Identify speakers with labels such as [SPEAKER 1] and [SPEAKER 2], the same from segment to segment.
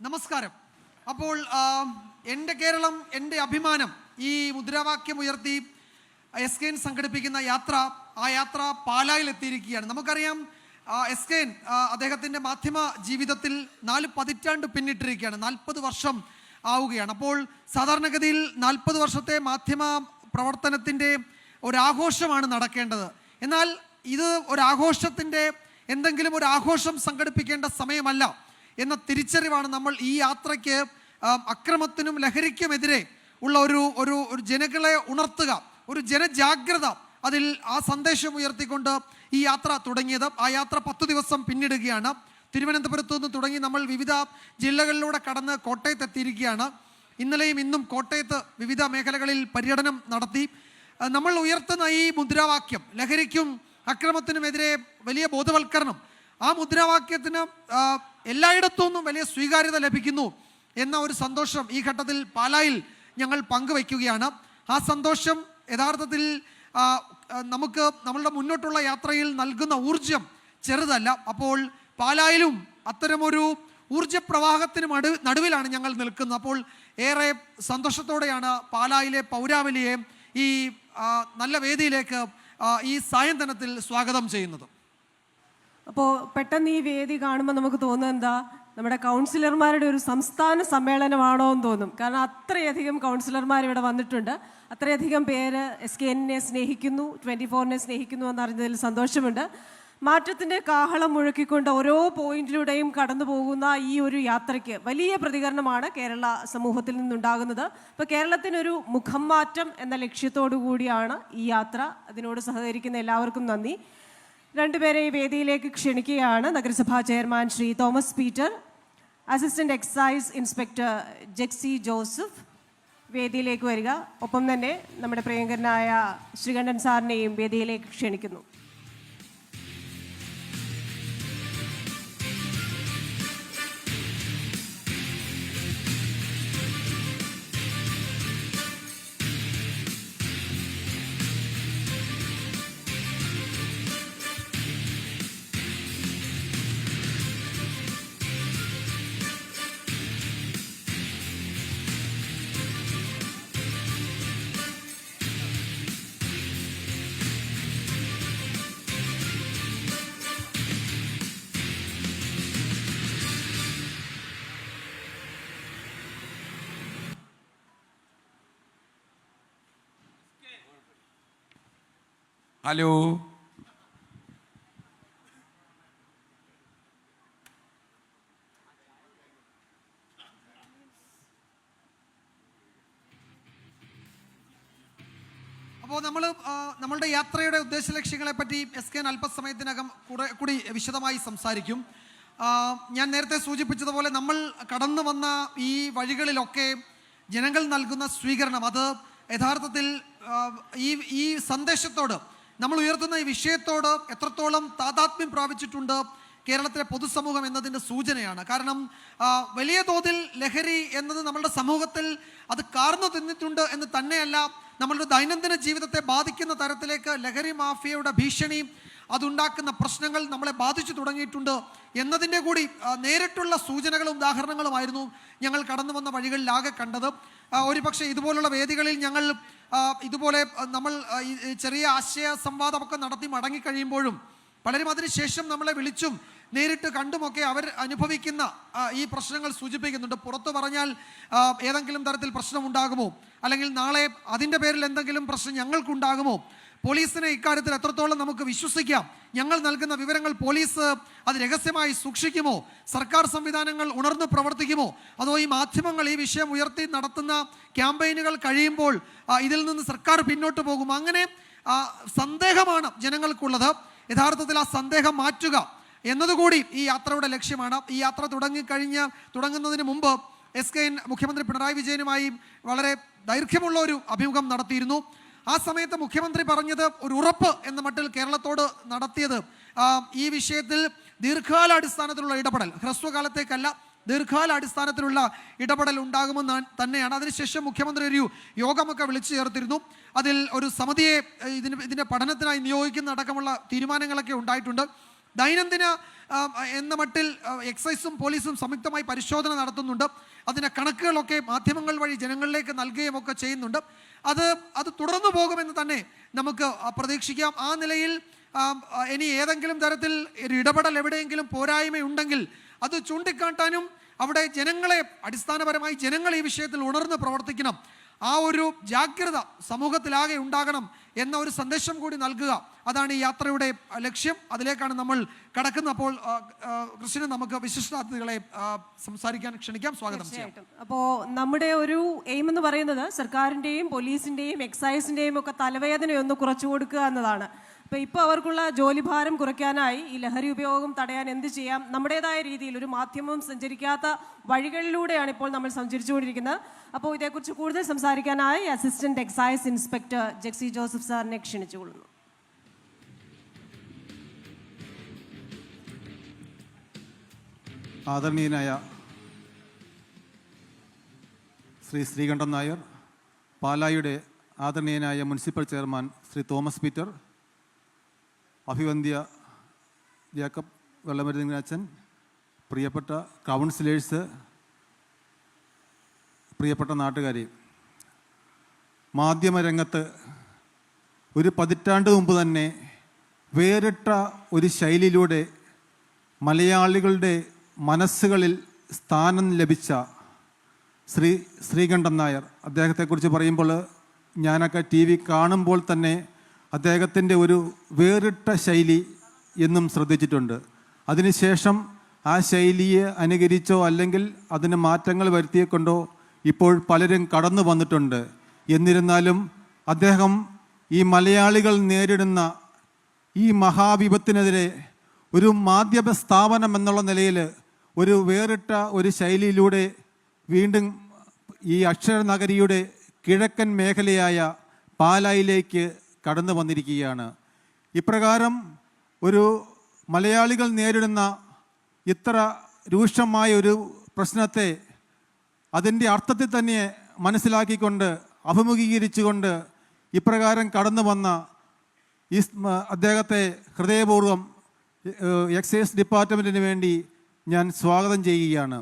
[SPEAKER 1] നമസ്കാരം. അപ്പോൾ എൻ്റെ കേരളം എൻ്റെ അഭിമാനം ഈ മുദ്രാവാക്യം ഉയർത്തി എസ്കെൻ സംഘടിപ്പിക്കുന്ന ആ യാത്ര പാലായിൽ എത്തിയിരിക്കുകയാണ്. നമുക്കറിയാം എസ്കെൻ അദ്ദേഹത്തിൻ്റെ മാധ്യമ ജീവിതത്തിൽ 4 പതിറ്റാണ്ട് പിന്നിട്ടിരിക്കുകയാണ്. 40 വർഷം ആവുകയാണ്. അപ്പോൾ സാധാരണഗതിയിൽ 40 വർഷത്തെ മാധ്യമ പ്രവർത്തനത്തിൻ്റെ ഒരാഘോഷമാണ് നടക്കേണ്ടത്. എന്നാൽ ഇത് ഒരാഘോഷത്തിൻ്റെ എന്തെങ്കിലും ഒരു ആഘോഷം സംഘടിപ്പിക്കേണ്ട സമയമല്ല എന്ന തിരിച്ചറിവാണ് നമ്മൾ ഈ യാത്രയ്ക്ക് അക്രമത്തിനും ലഹരിക്കുമെതിരെ ഉള്ള ഒരു ജനങ്ങളെ ഉണർത്തുക, ഒരു ജനജാഗ്രത, അതിൽ ആ സന്ദേശം ഉയർത്തിക്കൊണ്ട് ഈ യാത്ര തുടങ്ങിയത്. ആ യാത്ര 10 ദിവസം പിന്നിടുകയാണ്. തിരുവനന്തപുരത്തു നിന്ന് തുടങ്ങി നമ്മൾ വിവിധ ജില്ലകളിലൂടെ കടന്ന് കോട്ടയത്ത് എത്തിയിരിക്കുകയാണ്. ഇന്നലെയും ഇന്നും കോട്ടയത്ത് വിവിധ മേഖലകളിൽ പര്യടനം നടത്തി. നമ്മൾ ഉയർത്തുന്ന ഈ മുദ്രാവാക്യം, ലഹരിക്കും അക്രമത്തിനുമെതിരെ വലിയ ബോധവൽക്കരണം, ആ മുദ്രാവാക്യത്തിന് എല്ലായിടത്തു നിന്നും വലിയ സ്വീകാര്യത ലഭിക്കുന്നു എന്ന ഒരു സന്തോഷം ഈ ഘട്ടത്തിൽ പാലായിൽ ഞങ്ങൾ പങ്കുവയ്ക്കുകയാണ്. ആ സന്തോഷം യഥാർത്ഥത്തിൽ നമുക്ക് നമ്മളുടെ മുന്നോട്ടുള്ള യാത്രയിൽ നൽകുന്ന ഊർജം ചെറുതല്ല. അപ്പോൾ പാലായിലും അത്തരമൊരു ഊർജപ്രവാഹത്തിന് നടുവിലാണ് ഞങ്ങൾ നിൽക്കുന്നത്. അപ്പോൾ ഏറെ സന്തോഷത്തോടെയാണ് പാലായിലെ പൗരാവലിയെ ഈ നല്ല വേദിയിലേക്ക് ഈ സായന്തനത്തിൽ സ്വാഗതം ചെയ്യുന്നത്.
[SPEAKER 2] അപ്പോൾ പെട്ടെന്ന് ഈ വേദി കാണുമ്പോൾ നമുക്ക് തോന്നുന്നത് എന്താ, നമ്മുടെ കൗൺസിലർമാരുടെ ഒരു സംസ്ഥാന സമ്മേളനമാണോ എന്ന് തോന്നും. കാരണം അത്രയധികം കൗൺസിലർമാർ ഇവിടെ വന്നിട്ടുണ്ട്. അത്രയധികം പേര് എസ്കെനെ സ്നേഹിക്കുന്നു, 24നെ സ്നേഹിക്കുന്നു എന്നറിഞ്ഞതിൽ സന്തോഷമുണ്ട്. മാറ്റത്തിൻ്റെ കാഹളം മുഴക്കിക്കൊണ്ട് ഓരോ പോയിന്റിലൂടെയും കടന്നു പോകുന്ന ഈ ഒരു യാത്രയ്ക്ക് വലിയ പ്രതികരണമാണ് കേരള സമൂഹത്തിൽ നിന്നുണ്ടാകുന്നത്. ഇപ്പോൾ കേരളത്തിനൊരു മുഖം മാറ്റം എന്ന ലക്ഷ്യത്തോടു കൂടിയാണ് ഈ യാത്ര. അതിനോട് സഹകരിക്കുന്ന എല്ലാവർക്കും നന്ദി. രണ്ടുപേരെ ഈ വേദിയിലേക്ക് ക്ഷണിക്കുകയാണ്. നഗരസഭാ chairman Shri Thomas Peter, assistant excise inspector Jexy Joseph വേദിയിലേക്ക് വരിക. ഒപ്പം തന്നെ നമ്മുടെ പ്രിയങ്കരനായ ശ്രീകണ്ഠൻ സാറിനെയും വേദിയിലേക്ക് ക്ഷണിക്കുന്നു.
[SPEAKER 3] ഹലോ,
[SPEAKER 1] അപ്പോൾ നമ്മളുടെ യാത്രയുടെ ഉദ്ദേശ ലക്ഷ്യങ്ങളെ പറ്റി എസ്കെൻ അല്പസമയത്തിനകം കൂടി വിശദമായി സംസാരിക്കും. ഞാൻ നേരത്തെ സൂചിപ്പിച്ചതുപോലെ നമ്മൾ കടന്നു വന്ന ഈ വഴികളിലൊക്കെ ജനങ്ങൾ നൽകുന്ന സ്വീകരണം, അത് യഥാർത്ഥത്തിൽ ഈ സന്ദേശത്തോട്, നമ്മൾ ഉയർത്തുന്ന ഈ വിഷയത്തോട് എത്രത്തോളം താതാത്മ്യം പ്രാപിച്ചിട്ടുണ്ട് കേരളത്തിലെ പൊതുസമൂഹം എന്നതിൻ്റെ സൂചനയാണ്. കാരണം വലിയ തോതിൽ ലഹരി എന്നത് നമ്മളുടെ സമൂഹത്തിൽ അത് കാർന്നു തിന്നിട്ടുണ്ട് എന്ന് തന്നെയല്ല, നമ്മളുടെ ദൈനംദിന ജീവിതത്തെ ബാധിക്കുന്ന തരത്തിലേക്ക് ലഹരി മാഫിയയുടെ ഭീഷണി, അതുണ്ടാക്കുന്ന പ്രശ്നങ്ങൾ നമ്മളെ ബാധിച്ചു തുടങ്ങിയിട്ടുണ്ട് എന്നതിൻ്റെ കൂടി നേരിട്ടുള്ള സൂചനകളും ഉദാഹരണങ്ങളുമായിരുന്നു ഞങ്ങൾ കടന്നു വന്ന വഴികളിലാകെ കണ്ടത്. ഒരുപക്ഷെ ഇതുപോലുള്ള വേദികളിൽ ഞങ്ങൾ ഇതുപോലെ നമ്മൾ ചെറിയ ആശയ സംവാദമൊക്കെ നടത്തി മടങ്ങിക്കഴിയുമ്പോഴും പലരും അതിനുശേഷം നമ്മളെ വിളിച്ചും നേരിട്ട് കണ്ടുമൊക്കെ അവർ അനുഭവിക്കുന്ന ഈ പ്രശ്നങ്ങൾ സൂചിപ്പിക്കുന്നുണ്ട്. പുറത്തു പറഞ്ഞാൽ ഏതെങ്കിലും തരത്തിൽ പ്രശ്നമുണ്ടാകുമോ, അല്ലെങ്കിൽ നാളെ അതിൻ്റെ പേരിൽ എന്തെങ്കിലും പ്രശ്നം ഞങ്ങൾക്കുണ്ടാകുമോ, പോലീസിനെ ഇക്കാര്യത്തിൽ എത്രത്തോളം നമുക്ക് വിശ്വസിക്കാം, ഞങ്ങൾ നൽകുന്ന വിവരങ്ങൾ പോലീസ് അത് രഹസ്യമായി സൂക്ഷിക്കുമോ, സർക്കാർ സംവിധാനങ്ങൾ ഉണർന്നു പ്രവർത്തിക്കുമോ, അതോ ഈ മാധ്യമങ്ങൾ ഈ വിഷയം ഉയർത്തി നടത്തുന്ന ക്യാമ്പയിനുകൾ കഴിയുമ്പോൾ ഇതിൽ നിന്ന് സർക്കാർ പിന്നോട്ട് പോകും, അങ്ങനെ സന്ദേഹമാണ് ജനങ്ങൾക്കുള്ളത്. യഥാർത്ഥത്തിൽ ആ സന്ദേഹം മാറ്റുക എന്നതുകൂടി ഈ യാത്രയുടെ ലക്ഷ്യമാണ്. ഈ യാത്ര തുടങ്ങുന്നതിന് മുമ്പ് എസ്കെൻ മുഖ്യമന്ത്രി പിണറായി വിജയനുമായി വളരെ ദൈർഘ്യമുള്ള ഒരു അഭിമുഖം നടത്തിയിരുന്നു. ആ സമയത്ത് മുഖ്യമന്ത്രി പറഞ്ഞത്, ഒരു ഉറപ്പ് എന്ന മട്ടിൽ കേരളത്തോട് നടത്തിയത്, ഈ വിഷയത്തിൽ ദീർഘകാലാടിസ്ഥാനത്തിലുള്ള ഇടപെടൽ, ഹ്രസ്വകാലത്തേക്കല്ല, ദീർഘകാലാടിസ്ഥാനത്തിലുള്ള ഇടപെടൽ ഉണ്ടാകുമെന്ന് തന്നെയാണ്. അതിനുശേഷം മുഖ്യമന്ത്രി ഒരു യോഗമൊക്കെ വിളിച്ചു ചേർത്തിരുന്നു. അതിൽ ഒരു സമിതിയെ ഇതിൻ്റെ പഠനത്തിനായി നിയോഗിക്കുന്ന അടക്കമുള്ള തീരുമാനങ്ങളൊക്കെ ഉണ്ടായിട്ടുണ്ട്. ദൈനംദിന എന്ന മട്ടിൽ എക്സൈസും പോലീസും സംയുക്തമായി പരിശോധന നടത്തുന്നുണ്ട്. അതിൻ്റെ കണക്കുകളൊക്കെ മാധ്യമങ്ങൾ വഴി ജനങ്ങളിലേക്ക് നൽകുകയും ഒക്കെ ചെയ്യുന്നുണ്ട്. അത് തുടർന്നു പോകുമെന്ന് തന്നെ നമുക്ക് പ്രതീക്ഷിക്കാം. ആ നിലയിൽ ഇനി ഏതെങ്കിലും തരത്തിൽ ഒരു ഇടപെടൽ എവിടെയെങ്കിലും പോരായ്മയുണ്ടെങ്കിൽ അത് ചൂണ്ടിക്കാട്ടാനും അവിടെ ജനങ്ങളെ അടിസ്ഥാനപരമായി ജനങ്ങൾ ഈ വിഷയത്തിൽ ഉണർന്ന് പ്രവർത്തിക്കണം, ആ ഒരു ജാഗ്രത സമൂഹത്തിലാകെ ഉണ്ടാകണം എന്ന ഒരു സന്ദേശം കൂടി നൽകുക, അതാണ് ഈ യാത്രയുടെ ലക്ഷ്യം. അതിലേക്കാണ് നമ്മൾ കടക്കുന്നത്. അപ്പോൾ കൃഷ്ണൻ, നമുക്ക് വിശിഷ്ടാതിഥികളെ സംസാരിക്കാൻ ക്ഷണിക്കാം. സ്വാഗതം ചെയ്യാം.
[SPEAKER 2] അപ്പോൾ നമ്മുടെ ഒരു എയിം എന്ന് പറയുന്നത് സർക്കാരിൻ്റെയും പോലീസിൻ്റെയും എക്സൈസിൻ്റെയും ഒക്കെ തലവേദനയൊന്ന് കുറച്ചു കൊടുക്കുക എന്നതാണ്. ഇപ്പോൾ അവർക്കുള്ള ജോലിഭാരം കുറയ്ക്കാനായി ഈ ലഹരി ഉപയോഗം തടയാൻ എന്ത് ചെയ്യാം, നമ്മുടേതായ രീതിയിൽ ഒരു മാധ്യമവും സഞ്ചരിക്കാത്ത വഴികളിലൂടെയാണ് ഇപ്പോൾ നമ്മൾ സഞ്ചരിച്ചുകൊണ്ടിരിക്കുന്നത്. അപ്പോൾ ഇതേക്കുറിച്ച് കൂടുതൽ സംസാരിക്കാനായി assistant excise inspector Jexy Joseph സാറിനെ ക്ഷണിച്ചുകൊള്ളുന്നു.
[SPEAKER 3] ആദരണീയനായ ശ്രീ ശ്രീകണ്ഠൻ നായർ, പാലായുടെ ആദരണീയനായ മുനിസിപ്പൽ ചെയർമാൻ ശ്രീ തോമസ് പീറ്റർ, അഭിവന്ദ്യ ജേക്കബ് വെള്ളമരുന്നച്ചൻ, പ്രിയപ്പെട്ട കൗൺസിലേഴ്സ്, പ്രിയപ്പെട്ട നാട്ടുകാരെ, മാധ്യമരംഗത്ത് ഒരു പതിറ്റാണ്ട് മുമ്പ് തന്നെ വേറിട്ട ഒരു ശൈലിയിലൂടെ മലയാളികളുടെ മനസ്സുകളിൽ സ്ഥാനം ലഭിച്ച ശ്രീകണ്ഠൻ നായർ, അദ്ദേഹത്തെക്കുറിച്ച് പറയുമ്പോൾ ഞാനൊക്കെ TV കാണുമ്പോൾ തന്നെ അദ്ദേഹത്തിൻ്റെ ഒരു വേറിട്ട ശൈലി എന്നും ശ്രദ്ധിച്ചിട്ടുണ്ട്. അതിനുശേഷം ആ ശൈലിയെ അനുകരിച്ചോ അല്ലെങ്കിൽ അതിന് മാറ്റങ്ങൾ വരുത്തിയെക്കൊണ്ടോ ഇപ്പോൾ പലരും കടന്നു വന്നിട്ടുണ്ട്. എന്നിരുന്നാലും അദ്ദേഹം ഈ മലയാളികൾ നേരിടുന്ന ഈ മഹാവിപത്തിനെതിരെ ഒരു മാധ്യമ സ്ഥാപനം എന്നുള്ള നിലയിൽ ഒരു വേറിട്ട ഒരു ശൈലിയിലൂടെ വീണ്ടും ഈ അക്ഷരനഗരിയുടെ കിഴക്കൻ മേഖലയായ പാലായിലേക്ക് കടന്നു വന്നിരിക്കുകയാണ്. ഇപ്രകാരം ഒരു മലയാളികൾ നേരിടുന്ന ഇത്ര രൂക്ഷമായ ഒരു പ്രശ്നത്തെ അതിൻ്റെ അർത്ഥത്തിൽ തന്നെ മനസ്സിലാക്കിക്കൊണ്ട് അഭിമുഖീകരിച്ചുകൊണ്ട് ഇപ്രകാരം കടന്നു വന്ന ഈ അദ്ദേഹത്തെ ഹൃദയപൂർവ്വം എക്സൈസ് ഡിപ്പാർട്ട്മെൻറ്റിന് വേണ്ടി ഞാൻ സ്വാഗതം ചെയ്യുകയാണ്.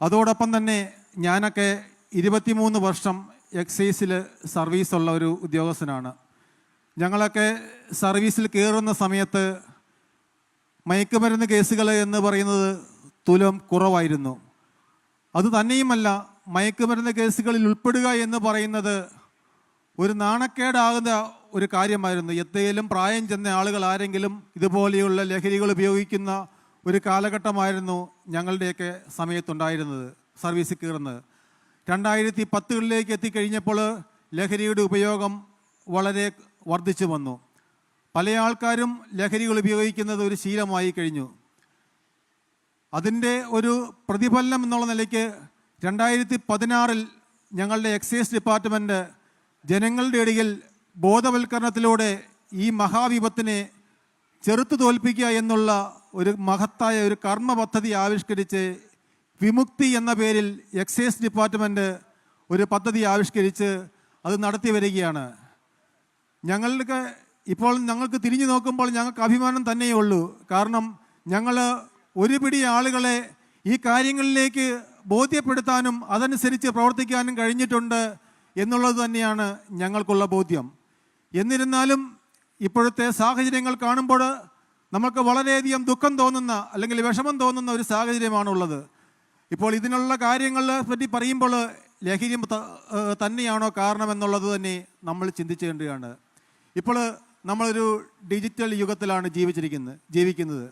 [SPEAKER 3] അതോടൊപ്പം തന്നെ ഞാനൊക്കെ 23 വർഷം എക്സൈസിൽ സർവീസുള്ള ഒരു ഉദ്യോഗസ്ഥനാണ്. ഞങ്ങളൊക്കെ സർവീസിൽ കയറുന്ന സമയത്ത് മയക്കുമരുന്ന് കേസുകൾ എന്ന് പറയുന്നത് തുലം കുറവായിരുന്നു. അത് തന്നെയുമല്ല, മയക്കുമരുന്ന് കേസുകളിൽ ഉൾപ്പെടുക എന്ന് പറയുന്നത് ഒരു നാണക്കേടാകുന്ന ഒരു കാര്യമായിരുന്നു. എന്തെങ്കിലും പ്രായം ചെന്ന ആളുകൾ ആരെങ്കിലും ഇതുപോലെയുള്ള ലഹരികൾ ഉപയോഗിക്കുന്ന ഒരു കാലഘട്ടമായിരുന്നു ഞങ്ങളുടെയൊക്കെ സമയത്തുണ്ടായിരുന്നത്, സർവീസിൽ കയറുന്നത്. 2010കളിലേക്ക് എത്തിക്കഴിഞ്ഞപ്പോൾ ലഹരിയുടെ ഉപയോഗം വളരെ വർദ്ധിച്ചു വന്നു. പല ആൾക്കാരും ലഹരികൾ ഉപയോഗിക്കുന്നത് ഒരു ശീലമായി കഴിഞ്ഞു. അതിൻ്റെ ഒരു പ്രതിഫലനം എന്നുള്ള നിലയ്ക്ക് 2016 ഞങ്ങളുടെ എക്സൈസ് ഡിപ്പാർട്ട്മെൻറ്റ് ജനങ്ങളുടെ ഇടയിൽ ബോധവൽക്കരണത്തിലൂടെ ഈ മഹാവിപത്തിനെ ചെറുത്തു തോൽപ്പിക്കുക എന്നുള്ള ഒരു മഹത്തായ ഒരു കർമ്മ പദ്ധതി ആവിഷ്കരിച്ച് വിമുക്തി എന്ന പേരിൽ എക്സൈസ് ഡിപ്പാർട്ട്മെൻറ്റ് ഒരു പദ്ധതി ആവിഷ്കരിച്ച് അത് നടത്തി വരികയാണ്. ഞങ്ങൾക്ക് തിരിഞ്ഞു നോക്കുമ്പോൾ ഞങ്ങൾക്ക് അഭിമാനം തന്നെയേ ഉള്ളൂ. കാരണം ഞങ്ങൾ ഒരു പിടി ആളുകളെ ഈ കാര്യങ്ങളിലേക്ക് ബോധ്യപ്പെടുത്താനും അതനുസരിച്ച് പ്രവർത്തിക്കാനും കഴിഞ്ഞിട്ടുണ്ട് എന്നുള്ളത് തന്നെയാണ് ഞങ്ങൾക്കുള്ള ബോധ്യം. എന്നിരുന്നാലും ഇപ്പോഴത്തെ സാഹചര്യങ്ങൾ കാണുമ്പോൾ നമുക്ക് വളരെയധികം ദുഃഖം തോന്നുന്ന അല്ലെങ്കിൽ വിഷമം തോന്നുന്ന ഒരു സാഹചര്യമാണുള്ളത്. ഇപ്പോൾ ഇതിനുള്ള കാര്യങ്ങളെ പറ്റി പറയുമ്പോൾ ലഹരി തന്നെയാണോ കാരണമെന്നുള്ളത് തന്നെ നമ്മൾ ചിന്തിച്ചേണ്ടതാണ്. ഇപ്പോൾ നമ്മളൊരു ഡിജിറ്റൽ യുഗത്തിലാണ് ജീവിക്കുന്നത്.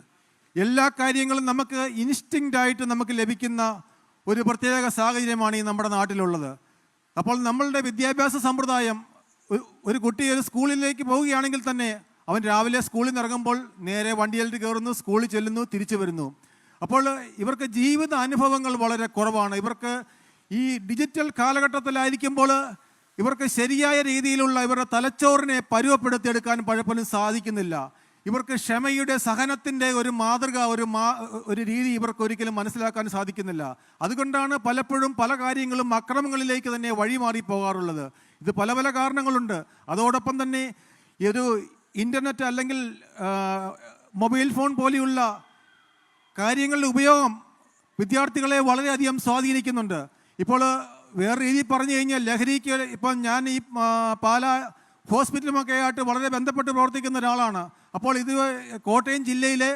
[SPEAKER 3] എല്ലാ കാര്യങ്ങളും നമുക്ക് ഇൻസ്റ്റിങ്ക്റ്റായിട്ട് നമുക്ക് ലഭിക്കുന്ന ഒരു പ്രത്യേക സാഹചര്യമാണ് ഈ നമ്മുടെ നാട്ടിലുള്ളത്. അപ്പോൾ നമ്മളുടെ വിദ്യാഭ്യാസ സമ്പ്രദായം, ഒരു കുട്ടി ഒരു സ്കൂളിലേക്ക് പോവുകയാണെങ്കിൽ തന്നെ അവൻ രാവിലെ സ്കൂളിൽ നിന്ന് ഇറങ്ങുമ്പോൾ നേരെ വണ്ടിയിലേക്ക് കയറുന്നു, സ്കൂളിൽ ചെല്ലുന്നു, തിരിച്ചു വരുന്നു. അപ്പോൾ ഇവർക്ക് ജീവിത അനുഭവങ്ങൾ വളരെ കുറവാണ്. ഇവർക്ക് ഈ ഡിജിറ്റൽ കാലഘട്ടത്തിലായിരിക്കുമ്പോൾ ഇവർക്ക് ശരിയായ രീതിയിലുള്ള ഇവരുടെ തലച്ചോറിനെ പരുവപ്പെടുത്തിയെടുക്കാൻ പലപ്പോഴും സാധിക്കുന്നില്ല. ഇവർക്ക് ക്ഷമയുടെ സഹനത്തിൻ്റെ ഒരു മാതൃക ഒരു രീതി ഇവർക്ക് ഒരിക്കലും മനസ്സിലാക്കാൻ സാധിക്കുന്നില്ല. അതുകൊണ്ടാണ് പലപ്പോഴും പല കാര്യങ്ങളും അക്രമങ്ങളിലേക്ക് തന്നെ വഴിമാറി പോകാറുള്ളത്. ഇത് പല കാരണങ്ങളുണ്ട്. അതോടൊപ്പം തന്നെ ഇൻ്റർനെറ്റ് അല്ലെങ്കിൽ മൊബൈൽ ഫോൺ പോലെയുള്ള കാര്യങ്ങളുടെ ഉപയോഗം വിദ്യാർത്ഥികളെ വളരെയധികം സ്വാധീനിക്കുന്നുണ്ട്. ഇപ്പോൾ വേറെ രീതിയിൽ പറഞ്ഞു കഴിഞ്ഞാൽ ലഹരിക്ക് ഇപ്പം ഞാൻ ഈ പാലാ ഹോസ്പിറ്റലുമൊക്കെ ആയിട്ട് വളരെ ബന്ധപ്പെട്ട് പ്രവർത്തിക്കുന്ന ഒരാളാണ്. അപ്പോൾ ഇത് കോട്ടയം ജില്ലയിലെ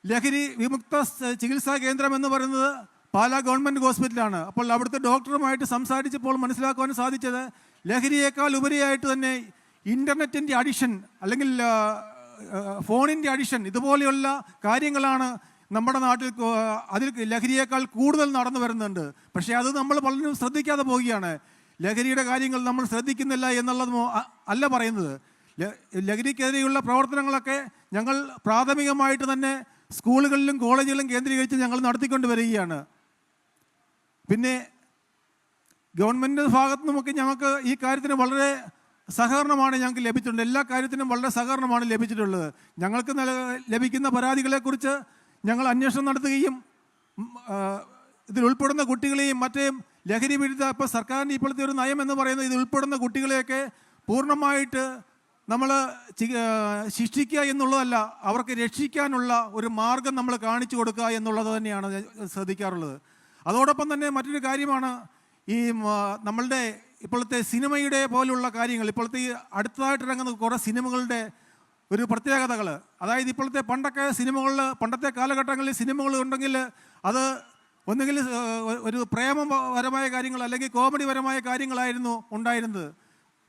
[SPEAKER 3] ലഹരി വിമുക്ത ചികിത്സാ കേന്ദ്രം എന്ന് പറയുന്നത് പാലാ ഗവൺമെൻറ് ഹോസ്പിറ്റലാണ്. അപ്പോൾ അവിടുത്തെ ഡോക്ടറുമായിട്ട് സംസാരിച്ചപ്പോൾ മനസ്സിലാക്കുവാൻ സാധിച്ചത് ലഹരിയേക്കാൾ ഉപരിയായിട്ട് തന്നെ ഇൻ്റർനെറ്റിൻ്റെ അഡിഷൻ അല്ലെങ്കിൽ ഫോണിൻ്റെ അഡിഷൻ ഇതുപോലെയുള്ള കാര്യങ്ങളാണ് നമ്മുടെ നാട്ടിൽ അതിൽ ലഹരിയേക്കാൾ കൂടുതൽ നടന്നു വരുന്നുണ്ട്. പക്ഷേ അത് നമ്മൾ പലരും ശ്രദ്ധിക്കാതെ പോവുകയാണ്. ലഹരിയുടെ കാര്യങ്ങൾ നമ്മൾ ശ്രദ്ധിക്കുന്നില്ല എന്നുള്ളത് അല്ല പറയുന്നത്. ലഹരിക്കെതിരെയുള്ള പ്രവർത്തനങ്ങളൊക്കെ ഞങ്ങൾ പ്രാഥമികമായിട്ട് തന്നെ സ്കൂളുകളിലും കോളേജുകളിലും കേന്ദ്രീകരിച്ച് ഞങ്ങൾ നടത്തിക്കൊണ്ട് വരികയാണ്. പിന്നെ ഗവൺമെൻറ് ഭാഗത്തു നിന്നുമൊക്കെ ഞങ്ങൾക്ക് ഈ കാര്യത്തിന് വളരെ സഹകരണമാണ് ഞങ്ങൾക്ക് ലഭിച്ചിട്ടുണ്ട്. എല്ലാ കാര്യത്തിനും വളരെ സഹകരണമാണ് ലഭിച്ചിട്ടുള്ളത്. ഞങ്ങൾക്ക് ലഭിക്കുന്ന പരാതികളെക്കുറിച്ച് ഞങ്ങൾ അന്വേഷണം നടത്തുകയും ഇതിൽ ഉൾപ്പെടുന്ന കുട്ടികളെയും മറ്റേ ലഹരി വിരുദ്ധ ഇപ്പോൾ സർക്കാരിൻ്റെ ഇപ്പോഴത്തെ ഒരു നയം എന്ന് പറയുന്നത് ഇതിൽ ഉൾപ്പെടുന്ന കുട്ടികളെയൊക്കെ പൂർണ്ണമായിട്ട് നമ്മൾ ശിക്ഷിക്കുക എന്നുള്ളതല്ല, അവർക്ക് രക്ഷിക്കാനുള്ള ഒരു മാർഗം നമ്മൾ കാണിച്ചു കൊടുക്കുക എന്നുള്ളത് തന്നെയാണ് ശ്രദ്ധിക്കാറുള്ളത്. അതോടൊപ്പം തന്നെ മറ്റൊരു കാര്യമാണ് ഈ നമ്മളുടെ ഇപ്പോഴത്തെ സിനിമയുടെ പോലുള്ള കാര്യങ്ങൾ. ഇപ്പോഴത്തെ ഈ അടുത്തതായിട്ട് ഇറങ്ങുന്ന കുറേ സിനിമകളുടെ ഒരു പ്രത്യേകതകൾ, അതായത് ഇപ്പോഴത്തെ പണ്ടത്തെ കാലഘട്ടങ്ങളിൽ സിനിമകൾ ഉണ്ടെങ്കിൽ അത് ഒന്നുകിൽ ഒരു പ്രേമപരമായ കാര്യങ്ങൾ അല്ലെങ്കിൽ കോമഡിപരമായ കാര്യങ്ങളായിരുന്നു ഉണ്ടായിരുന്നത്.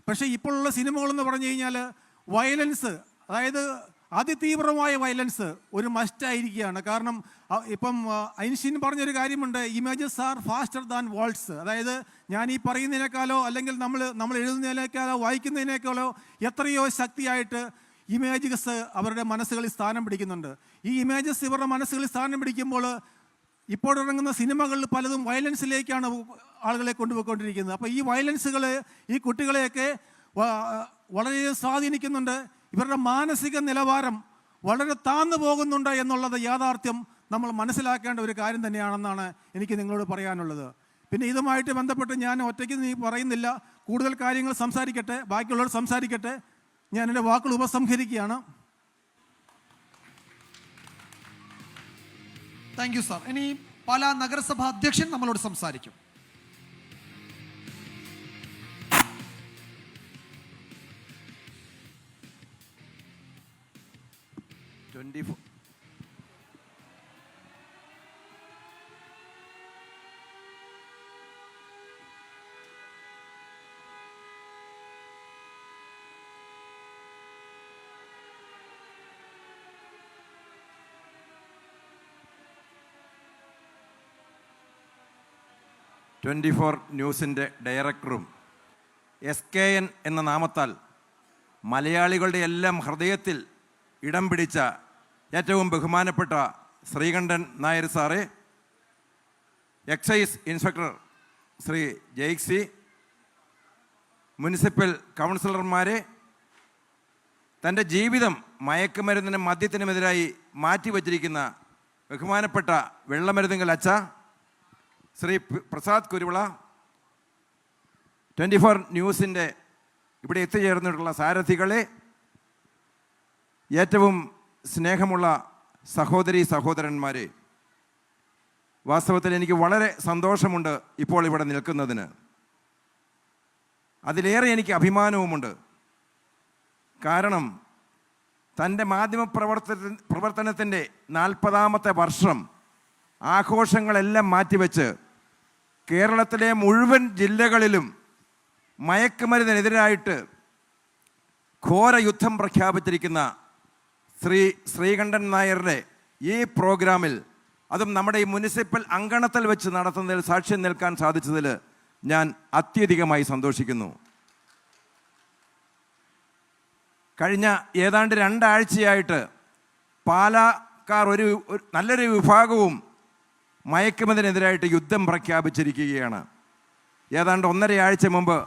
[SPEAKER 3] പക്ഷേ ഇപ്പോഴുള്ള സിനിമകളെന്ന് പറഞ്ഞു കഴിഞ്ഞാൽ വയലൻസ്, അതായത് അതിതീവ്രമായ വയലൻസ് ഒരു മസ്റ്റായിരിക്കുകയാണ്. കാരണം ഇപ്പം ഐൻസ്റ്റീൻ പറഞ്ഞൊരു കാര്യമുണ്ട്, images are faster than words. അതായത് ഞാൻ ഈ പറയുന്നതിനേക്കാളോ അല്ലെങ്കിൽ നമ്മൾ എഴുതുന്നതിനേക്കാളോ വായിക്കുന്നതിനേക്കാളോ എത്രയോ ശക്തിയായിട്ട് ഇമേജസ് അവരുടെ മനസ്സുകളിൽ സ്ഥാനം പിടിക്കുന്നുണ്ട്. ഈ ഇമേജസ് ഇവരുടെ മനസ്സുകളിൽ സ്ഥാനം പിടിക്കുമ്പോൾ ഇപ്പോഴിറങ്ങുന്ന സിനിമകളിൽ പലതും വയലൻസിലേക്കാണ് ആളുകളെ കൊണ്ടുപോയിക്കൊണ്ടിരിക്കുന്നത്. അപ്പോൾ ഈ വയലൻസുകൾ ഈ കുട്ടികളെയൊക്കെ വളരെ സ്വാധീനിക്കുന്നുണ്ട്. ഇവരുടെ മാനസിക നിലവാരം വളരെ താഴ്ന്നു പോകുന്നുണ്ട് എന്നുള്ളത് യാഥാർത്ഥ്യം നമ്മൾ മനസ്സിലാക്കേണ്ട ഒരു കാര്യം തന്നെയാണെന്നാണ് എനിക്ക് നിങ്ങളോട് പറയാനുള്ളത്. പിന്നെ ഇതുമായിട്ട് ബന്ധപ്പെട്ട് ഞാൻ ഒറ്റയ്ക്ക് പറയുന്നില്ല, കൂടുതൽ കാര്യങ്ങൾ സംസാരിക്കട്ടെ, ബാക്കിയുള്ളവർ സംസാരിക്കട്ടെ. ഞാൻ എൻ്റെ വാക്കുകൾ ഉപസംഹരിക്കുകയാണ്.
[SPEAKER 1] Thank you sir. ഇനി പാലാ നഗരസഭ അധ്യക്ഷൻ നമ്മളോട് സംസാരിക്കും.
[SPEAKER 4] ന്യൂസിൻ്റെ ഡയറക്ടറും SKN എന്ന നാമത്താൽ മലയാളികളുടെ എല്ലാം ഹൃദയത്തിൽ ഇടം പിടിച്ച ഏറ്റവും ബഹുമാനപ്പെട്ട ശ്രീകണ്ഠൻ നായർ സാറേ, എക്സൈസ് ഇൻസ്പെക്ടർ ശ്രീ ജെയ്ക്സി, മുനിസിപ്പൽ കൗൺസിലർമാരെ, തൻ്റെ ജീവിതം മയക്കുമരുന്നിനും മദ്യത്തിനുമെതിരായി മാറ്റിവച്ചിരിക്കുന്ന ബഹുമാനപ്പെട്ട വെള്ളമരുതുങ്കൽ അച്ഛ ശ്രീ പ്രസാദ് കുരുവിള, 24 ന്യൂസിൻ്റെ ഇവിടെ എത്തിച്ചേർന്നിട്ടുള്ള സാരഥികളെ, ഏറ്റവും സ്നേഹമുള്ള സഹോദരി സഹോദരന്മാരെ, വാസ്തവത്തിൽ എനിക്ക് വളരെ സന്തോഷമുണ്ട് ഇപ്പോൾ ഇവിടെ നിൽക്കുന്നതിന്. അതിലേറെ എനിക്ക് അഭിമാനവുമുണ്ട്. കാരണം തൻ്റെ പ്രവർത്തനത്തിൻ്റെ 40ാമത്തെ വർഷം ആഘോഷങ്ങളെല്ലാം മാറ്റിവെച്ച് കേരളത്തിലെ മുഴുവൻ ജില്ലകളിലും മയക്കുമരുന്നിനെതിരായിട്ട് ഘോര യുദ്ധം പ്രഖ്യാപിച്ചിരിക്കുന്ന ശ്രീകണ്ഠൻ നായരുടെ ഈ പ്രോഗ്രാമിൽ, അതും നമ്മുടെ ഈ മുനിസിപ്പൽ അങ്കണത്തിൽ വെച്ച് നടത്തുന്നതിൽ സാക്ഷ്യം നിൽക്കാൻ സാധിച്ചതിൽ ഞാൻ അത്യധികമായി സന്തോഷിക്കുന്നു. കഴിഞ്ഞ ഏതാണ്ട് 2 ആഴ്ചയായിട്ട് പാലക്കാർ ഒരു നല്ലൊരു വിഭാഗവും മയക്കുമരുന്നിനെതിരായിട്ട് യുദ്ധം പ്രഖ്യാപിച്ചിരിക്കുകയാണ്. ഏതാണ്ട് 1.5 ആഴ്ച മുമ്പ്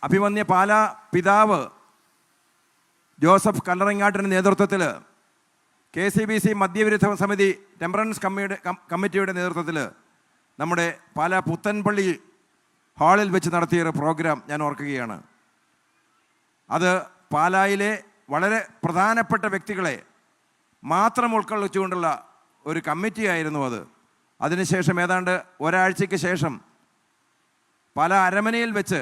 [SPEAKER 4] അഭിമന്യ പാലാ പിതാവ് ജോസഫ് കല്ലറങ്ങാട്ടിൻ്റെ നേതൃത്വത്തിൽ KCBC മദ്യവിരുദ്ധ സമിതി ടെമ്പറൻസ് കമ്മിറ്റിയുടെ നേതൃത്വത്തിൽ നമ്മുടെ പാലാ പുത്തൻപള്ളി ഹാളിൽ വെച്ച് നടത്തിയൊരു പ്രോഗ്രാം ഞാൻ ഓർക്കുകയാണ്. അത് പാലായിലെ വളരെ പ്രധാനപ്പെട്ട വ്യക്തികളെ മാത്രം ഉൾക്കൊള്ളിച്ചുകൊണ്ടുള്ള ഒരു കമ്മിറ്റിയായിരുന്നു അത്. അതിനുശേഷം ഏതാണ്ട് ഒരാഴ്ചയ്ക്ക് ശേഷം പാലാ അരമനയിൽ വെച്ച്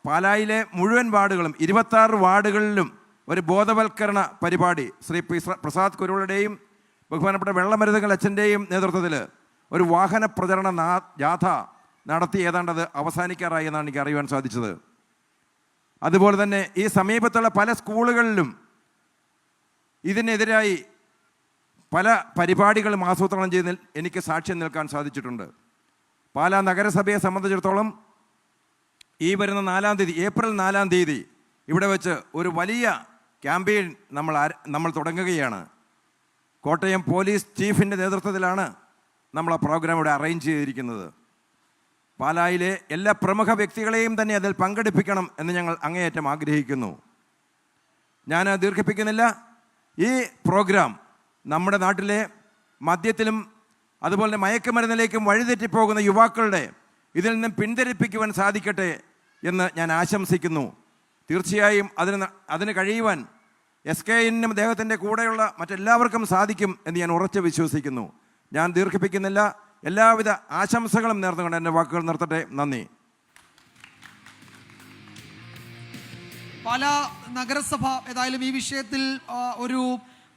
[SPEAKER 4] പാലായിലെ മുഴുവൻ വാർഡുകളും 26 വാർഡുകളിലും ഒരു ബോധവൽക്കരണ പരിപാടി ശ്രീ പ്രസാദ് കുരുളുടെയും ബഹുമാനപ്പെട്ട വെള്ളമരുതുകൾ അച്ഛൻ്റെയും നേതൃത്വത്തിൽ ഒരു വാഹന പ്രചരണ ജാഥ നടത്തി ഏതാണ്ടത് അവസാനിക്കാറായി എന്നാണ് എനിക്ക് അറിയുവാൻ സാധിച്ചത്. അതുപോലെ തന്നെ ഈ സമീപത്തുള്ള പല സ്കൂളുകളിലും ഇതിനെതിരായി പല പരിപാടികളും ആസൂത്രണം ചെയ്ത് എനിക്ക് സാക്ഷ്യം നിൽക്കാൻ സാധിച്ചിട്ടുണ്ട്. പാലാ നഗരസഭയെ സംബന്ധിച്ചിടത്തോളം ഈ വരുന്ന 4-ാം തീയതി, ഏപ്രിൽ 4-ാം തീയതി ഇവിടെ വെച്ച് ഒരു വലിയ ക്യാമ്പയിൻ നമ്മൾ തുടങ്ങുകയാണ്. കോട്ടയം പോലീസ് ചീഫിൻ്റെ നേതൃത്വത്തിലാണ് നമ്മൾ ആ പ്രോഗ്രാം ഇവിടെ അറേഞ്ച് ചെയ്തിരിക്കുന്നത്. പാലായിലെ എല്ലാ പ്രമുഖ വ്യക്തികളെയും തന്നെ അതിൽ പങ്കെടുപ്പിക്കണം എന്ന് ഞങ്ങൾ അങ്ങേയറ്റം ആഗ്രഹിക്കുന്നു. ഞാൻ ദീർഘിപ്പിക്കുന്നില്ല. ഈ പ്രോഗ്രാം നമ്മുടെ നാട്ടിലെ മദ്യത്തിലും അതുപോലെ തന്നെ മയക്കുമരുന്നിലേക്കും വഴിതെറ്റിപ്പോകുന്ന യുവാക്കളുടെ ഇതിൽ നിന്നും പിന്തിരിപ്പിക്കുവാൻ സാധിക്കട്ടെ എന്ന് ഞാൻ ആശംസിക്കുന്നു. തീർച്ചയായും അതിന് കഴിയുവാൻ SKNനും അദ്ദേഹത്തിൻ്റെ കൂടെയുള്ള മറ്റെല്ലാവർക്കും സാധിക്കും എന്ന് ഞാൻ ഉറച്ചു വിശ്വസിക്കുന്നു. ഞാൻ ദീർഘിപ്പിക്കുന്നില്ല. എല്ലാവിധ ആശംസകളും നേർന്നുകൊണ്ട് എൻ്റെ വാക്കുകൾ നിർത്തട്ടെ. നന്ദി.
[SPEAKER 1] പാലാ നഗരസഭ ഏതായാലും ഈ വിഷയത്തിൽ ഒരു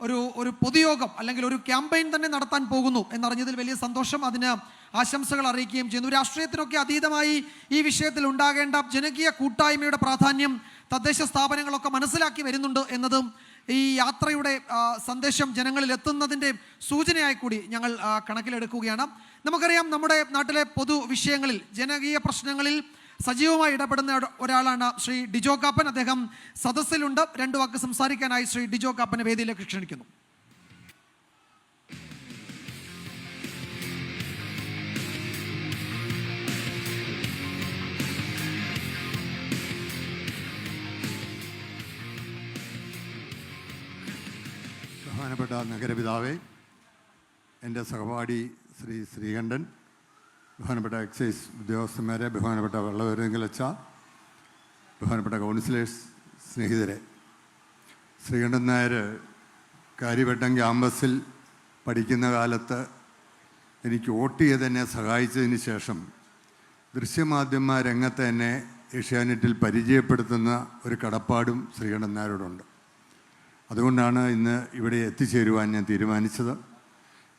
[SPEAKER 1] ഒരു ഒരു പൊതുയോഗം അല്ലെങ്കിൽ ഒരു ക്യാമ്പയിൻ തന്നെ നടത്താൻ പോകുന്നു എന്നറിഞ്ഞതിൽ വലിയ സന്തോഷം. അതിന് ആശംസകൾ അറിയിക്കുകയും ചെയ്യുന്നു. രാഷ്ട്രീയത്തിനൊക്കെ അതീതമായി ഈ വിഷയത്തിൽ ഉണ്ടാകേണ്ട ജനകീയ കൂട്ടായ്മയുടെ പ്രാധാന്യം തദ്ദേശ സ്ഥാപനങ്ങളൊക്കെ മനസ്സിലാക്കി വരുന്നുണ്ട് എന്നതും ഈ യാത്രയുടെ സന്ദേശം ജനങ്ങളിൽ എത്തുന്നതിൻ്റെ സൂചനയായി കൂടി ഞങ്ങൾ കണക്കിലെടുക്കുകയാണ്. നമുക്കറിയാം, നമ്മുടെ നാട്ടിലെ പൊതു വിഷയങ്ങളിൽ, ജനകീയ പ്രശ്നങ്ങളിൽ സജീവമായി ഇടപെടുന്ന ഒരാളാണ് ശ്രീ ഡിജോ കാപ്പൻ. അദ്ദേഹം സദസ്സിലുണ്ട്. 2 വാക്ക് സംസാരിക്കാനായി ശ്രീ ഡിജോ കാപ്പനെ വേദിയിലേക്ക് ക്ഷണിക്കുന്നു.
[SPEAKER 5] ബഹുമാനപ്പെട്ട നഗരപിതാവേ, എൻ്റെ സഹപാഠി ശ്രീ ശ്രീകണ്ഠൻ, ബഹുമാനപ്പെട്ട എക്സൈസ് ഉദ്യോഗസ്ഥന്മാരെ, ബഹുമാനപ്പെട്ട വെള്ളമരുതുകളച്ച, ബഹുമാനപ്പെട്ട കൗൺസിലേഴ്സ്, സ്നേഹിതരെ, ശ്രീകണ്ഠൻ നായർ കാര്യവട്ടം ക്യാമ്പസിൽ പഠിക്കുന്ന കാലത്ത് എനിക്ക് വോട്ട് ചെയ്ത് എന്നെ സഹായിച്ചതിന് ശേഷം ദൃശ്യമാധ്യമ രംഗത്ത് എന്നെ ഏഷ്യാനെറ്റിൽ പരിചയപ്പെടുത്തുന്ന ഒരു കടപ്പാടും ശ്രീകണ്ഠൻ നായരോടുണ്ട്. അതുകൊണ്ടാണ് ഇന്ന് ഇവിടെ എത്തിച്ചേരുവാൻ ഞാൻ തീരുമാനിച്ചത്.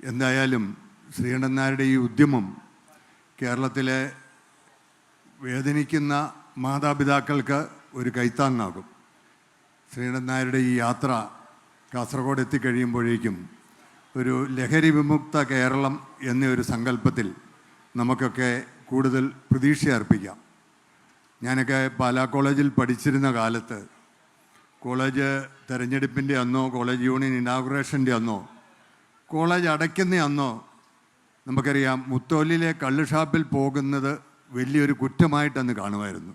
[SPEAKER 5] എന്തായാലും ശ്രീകണ്ഠൻ നായരുടെ ഈ ഉദ്യമം കേരളത്തിലെ വേദനിക്കുന്ന മാതാപിതാക്കൾക്ക് ഒരു കൈത്താങ്ങാകും. ശ്രീകണ്ഠൻ നായരുടെ ഈ യാത്ര കാസർഗോഡ് എത്തിക്കഴിയുമ്പോഴേക്കും ഒരു ലഹരി വിമുക്ത കേരളം എന്നൊരു സങ്കല്പത്തിൽ നമുക്കൊക്കെ കൂടുതൽ പ്രതീക്ഷ അർപ്പിക്കാം. ഞാനൊക്കെ പാലാ കോളേജിൽ പഠിച്ചിരുന്ന കാലത്ത് കോളേജ് തെരഞ്ഞെടുപ്പിൻ്റെ അന്നോ കോളേജ് യൂണിയൻ ഇനാഗുറേഷൻ്റെ അന്നോ കോളേജ് അടയ്ക്കുന്ന അന്നോ നമുക്കറിയാം, മുത്തോലിലെ കള്ള് ഷാപ്പിൽ പോകുന്നത് വലിയൊരു കുറ്റമായിട്ടന്ന് കാണുമായിരുന്നു.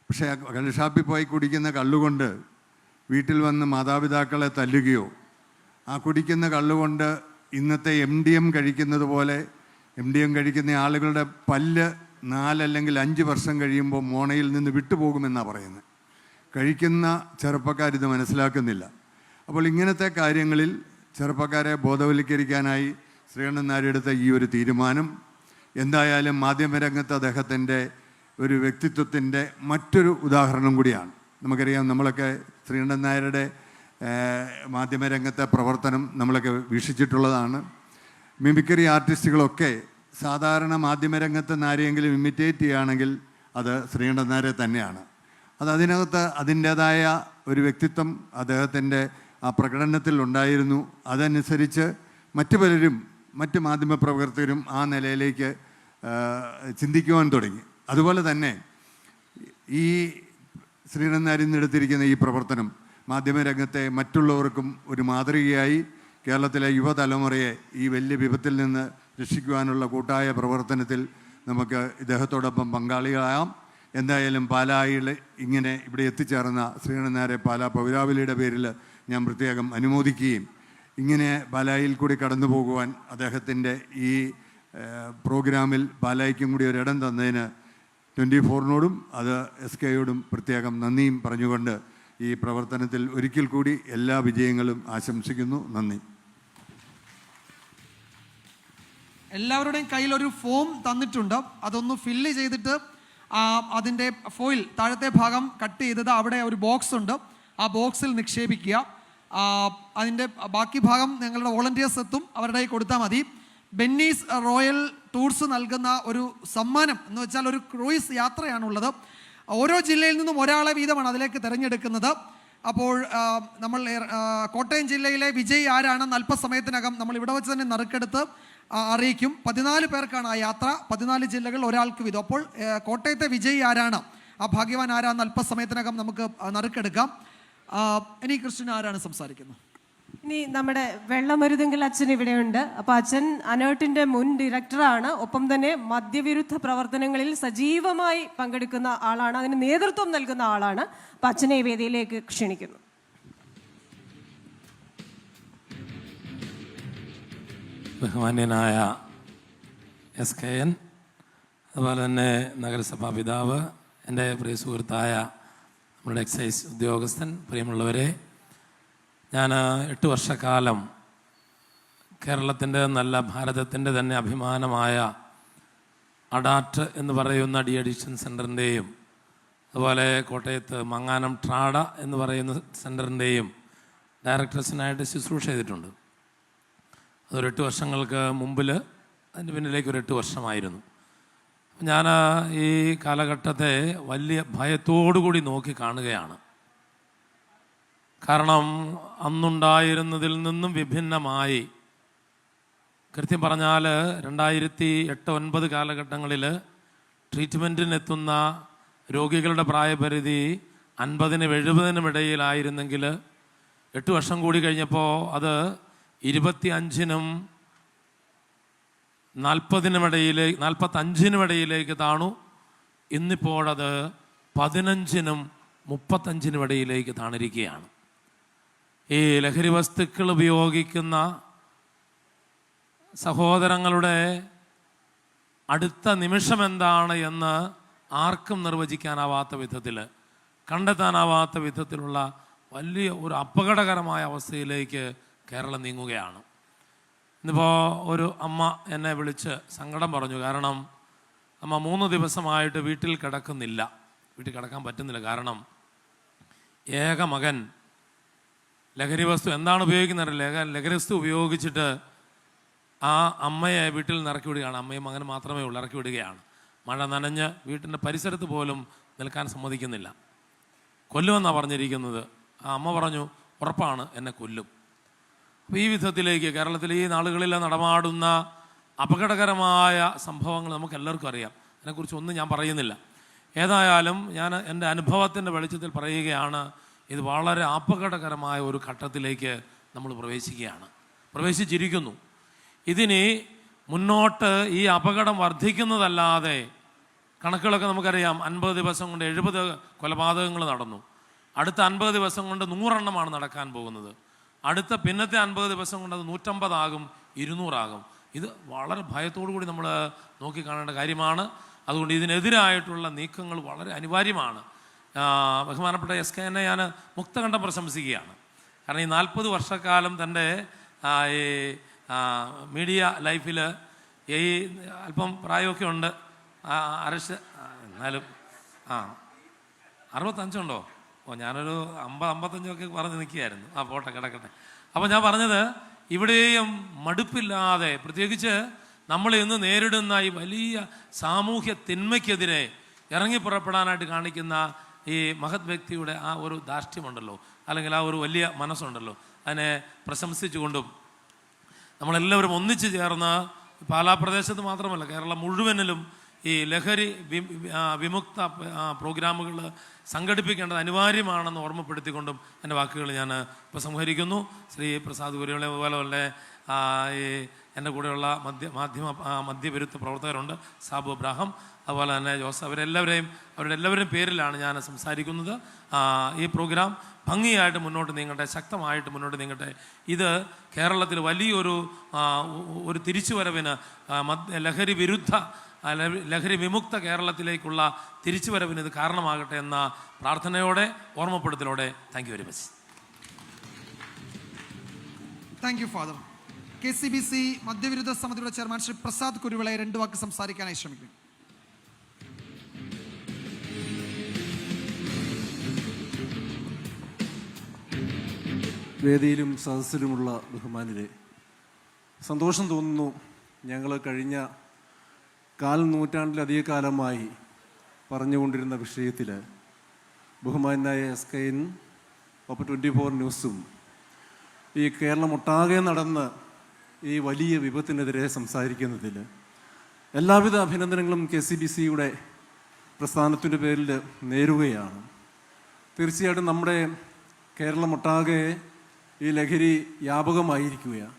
[SPEAKER 5] പക്ഷേ ആ കള്ള് ഷാപ്പിൽ പോയി കുടിക്കുന്ന കള്ളുകൊണ്ട് വീട്ടിൽ വന്ന് മാതാപിതാക്കളെ തല്ലുകയോ, ആ കുടിക്കുന്ന കള്ളുകൊണ്ട് ഇന്നത്തെ MDM കഴിക്കുന്നത് പോലെ MDM കഴിക്കുന്ന ആളുകളുടെ പല്ല് 4 അല്ലെങ്കിൽ 5 വർഷം കഴിയുമ്പോൾ മോണയിൽ നിന്ന് വിട്ടുപോകുമെന്നാണ് പറയുന്നത്. കഴിക്കുന്ന ചെറുപ്പക്കാരിത് മനസ്സിലാക്കുന്നില്ല. അപ്പോൾ ഇങ്ങനത്തെ കാര്യങ്ങളിൽ ചെറുപ്പക്കാരെ ബോധവൽക്കരിക്കാനായി ശ്രീകണ്ഠൻ നായർ എടുത്ത ഈ ഒരു തീരുമാനം എന്തായാലും മാധ്യമരംഗത്ത് അദ്ദേഹത്തിൻ്റെ ഒരു വ്യക്തിത്വത്തിൻ്റെ മറ്റൊരു ഉദാഹരണം കൂടിയാണ്. നമുക്കറിയാം, നമ്മളൊക്കെ ശ്രീകണ്ഠൻ നായരുടെ മാധ്യമരംഗത്തെ പ്രവർത്തനം നമ്മളൊക്കെ വീക്ഷിച്ചിട്ടുള്ളതാണ്. മിമിക്രി ആർട്ടിസ്റ്റുകളൊക്കെ സാധാരണ മാധ്യമരംഗത്ത് ആരെയെങ്കിലും ഇമിറ്റേറ്റ് ചെയ്യുകയാണെങ്കിൽ അത് ശ്രീകണ്ഠൻ നായരെ തന്നെയാണ്. അതിനകത്ത് അതിൻ്റേതായ ഒരു വ്യക്തിത്വം അദ്ദേഹത്തിൻ്റെ ആ പ്രകടനത്തിൽ ഉണ്ടായിരുന്നു. അതനുസരിച്ച് മറ്റു പലരും, മറ്റ് മാധ്യമപ്രവർത്തകരും ആ നിലയിലേക്ക് ചിന്തിക്കുവാൻ തുടങ്ങി. അതുപോലെ തന്നെ ഈ ശ്രീകണ്ഠൻ നായരിൽ നിന്ന് എടുത്തിരിക്കുന്ന ഈ പ്രവർത്തനം മാധ്യമരംഗത്തെ മറ്റുള്ളവർക്കും ഒരു മാതൃകയായി കേരളത്തിലെ യുവതലമുറയെ ഈ വലിയ വിപത്തിൽ നിന്ന് രക്ഷിക്കുവാനുള്ള കൂട്ടായ പ്രവർത്തനത്തിൽ നമുക്ക് ഇദ്ദേഹത്തോടൊപ്പം പങ്കാളികളാകാം. എന്തായാലും പാലായിൽ ഇങ്ങനെ ഇവിടെ എത്തിച്ചേർന്ന ശ്രീകണ്ഠൻ നായരെ പാലാ പൗരാവലിയുടെ പേരിൽ ഞാൻ പ്രത്യേകം അനുമോദിക്കുകയും ഇങ്ങനെ പാലായിൽ കൂടി കടന്നു പോകുവാൻ അദ്ദേഹത്തിൻ്റെ ഈ പ്രോഗ്രാമിൽ പാലായ്ക്കും കൂടി ഒരിടം തന്നതിന് 24നോടും അത് SKയോടും പ്രത്യേകം നന്ദിയും പറഞ്ഞുകൊണ്ട് ഈ പ്രവർത്തനത്തിൽ ഒരിക്കൽ കൂടി എല്ലാ വിജയങ്ങളും ആശംസിക്കുന്നു. നന്ദി.
[SPEAKER 1] എല്ലാവരുടെയും കയ്യിൽ ഒരു ഫോം തന്നിട്ടുണ്ട്. അതൊന്ന് ഫില്ല് ചെയ്തിട്ട് അതിൻ്റെ ഫോയിൽ താഴത്തെ ഭാഗം കട്ട് ചെയ്തത് അവിടെ ഒരു ബോക്സ് ഉണ്ട്, ആ ബോക്സിൽ നിക്ഷേപിക്കുക. അതിൻ്റെ ബാക്കി ഭാഗം ഞങ്ങളുടെ വോളണ്ടിയേഴ്സ് എത്തും, അവരുടെ കൊടുത്താൽ മതി. ബെന്നീസ് റോയൽ ടൂർസ് നൽകുന്ന ഒരു സമ്മാനം എന്ന് വെച്ചാൽ ഒരു ക്രൂയിസ് യാത്രയാണുള്ളത്. ഓരോ ജില്ലയിൽ നിന്നും ഒരാളെ വീതമാണ് അതിലേക്ക് തിരഞ്ഞെടുക്കുന്നത്. അപ്പോൾ നമ്മൾ കോട്ടയം ജില്ലയിലെ വിജയ് ആരാണെന്ന് അല്പസമയത്തിനകം നമ്മൾ ഇവിടെ വെച്ച് തന്നെ നറുക്കെടുത്ത് അറിയിക്കും. 14 പേർക്കാണ് ആ യാത്ര, 14 ജില്ലകൾ ഒരാൾക്ക് വീതം. അപ്പോൾ കോട്ടയത്തെ വിജയ് ആരാണ്, ആ ഭാഗ്യവാൻ ആരാന്ന് അല്പസമയത്തിനകം നമുക്ക് നറുക്കെടുക്കാം. ഇനി കൃഷ്ണൻ ആരാണ് സംസാരിക്കുന്നത്?
[SPEAKER 2] ഇനി നമ്മുടെ വെള്ളമരുതെങ്കിൽ അച്ഛൻ ഇവിടെയുണ്ട്. അപ്പോൾ അച്ഛൻ അനേർട്ടിൻ്റെ മുൻ ഡയറക്ടറാണ്, ഒപ്പം തന്നെ മദ്യവിരുദ്ധ പ്രവർത്തനങ്ങളിൽ സജീവമായി പങ്കെടുക്കുന്ന ആളാണ്, അതിന് നേതൃത്വം നൽകുന്ന ആളാണ്. അപ്പം അച്ഛനെ ഈ വേദിയിലേക്ക് ക്ഷണിക്കുന്നു.
[SPEAKER 6] ബഹുമാന്യനായ SKN, അതുപോലെ തന്നെ നഗരസഭാ പിതാവ്, എൻ്റെ പ്രിയ സുഹൃത്തായ നമ്മുടെ എക്സൈസ് ഉദ്യോഗസ്ഥൻ, പ്രിയമുള്ളവരെ, ഞാൻ 8 വർഷക്കാലം കേരളത്തിൻ്റെ നല്ല ഭാരതത്തിൻ്റെ തന്നെ അഭിമാനമായ അഡാറ്റ് എന്ന് പറയുന്ന ഡി അഡിക്ഷൻ സെൻറ്ററിൻ്റെയും അതുപോലെ കോട്ടയത്ത് മങ്ങാനം ട്രാഡ എന്ന് പറയുന്ന സെൻറ്ററിൻ്റെയും ഡയറക്ടേഴ്സിനായിട്ട് ശുശ്രൂഷ ചെയ്തിട്ടുണ്ട്. അതൊരു 8 വർഷങ്ങൾക്ക് മുമ്പിൽ, അതിൻ്റെ പിന്നിലേക്ക് ഒരു 8 വർഷമായിരുന്നു. ഞാൻ ഈ കാലഘട്ടത്തെ വലിയ ഭയത്തോടുകൂടി നോക്കി കാണുകയാണ്. കാരണം അന്നുണ്ടായിരുന്നതിൽ നിന്നും വിഭിന്നമായി, കൃത്യം പറഞ്ഞാൽ 2008-09 കാലഘട്ടങ്ങളിൽ ട്രീറ്റ്മെൻറ്റിനെത്തുന്ന രോഗികളുടെ പ്രായപരിധി 50-70 ഇടയിലായിരുന്നെങ്കിൽ 8 വർഷം കൂടി കഴിഞ്ഞപ്പോൾ അത് 25-നും 45-നും ഇടയിലേക്ക് താണു. ഇന്നിപ്പോഴത് 15-നും 35-നും ഇടയിലേക്ക് താണിരിക്കുകയാണ്. ഈ ലഹരി വസ്തുക്കൾ ഉപയോഗിക്കുന്ന സഹോദരങ്ങളുടെ അടുത്ത നിമിഷം എന്താണ് എന്ന് ആർക്കും നിർവചിക്കാനാവാത്ത വിധത്തിൽ, കണ്ടെത്താനാവാത്ത വിധത്തിലുള്ള വലിയ ഒരു അപകടകരമായ അവസ്ഥയിലേക്ക് കേരളം നീങ്ങുകയാണ്. ഇന്നിപ്പോൾ ഒരു അമ്മ എന്നെ വിളിച്ച് സങ്കടം പറഞ്ഞു. കാരണം അമ്മ 3 ദിവസമായിട്ട് വീട്ടിൽ കിടക്കുന്നില്ല, വീട്ടിൽ കിടക്കാൻ പറ്റുന്നില്ല. കാരണം ഏക മകൻ ലഹരി വസ്തു എന്താണ് ഉപയോഗിക്കുന്നത്, ലഹരി വസ്തു ഉപയോഗിച്ചിട്ട് ആ അമ്മയെ വീട്ടിൽ നിന്ന് ഇറക്കി വിടുകയാണ്. അമ്മയും മകനും മാത്രമേ ഉള്ളൂ, ഇറക്കി വിടുകയാണ്. മഴ നനഞ്ഞ് വീട്ടിൻ്റെ പരിസരത്ത് പോലും നിൽക്കാൻ സമ്മതിക്കുന്നില്ല. കൊല്ലുമെന്നാണ് പറഞ്ഞിരിക്കുന്നത്. ആ അമ്മ പറഞ്ഞു, ഉറപ്പാണ്, എന്നെ കൊല്ലും. അപ്പോൾ ഈ വിധത്തിലേക്ക് കേരളത്തിൽ ഈ നാളുകളിൽ നടമാടുന്ന അപകടകരമായ സംഭവങ്ങൾ നമുക്ക് എല്ലാവർക്കും അറിയാം. അതിനെക്കുറിച്ച് ഒന്നും ഞാൻ പറയുന്നില്ല. ഏതായാലും ഞാൻ എൻ്റെ അനുഭവത്തിൻ്റെ വെളിച്ചത്തിൽ പറയുകയാണ്, ഇത് വളരെ അപകടകരമായ ഒരു ഘട്ടത്തിലേക്ക് നമ്മൾ പ്രവേശിച്ചിരിക്കുന്നു. ഇതിന് മുന്നോട്ട് ഈ അപകടം വർദ്ധിക്കുന്നതല്ലാതെ, കണക്കുകളൊക്കെ നമുക്കറിയാം, 50 ദിവസം കൊണ്ട് 70 കൊലപാതകങ്ങൾ നടന്നു. അടുത്ത 50 ദിവസം കൊണ്ട് 100 എണ്ണമാണ് നടക്കാൻ പോകുന്നത്. അടുത്ത പിന്നത്തെ 50 ദിവസം കൊണ്ട് അത് 150 ആകും, 200 ആകും. ഇത് വളരെ ഭയത്തോടു കൂടി നമ്മൾ നോക്കിക്കാണേണ്ട കാര്യമാണ്. അതുകൊണ്ട് ഇതിനെതിരായിട്ടുള്ള നീക്കങ്ങൾ വളരെ അനിവാര്യമാണ്. ബഹുമാനപ്പെട്ട SKN ഞാൻ മുക്തകണ്ഠം പ്രശംസിക്കുകയാണ്. കാരണം ഈ 40 വർഷക്കാലം തൻ്റെ ഈ മീഡിയ ലൈഫിൽ ഈ അല്പം പ്രായമൊക്കെ ഉണ്ട്, എന്നാലും 65 ഉണ്ടോ? ഞാനൊരു 50-55 പറഞ്ഞ് നിൽക്കുകയായിരുന്നു. പോട്ടെ, കിടക്കട്ടെ. അപ്പോൾ ഞാൻ പറഞ്ഞത്, ഇവിടെയും മടുപ്പില്ലാതെ, പ്രത്യേകിച്ച് നമ്മൾ ഇന്ന് നേരിടുന്ന ഈ വലിയ സാമൂഹ്യ തിന്മയ്ക്കെതിരെ ഇറങ്ങിപ്പുറപ്പെടാനായിട്ട് കാണിക്കുന്ന ഈ മഹത് വ്യക്തിയുടെ ആ ഒരു ധാർഷ്ട്യമുണ്ടല്ലോ, അല്ലെങ്കിൽ ആ ഒരു വലിയ മനസ്സുണ്ടല്ലോ, അതിനെ പ്രശംസിച്ചുകൊണ്ടും നമ്മളെല്ലാവരും ഒന്നിച്ചു ചേർന്ന് പാലാ പ്രദേശത്ത് മാത്രമല്ല കേരളം മുഴുവനിലും ഈ ലഹരി വിമുക്ത പ്രോഗ്രാമുകൾ സംഘടിപ്പിക്കേണ്ടത് അനിവാര്യമാണെന്ന് ഓർമ്മപ്പെടുത്തിക്കൊണ്ടും എൻ്റെ വാക്കുകൾ ഞാൻ ഉപസംഹരിക്കുന്നു. ശ്രീ പ്രസാദ് കുര്യളെ പോലെ ഈ എൻ്റെ കൂടെയുള്ള മദ്യവിരുദ്ധ പ്രവർത്തകരുണ്ട്, സാബു അബ്രാഹം, അതുപോലെ തന്നെ ജോസ്, അവരുടെ എല്ലാവരുടെയും പേരിലാണ് ഞാൻ സംസാരിക്കുന്നത്. ഈ പ്രോഗ്രാം ഭംഗിയായിട്ട് മുന്നോട്ട് നീങ്ങട്ടെ, ശക്തമായിട്ട് മുന്നോട്ട് നീങ്ങട്ടെ. ഇത് കേരളത്തിൽ വലിയൊരു തിരിച്ചുവരവിന്, ലഹരി വിരുദ്ധ ലഹരി വിമുക്ത കേരളത്തിലേക്കുള്ള തിരിച്ചുവരവിന് ഇത് കാരണമാകട്ടെ എന്ന പ്രാർത്ഥനയോടെ, ഓർമ്മപ്പെടുത്തലോടെ. Thank you very much.
[SPEAKER 1] Thank you father. KCBC മദ്യവിരുദ്ധ സമിതിയുടെ ചെയർമാൻ ശ്രീ പ്രസാദ് കുരുവിളയെ 2 വാക്ക് സംസാരിക്കാനായി ശ്രമിക്കുന്നു.
[SPEAKER 7] വേദിയിലും സദസ്സിലുമുള്ള ബഹുമാനരെ, സന്തോഷം തോന്നുന്നു. ഞങ്ങൾ കഴിഞ്ഞ 4 നൂറ്റാണ്ടിലധിക കാലമായി പറഞ്ഞുകൊണ്ടിരുന്ന വിഷയത്തിൽ ബഹുമാനായ SKN ഒപ്പം 24 ന്യൂസും ഈ കേരളമൊട്ടാകെ നടന്ന് ഈ വലിയ വിപത്തിനെതിരെ സംസാരിക്കുന്നതിൽ എല്ലാവിധ അഭിനന്ദനങ്ങളും KCBCയുടെ പ്രസ്ഥാനത്തിൻ്റെ പേരിൽ നേരുകയാണ്. തീർച്ചയായിട്ടും നമ്മുടെ കേരളമൊട്ടാകെ ഈ ലഹരി വ്യാപകമായിരിക്കുകയാണ്.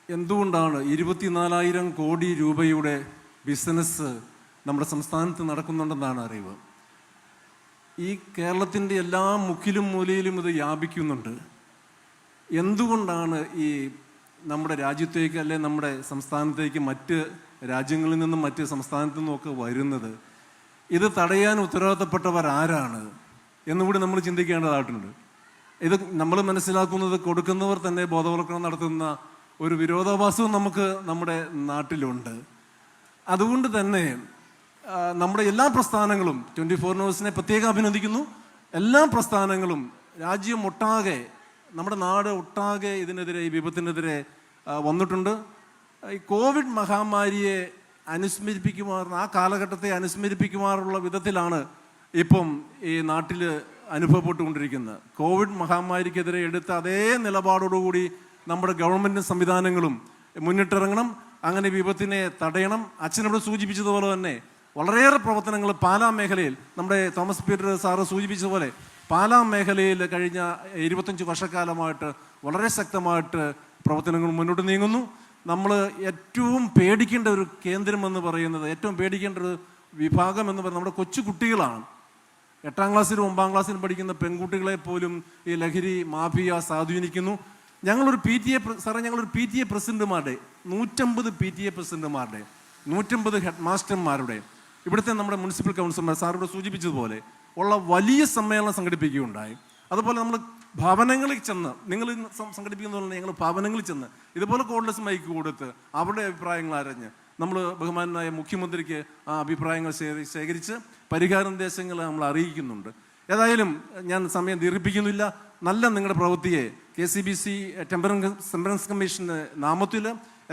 [SPEAKER 7] എന്തുകൊണ്ടാണ് 24,000 കോടി രൂപയുടെ ബിസിനസ് നമ്മുടെ സംസ്ഥാനത്ത് നടക്കുന്നുണ്ടെന്നാണ് അറിവ്. ഈ കേരളത്തിൻ്റെ എല്ലാ മുക്കിലും മൂലയിലും ഇത് വ്യാപിക്കുന്നുണ്ട്. എന്തുകൊണ്ടാണ് ഈ നമ്മുടെ രാജ്യത്തേക്ക്, അല്ലെ നമ്മുടെ സംസ്ഥാനത്തേക്ക് മറ്റ് രാജ്യങ്ങളിൽ നിന്നും മറ്റ് സംസ്ഥാനത്തു നിന്നുമൊക്കെ വരുന്നത്? ഇത് തടയാൻ ഉത്തരവാദിത്തപ്പെട്ടവർ ആരാണ് എന്നുകൂടി നമ്മൾ ചിന്തിക്കേണ്ടതായിട്ടുണ്ട്. ഇത് നമ്മൾ മനസ്സിലാക്കുന്നത് കൊടുക്കുന്നവർ തന്നെ ബോധവൽക്കരണം നടത്തുന്ന ഒരു വിരോധാഭാസവും നമുക്ക് നമ്മുടെ നാട്ടിലുണ്ട്. അതുകൊണ്ട് തന്നെ നമ്മുടെ എല്ലാ പ്രസ്ഥാനങ്ങളും, 24 ന്യൂസിനെ പ്രത്യേകം അഭിനന്ദിക്കുന്നു. എല്ലാ പ്രസ്ഥാനങ്ങളും രാജ്യം ഒട്ടാകെ, നമ്മുടെ നാട് ഒട്ടാകെ ഇതിനെതിരെ, ഈ വിപത്തിനെതിരെ വന്നിട്ടുണ്ട്. ഈ കോവിഡ് മഹാമാരിയെ ആ കാലഘട്ടത്തെ അനുസ്മരിപ്പിക്കുമാറുള്ള വിധത്തിലാണ് ഇപ്പം ഈ നാട്ടിൽ അനുഭവപ്പെട്ടുകൊണ്ടിരിക്കുന്നത്. കോവിഡ് മഹാമാരിക്കെതിരെ എടുത്ത അതേ നിലപാടോടുകൂടി നമ്മുടെ ഗവൺമെൻറ് സംവിധാനങ്ങളും മുന്നിട്ടിറങ്ങണം. അങ്ങനെ വിപത്തിനെ തടയണം. അച്ഛനോട് സൂചിപ്പിച്ചതുപോലെ തന്നെ വളരെയേറെ പ്രവർത്തനങ്ങൾ പാലാ മേഖലയിൽ, നമ്മുടെ തോമസ് പീറ്റർ സാറ് സൂചിപ്പിച്ചതുപോലെ പാലാ മേഖലയിൽ കഴിഞ്ഞ 25 വർഷക്കാലമായിട്ട് വളരെ ശക്തമായിട്ട് പ്രവർത്തനങ്ങൾ മുന്നോട്ട് നീങ്ങുന്നു. നമ്മൾ ഏറ്റവും പേടിക്കേണ്ട ഒരു കേന്ദ്രം എന്ന് പറയുന്നത്, ഏറ്റവും പേടിക്കേണ്ട ഒരു വിഭാഗം എന്ന് പറയുന്നത് നമ്മുടെ കൊച്ചു കുട്ടികളാണ്. 8ാം ക്ലാസ്സിലും 9ാം ക്ലാസ്സിലും പഠിക്കുന്ന പെൺകുട്ടികളെ പോലും ഈ ലഹരി മാഫിയ സ്വാധീനിക്കുന്നു. ഞങ്ങളൊരു PTA പ്രസിഡന്റുമാരുടെ 150 PTA പ്രസിഡന്റുമാരുടെ 150 ഹെഡ് മാസ്റ്റർമാരുടെ ഇവിടുത്തെ നമ്മുടെ മുനിസിപ്പൽ കൗൺസിലർമാർ സാറിവിടെ സൂചിപ്പിച്ചതുപോലെ ഉള്ള വലിയ സമ്മേളനം സംഘടിപ്പിക്കുകയുണ്ടായി. അതുപോലെ നമ്മൾ ഭവനങ്ങളിൽ ചെന്ന്, നിങ്ങൾ സംഘടിപ്പിക്കുന്ന പോലെ ഞങ്ങൾ ഭവനങ്ങളിൽ ചെന്ന് ഇതുപോലെ കോഡ്ലെസ് മൈക്ക് കൊടുത്ത് അവരുടെ അഭിപ്രായങ്ങൾ അറിഞ്ഞ് നമ്മൾ ബഹുമാനായ മുഖ്യമന്ത്രിക്ക് ആ അഭിപ്രായങ്ങൾ ശേഖരിച്ച് പരിഹാര നിർദ്ദേശങ്ങൾ നമ്മൾ അറിയിക്കുന്നുണ്ട്. ഏതായാലും ഞാൻ സമയം ദീർഘിപ്പിക്കുന്നില്ല. നല്ല നിങ്ങളുടെ പ്രവൃത്തിയെ KCBC ടെമ്പറൻസ് കമ്മീഷൻ്റെ നാമത്തിൽ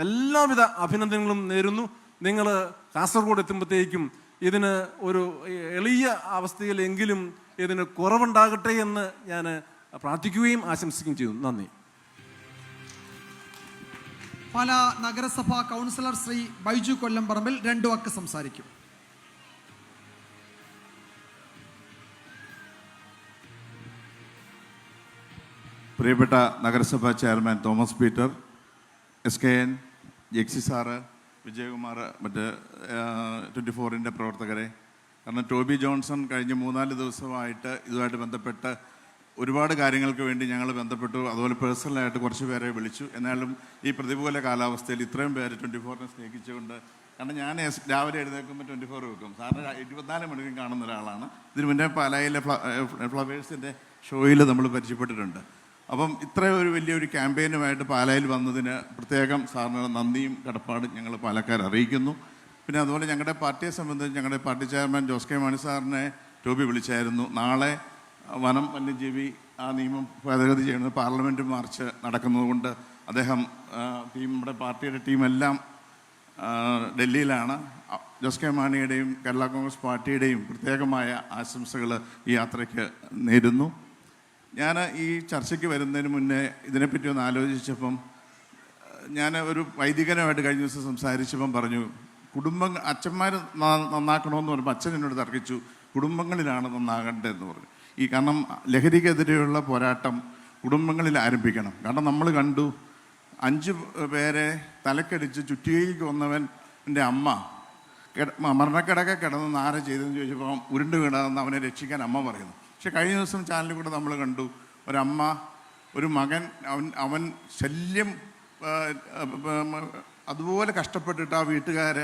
[SPEAKER 7] എല്ലാവിധ അഭിനന്ദനങ്ങളും നേരുന്നു. നിങ്ങൾ കാസർഗോഡ് എത്തുമ്പോഴത്തേക്കും ഇതിന് ഒരു എളിയ അവസ്ഥയിലെങ്കിലും ഇതിന് കുറവുണ്ടാകട്ടെ എന്ന് ഞാൻ പ്രാർത്ഥിക്കുകയും ആശംസിക്കുകയും ചെയ്യുന്നു. നന്ദി.
[SPEAKER 1] പാലാ നഗരസഭാ കൗൺസിലർ ശ്രീ ബൈജു കൊല്ലംപറമ്പിൽ 2 വാക്ക് സംസാരിക്കും.
[SPEAKER 8] പ്രിയപ്പെട്ട നഗരസഭാ ചെയർമാൻ തോമസ് പീറ്റർ, SKN, ജെക്സി സാറ്, വിജയകുമാർ, മറ്റ് 24ൻ്റെ പ്രവർത്തകരെ, കാരണം ടോബി ജോൺസൺ കഴിഞ്ഞ 3-4 ദിവസമായിട്ട് ഇതുമായിട്ട് ബന്ധപ്പെട്ട് ഒരുപാട് കാര്യങ്ങൾക്ക് വേണ്ടി ഞങ്ങൾ ബന്ധപ്പെട്ടു. അതുപോലെ പേഴ്സണലായിട്ട് കുറച്ച് പേരെ വിളിച്ചു. എന്നാലും ഈ പ്രതികൂല കാലാവസ്ഥയിൽ ഇത്രയും പേര് 24നെ സ്നേഹിച്ചുകൊണ്ട്, കാരണം ഞാൻ രാവിലെ എഴുന്നേൽക്കുമ്പോൾ 24 വെക്കും. സാറിന് 24 മണിക്കൂർ കാണുന്ന ഒരാളാണ്. ഇതിന് മുന്നേ പാലായിലെ ഫ്ലവേഴ്സിൻ്റെ ഷോയിൽ നമ്മൾ പരിചയപ്പെട്ടിട്ടുണ്ട്. അപ്പം ഇത്രയും ഒരു വലിയൊരു ക്യാമ്പയിനുമായിട്ട് പാലായിൽ വന്നതിന് പ്രത്യേകം സാറിന് നന്ദിയും കടപ്പാടും ഞങ്ങൾ പാലക്കാർ അറിയിക്കുന്നു. പിന്നെ അതുപോലെ ഞങ്ങളുടെ പാർട്ടിയെ സംബന്ധിച്ച് ഞങ്ങളുടെ party chairman Jose K Mani സാറിനെ ടോബി വിളിച്ചായിരുന്നു. നാളെ വനം വന്യജീവി ആ നിയമം ഭേദഗതി ചെയ്യുന്നത് പാർലമെൻറ്റ് മാർച്ച് നടക്കുന്നതുകൊണ്ട് അദ്ദേഹം നമ്മുടെ പാർട്ടിയുടെ ടീമെല്ലാം ഡൽഹിയിലാണ്. ജോസ് കെ മാണിയുടെയും കേരള കോൺഗ്രസ് പാർട്ടിയുടെയും പ്രത്യേകമായ ആശംസകൾ ഈ യാത്രയ്ക്ക് നേരുന്നു. ഞാൻ ഈ ചർച്ചയ്ക്ക് വരുന്നതിന് മുന്നേ ഇതിനെപ്പറ്റി ഒന്ന് ആലോചിച്ചപ്പം ഞാൻ ഒരു വൈദികനുമായിട്ട് കഴിഞ്ഞ ദിവസം സംസാരിച്ചപ്പം പറഞ്ഞു, അച്ഛന്മാർ നന്നാക്കണമെന്ന് പറയുമ്പോൾ അച്ഛൻ എന്നോട് തർക്കിച്ചു, കുടുംബങ്ങളിലാണ് നന്നാകേണ്ടതെന്ന് പറഞ്ഞു. കാരണം ലഹരിക്കെതിരെയുള്ള പോരാട്ടം കുടുംബങ്ങളിൽ ആരംഭിക്കണം. കാരണം നമ്മൾ കണ്ടു 5 പേരെ തലക്കടിച്ച് ചുറ്റികയ്ക്ക് വന്നവൻ്റെ അമ്മ മരണക്കിടക്ക കിടന്ന് ആരെ ചെയ്തതെന്ന് ചോദിച്ചപ്പോൾ ഉരുണ്ട് വീണതെന്ന് അവനെ രക്ഷിക്കാൻ അമ്മ പറയുന്നു. പക്ഷെ കഴിഞ്ഞ ദിവസം ചാനലിൽ കൂടെ നമ്മൾ കണ്ടു ഒരമ്മ, ഒരു മകൻ, അവൻ ശല്യം അതുപോലെ കഷ്ടപ്പെട്ടിട്ട് ആ വീട്ടുകാർ,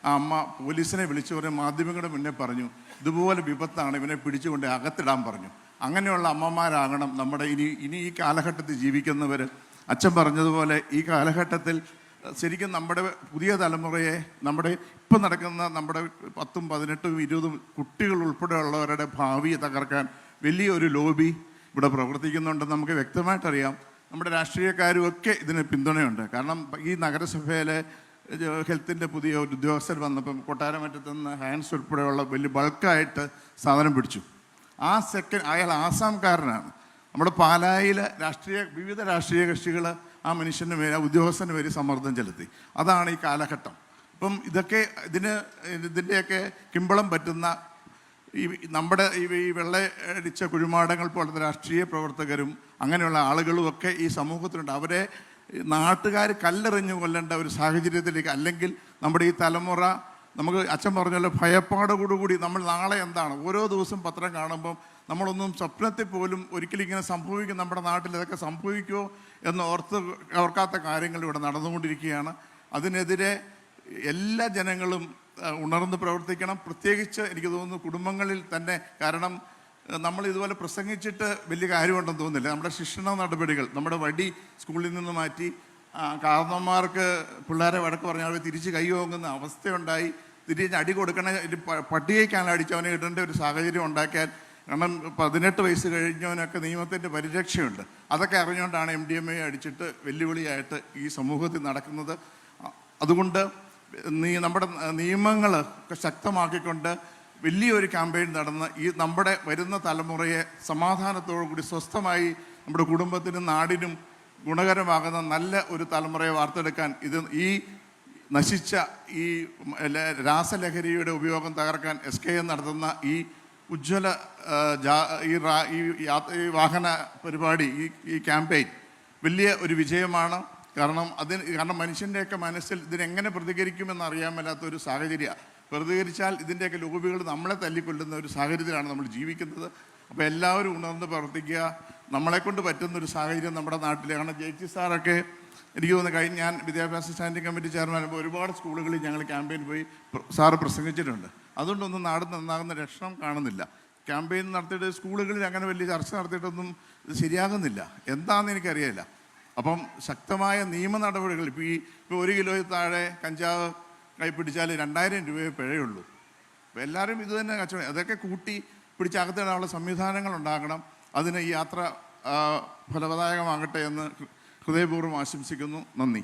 [SPEAKER 8] ആ അമ്മ പോലീസിനെ വിളിച്ചു പറയും, മാധ്യമങ്ങളുടെ മുന്നേ പറഞ്ഞു ഇതുപോലെ വിപത്താണ്, ഇവനെ പിടിച്ചുകൊണ്ട് അകത്തിടാൻ പറഞ്ഞു. അങ്ങനെയുള്ള അമ്മമാരാകണം നമ്മുടെ ഇനി ഈ കാലഘട്ടത്തിൽ ജീവിക്കുന്നവർ. അച്ഛൻ പറഞ്ഞതുപോലെ ഈ കാലഘട്ടത്തിൽ ശരിക്കും നമ്മുടെ പുതിയ തലമുറയെ, നമ്മുടെ ഇപ്പം നടക്കുന്ന നമ്മുടെ 10, 18, 20 കുട്ടികൾ ഉൾപ്പെടെയുള്ളവരുടെ ഭാവിയെ തകർക്കാൻ വലിയൊരു ലോബി ഇവിടെ പ്രവർത്തിക്കുന്നുണ്ടെന്ന് നമുക്ക് വ്യക്തമായിട്ടറിയാം. നമ്മുടെ രാഷ്ട്രീയക്കാരും ഒക്കെ ഇതിന് പിന്തുണയുണ്ട്. കാരണം ഈ നഗരസഭയിലെ ഹെൽത്തിൻ്റെ പുതിയ ഒരു ഉദ്യോഗസ്ഥർ വന്നപ്പം കൊട്ടാരമറ്റത്ത് നിന്ന് ഹാൻഡ്സ് ഉൾപ്പെടെയുള്ള വലിയ ബൾക്കായിട്ട് സാധനം പിടിച്ചു. അയാൾ ആസാംകാരനാണ്. നമ്മുടെ പാലായിലെ വിവിധ രാഷ്ട്രീയ കക്ഷികൾ ആ മനുഷ്യൻ്റെ മേലെ, ആ ഉദ്യോഗസ്ഥൻ്റെ പേര് സമ്മർദ്ദം ചെലുത്തി. അതാണ് ഈ കാലഘട്ടം. അപ്പം ഇതൊക്കെ ഇതിൻ്റെയൊക്കെ കിമ്പളം പറ്റുന്ന നമ്മുടെ ഈ വെള്ളയടിച്ച കുഴിമാടങ്ങൾ പോലത്തെ രാഷ്ട്രീയ പ്രവർത്തകരും അങ്ങനെയുള്ള ആളുകളും ഒക്കെ ഈ സമൂഹത്തിലുണ്ട്. അവരെ നാട്ടുകാർ കല്ലെറിഞ്ഞു കൊല്ലേണ്ട ഒരു സാഹചര്യത്തിലേക്ക്, അല്ലെങ്കിൽ നമ്മുടെ ഈ തലമുറ, നമുക്ക് അച്ഛൻ പറഞ്ഞല്ലോ ഭയപ്പാടോടുകൂടി നമ്മൾ നാളെ എന്താണ്, ഓരോ ദിവസം പത്രം കാണുമ്പം നമ്മളൊന്നും സ്വപ്നത്തിൽ പോലും ഒരിക്കലും ഇങ്ങനെ സംഭവിക്കും, നമ്മുടെ നാട്ടിൽ ഇതൊക്കെ സംഭവിക്കുമോ എന്ന് ഓർക്കാത്ത കാര്യങ്ങൾ ഇവിടെ നടന്നുകൊണ്ടിരിക്കുകയാണ്. അതിനെതിരെ എല്ലാ ജനങ്ങളും ഉണർന്ന് പ്രവർത്തിക്കണം. പ്രത്യേകിച്ച് എനിക്ക് തോന്നുന്നു കുടുംബങ്ങളിൽ തന്നെ. കാരണം നമ്മൾ ഇതുപോലെ പ്രസംഗിച്ചിട്ട് വലിയ കാര്യമുണ്ടെന്ന് തോന്നുന്നില്ല. നമ്മുടെ ശിക്ഷണ നടപടികൾ, നമ്മുടെ വടി സ്കൂളിൽ നിന്ന് മാറ്റി കാരണന്മാർക്ക് പിള്ളേരെ വഴക്ക് പറഞ്ഞാൽ അവർ തിരിച്ച് കൈ ഓങ്ങുന്ന അവസ്ഥയുണ്ടായി. തിരിച്ച് അടി കൊടുക്കണ പട്ടികയ്ക്കാണ് അടിച്ചവനെ ഇടേണ്ട ഒരു സാഹചര്യം ഉണ്ടാക്കാൻ. കാരണം 18 വയസ്സ് കഴിഞ്ഞവനൊക്കെ നിയമത്തിൻ്റെ പരിരക്ഷയുണ്ട്. അതൊക്കെ അറിഞ്ഞുകൊണ്ടാണ് MDMA അടിച്ചിട്ട് വെല്ലുവിളിയായിട്ട് ഈ സമൂഹത്തിൽ നടക്കുന്നത്. അതുകൊണ്ട് നമ്മുടെ നിയമങ്ങൾ ശക്തമാക്കിക്കൊണ്ട് വലിയൊരു ക്യാമ്പയിൻ നടന്ന് ഈ നമ്മുടെ വരുന്ന തലമുറയെ സമാധാനത്തോടു കൂടി സ്വസ്ഥമായി നമ്മുടെ കുടുംബത്തിനും നാടിനും ഗുണകരമാകുന്ന നല്ല ഒരു തലമുറയെ വാർത്തെടുക്കാൻ, ഈ നശിച്ച ഈ രാസലഹരിയുടെ ഉപയോഗം തകർക്കാൻ SKN നടത്തുന്ന ഈ ഉജ്ജ്വല ഈ വാഹന പരിപാടി, ഈ ക്യാമ്പയിൻ വലിയ ഒരു വിജയമാണ്. കാരണം മനുഷ്യൻ്റെയൊക്കെ മനസ്സിൽ ഇതിനെങ്ങനെ പ്രതികരിക്കുമെന്ന് അറിയാൻ മേലാത്തൊരു സാഹചര്യമാണ്. പ്രതികരിച്ചാൽ ഇതിൻ്റെയൊക്കെ ലോബികൾ നമ്മളെ തല്ലിക്കൊല്ലുന്ന ഒരു സാഹചര്യത്തിലാണ് നമ്മൾ ജീവിക്കുന്നത്. അപ്പോൾ എല്ലാവരും ഉണർന്ന് പ്രവർത്തിക്കുക. നമ്മളെക്കൊണ്ട് പറ്റുന്നൊരു സാഹചര്യം നമ്മുടെ നാട്ടിൽ. കാരണം ജയിച്ചി സാറൊക്കെ എനിക്ക് തോന്നുന്നു ഞാൻ വിദ്യാഭ്യാസ സ്റ്റാൻഡിംഗ് കമ്മിറ്റി ചെയർമാൻ ഒരുപാട് സ്കൂളുകളിൽ ഞങ്ങൾ ക്യാമ്പയിൻ പോയി സാറ് പ്രസംഗിച്ചിട്ടുണ്ട്. അതുകൊണ്ടൊന്നും നാട് നന്നാകുന്ന ലക്ഷണം കാണുന്നില്ല. ക്യാമ്പയിൻ നടത്തിയിട്ട് സ്കൂളുകളിൽ അങ്ങനെ വലിയ ചർച്ച നടത്തിയിട്ടൊന്നും ഇത് ശരിയാകുന്നില്ല. എന്താണെന്ന് എനിക്കറിയില്ല. അപ്പം ശക്തമായ നിയമ നടപടികൾ, ഇപ്പോൾ 1 കിലോയിൽ താഴെ കഞ്ചാവ് കൈപ്പിടിച്ചാൽ 2000 രൂപയെ പിഴയുള്ളൂ. അപ്പോൾ എല്ലാവരും ഇത് തന്നെ കച്ചവടം, അതൊക്കെ കൂട്ടി പിടിച്ചകത്തിടാനുള്ള സംവിധാനങ്ങൾ ഉണ്ടാകണം. അതിന് ഈ യാത്ര ഫലപ്രദമാകട്ടെ എന്ന് ഹൃദയപൂർവ്വം ആശംസിക്കുന്നു. നന്ദി.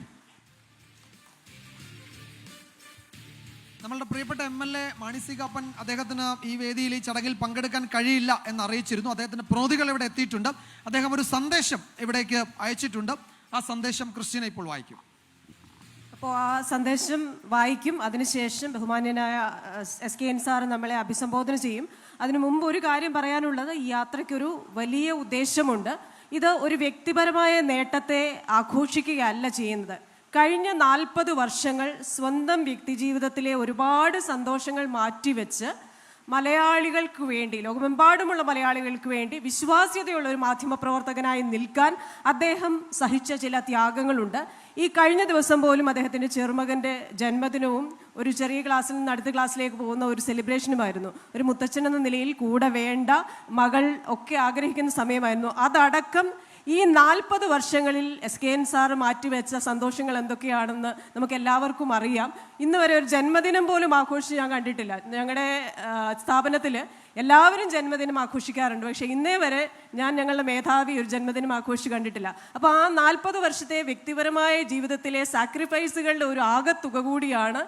[SPEAKER 1] നമ്മളുടെ പ്രിയപ്പെട്ട MLA മാണി സി കാപ്പൻ, അദ്ദേഹത്തിന് ഈ വേദിയിൽ ഈ ചടങ്ങിൽ പങ്കെടുക്കാൻ കഴിയില്ല എന്ന് അറിയിച്ചിരുന്നു. അദ്ദേഹത്തിൻ്റെ പ്രതിനിധികൾ ഇവിടെ എത്തിയിട്ടുണ്ട്. അദ്ദേഹം ഒരു സന്ദേശം ഇവിടേക്ക് അയച്ചിട്ടുണ്ട്. ആ സന്ദേശം ക്രിസ്റ്റ്യന ഇപ്പോൾ വായിക്കും.
[SPEAKER 2] അപ്പോൾ ആ സന്ദേശം വായിക്കും. അതിനുശേഷം ബഹുമാന്യനായ SKN സാറ് നമ്മളെ അഭിസംബോധന ചെയ്യും. അതിനു മുമ്പ് ഒരു കാര്യം പറയാനുള്ളത്, ഈ യാത്രയ്ക്കൊരു വലിയ ഉദ്ദേശമുണ്ട്. ഇത് ഒരു വ്യക്തിപരമായ നേട്ടത്തെ ആഘോഷിക്കുകയല്ല ചെയ്യുന്നത്. കഴിഞ്ഞ 40 വർഷങ്ങൾ സ്വന്തം വ്യക്തിജീവിതത്തിലെ ഒരുപാട് സന്തോഷങ്ങൾ മാറ്റിവെച്ച് മലയാളികൾക്ക് വേണ്ടി, ലോകമെമ്പാടുമുള്ള മലയാളികൾക്ക് വേണ്ടി വിശ്വാസ്യതയുള്ള ഒരു മാധ്യമപ്രവർത്തകനായി നിൽക്കാൻ അദ്ദേഹം സഹിച്ച ചില ത്യാഗങ്ങളുണ്ട്. ഈ കഴിഞ്ഞ ദിവസം പോലും അദ്ദേഹത്തിൻ്റെ ചെറുമകൻ്റെ ജന്മദിനവും ഒരു ചെറിയ ക്ലാസ്സിൽ നിന്ന് അടുത്ത ക്ലാസ്സിലേക്ക് പോകുന്ന ഒരു സെലിബ്രേഷനുമായിരുന്നു. ഒരു മുത്തച്ഛൻ എന്ന നിലയിൽ കൂടെ വേണ്ട മകൾ ഒക്കെ ആഗ്രഹിക്കുന്ന സമയമായിരുന്നു. അതടക്കം ഈ 40 വർഷങ്ങളിൽ SKN സാറ് മാറ്റിവെച്ച സന്തോഷങ്ങൾ എന്തൊക്കെയാണെന്ന് നമുക്ക് എല്ലാവർക്കും അറിയാം. ഇന്ന് വരെ ഒരു ജന്മദിനം പോലും ആഘോഷിച്ച് ഞാൻ കണ്ടിട്ടില്ല. ഞങ്ങളുടെ സ്ഥാപനത്തിൽ എല്ലാവരും ജന്മദിനം ആഘോഷിക്കാറുണ്ട്. പക്ഷേ ഇന്നേ വരെ ഞാൻ ഞങ്ങളുടെ മേധാവി ഒരു ജന്മദിനം ആഘോഷിച്ച് കണ്ടിട്ടില്ല. അപ്പോൾ ആ 40 വർഷത്തെ വ്യക്തിപരമായ ജീവിതത്തിലെ സാക്രിഫൈസുകളുടെ ഒരു ആകത്തുക കൂടിയാണ്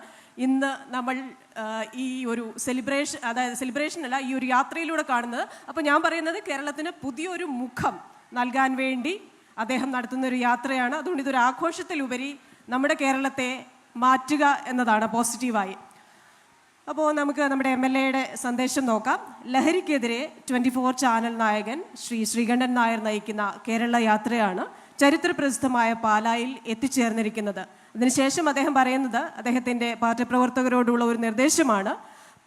[SPEAKER 2] ഇന്ന് നമ്മൾ ഈ ഒരു സെലിബ്രേഷൻ, അതായത് സെലിബ്രേഷൻ അല്ല, ഈ ഒരു യാത്രയിലൂടെ കാണുന്നത്. അപ്പോൾ ഞാൻ പറയുന്നത് കേരളത്തിന് പുതിയൊരു മുഖം നൽകാൻ വേണ്ടി അദ്ദേഹം നടത്തുന്ന ഒരു യാത്രയാണ്. അതുകൊണ്ട് ഇതൊരു ആഘോഷത്തിലുപരി നമ്മുടെ കേരളത്തെ മാറ്റുക എന്നതാണ് പോസിറ്റീവായി. അപ്പോൾ നമുക്ക് നമ്മുടെ MLAയുടെ സന്ദേശം നോക്കാം. ലഹരിക്കെതിരെ 24 ചാനൽ നായകൻ ശ്രീ ശ്രീകണ്ഠൻ നായർ നയിക്കുന്ന കേരള യാത്രയാണ് ചരിത്രപ്രസിദ്ധമായ പാലായിൽ എത്തിച്ചേർന്നിരിക്കുന്നത്. അതിനുശേഷം അദ്ദേഹം പറയുന്നത് അദ്ദേഹത്തിൻ്റെ പാർട്ടി പ്രവർത്തകരോടുള്ള ഒരു നിർദ്ദേശമാണ്.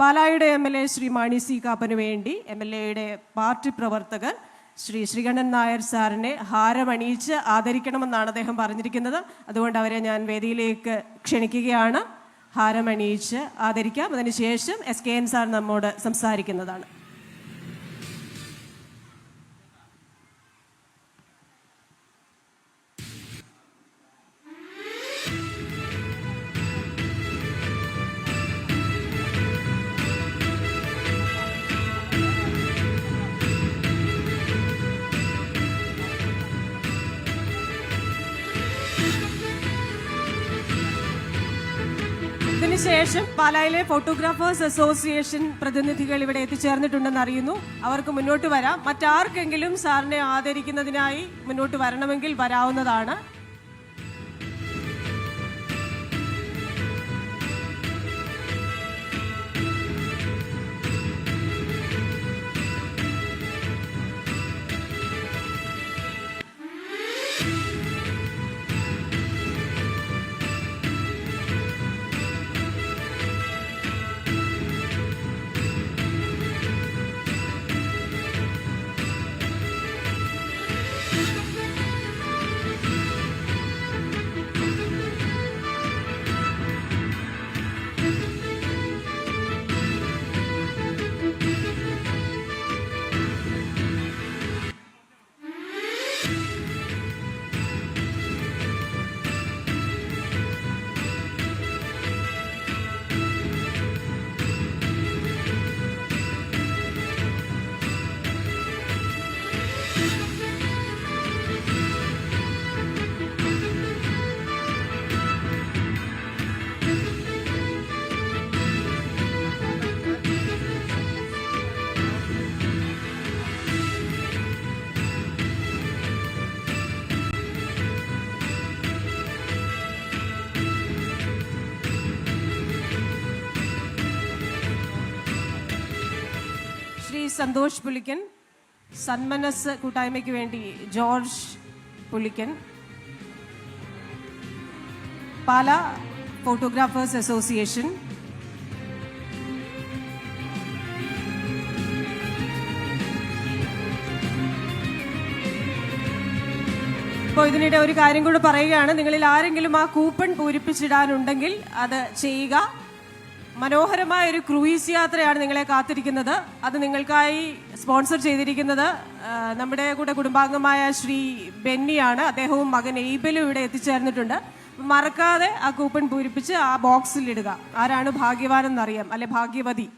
[SPEAKER 2] പാലായുടെ MLA ശ്രീ മാണി സി കാപ്പന് വേണ്ടി MLAയുടെ പാർട്ടി പ്രവർത്തകർ ശ്രീ ശ്രീകണ്ഠൻ നായർ സാറിനെ ഹാരമണിയിച്ച് ആദരിക്കണമെന്നാണ് അദ്ദേഹം പറഞ്ഞിരിക്കുന്നത്. അതുകൊണ്ട് അവരെ ഞാൻ വേദിയിലേക്ക് ക്ഷണിക്കുകയാണ്. ഹാരമണിയിച്ച് ആദരിക്കാം. അതിനുശേഷം SKN സാർ നമ്മോട് സംസാരിക്കുന്നതാണ്. ഇതിനുശേഷം പാലായിലെ ഫോട്ടോഗ്രാഫേഴ്സ് അസോസിയേഷൻ പ്രതിനിധികൾ ഇവിടെ എത്തിച്ചേർന്നിട്ടുണ്ടെന്ന് അറിയുന്നു. അവർക്ക് മുന്നോട്ട് വരാം. മറ്റാർക്കെങ്കിലും സാറിനെ ആദരിക്കുന്നതിനായി മുന്നോട്ട് വരണമെങ്കിൽ വരാവുന്നതാണ്. സന്തോഷ് പുലിക്കൻ, സന്മനസ് കൂട്ടായ്മയ്ക്ക് വേണ്ടി ജോർജ് പുലിക്കൻ, പാല ഫോട്ടോഗ്രാഫേഴ്സ് അസോസിയേഷൻ, ഇപ്പോൾ ഇതിനിടെ ഒരു കാര്യം കൂടി പറയുകയാണ്. നിങ്ങളിൽ ആരെങ്കിലും ആ കൂപ്പൺ പൂരിപ്പിച്ചിടാനുണ്ടെങ്കിൽ അത് ചെയ്യുക. മനോഹരമായ ഒരു ക്രൂയിസ് യാത്രയാണ് നിങ്ങളെ കാത്തിരിക്കുന്നത്. അത് നിങ്ങൾക്കായി സ്പോൺസർ ചെയ്തിരിക്കുന്നത് നമ്മുടെ കൂടെ കുടുംബാംഗമായ ശ്രീ ബെന്നിയാണ്. അദ്ദേഹവും മകൻ എയ്ബലും ഇവിടെ എത്തിച്ചേർന്നിട്ടുണ്ട്. മറക്കാതെ ആ കൂപ്പൺ പൂരിപ്പിച്ച് ആ ബോക്സിൽ ഇടുക. ആരാണ് ഭാഗ്യവാനെന്നറിയാം, അല്ലെ ഭാഗ്യവതി.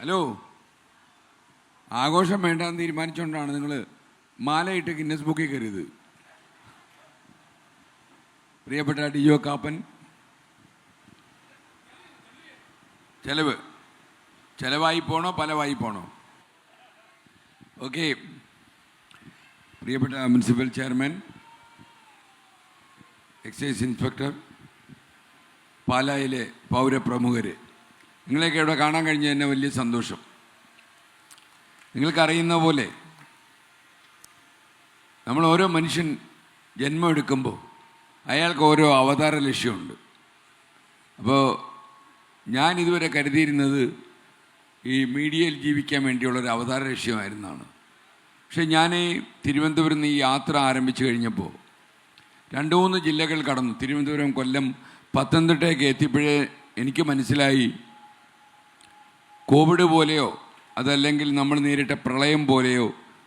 [SPEAKER 9] ഹലോ, ആഘോഷം വേണ്ടാന്ന് തീരുമാനിച്ചുകൊണ്ടാണ് നിങ്ങൾ മാലയിട്ട് ഗിന്നസ് ബുക്കിൽ കയറിയത്. പ്രിയപ്പെട്ട DO കാപ്പൻ, ചെലവായി പോണോ പലവായി പോണോ? ഓക്കെ. പ്രിയപ്പെട്ട മുനിസിപ്പൽ ചെയർമാൻ, എക്സൈസ് ഇൻസ്പെക്ടർ, പാലായിലെ പൗരപ്രമുഖർ, നിങ്ങളെയൊക്കെ ഇവിടെ കാണാൻ കഴിഞ്ഞ തന്നെ വലിയ സന്തോഷം. നിങ്ങൾക്കറിയുന്ന പോലെ നമ്മൾ ഓരോ മനുഷ്യൻ ജന്മം എടുക്കുമ്പോൾ അയാൾക്ക് ഓരോ അവതാര ലക്ഷ്യമുണ്ട്. അപ്പോൾ ഞാൻ ഇതുവരെ കരുതിയിരുന്നത് ഈ മീഡിയയിൽ ജീവിക്കാൻ വേണ്ടിയുള്ളൊരു അവതാര ലക്ഷ്യമായിരുന്നാണ്. പക്ഷേ ഞാൻ തിരുവനന്തപുരം നിന്ന് ഈ യാത്ര ആരംഭിച്ചു കഴിഞ്ഞപ്പോൾ 2-3 ജില്ലകൾ കടന്നു. തിരുവനന്തപുരം, കൊല്ലം, പത്തനംതിട്ടയൊക്കെ എത്തിയപ്പോഴേ എനിക്ക് മനസ്സിലായി കോവിഡ് പോലെയോ അതല്ലെങ്കിൽ നമ്മൾ നേരിട്ട പ്രളയം പോലെയോ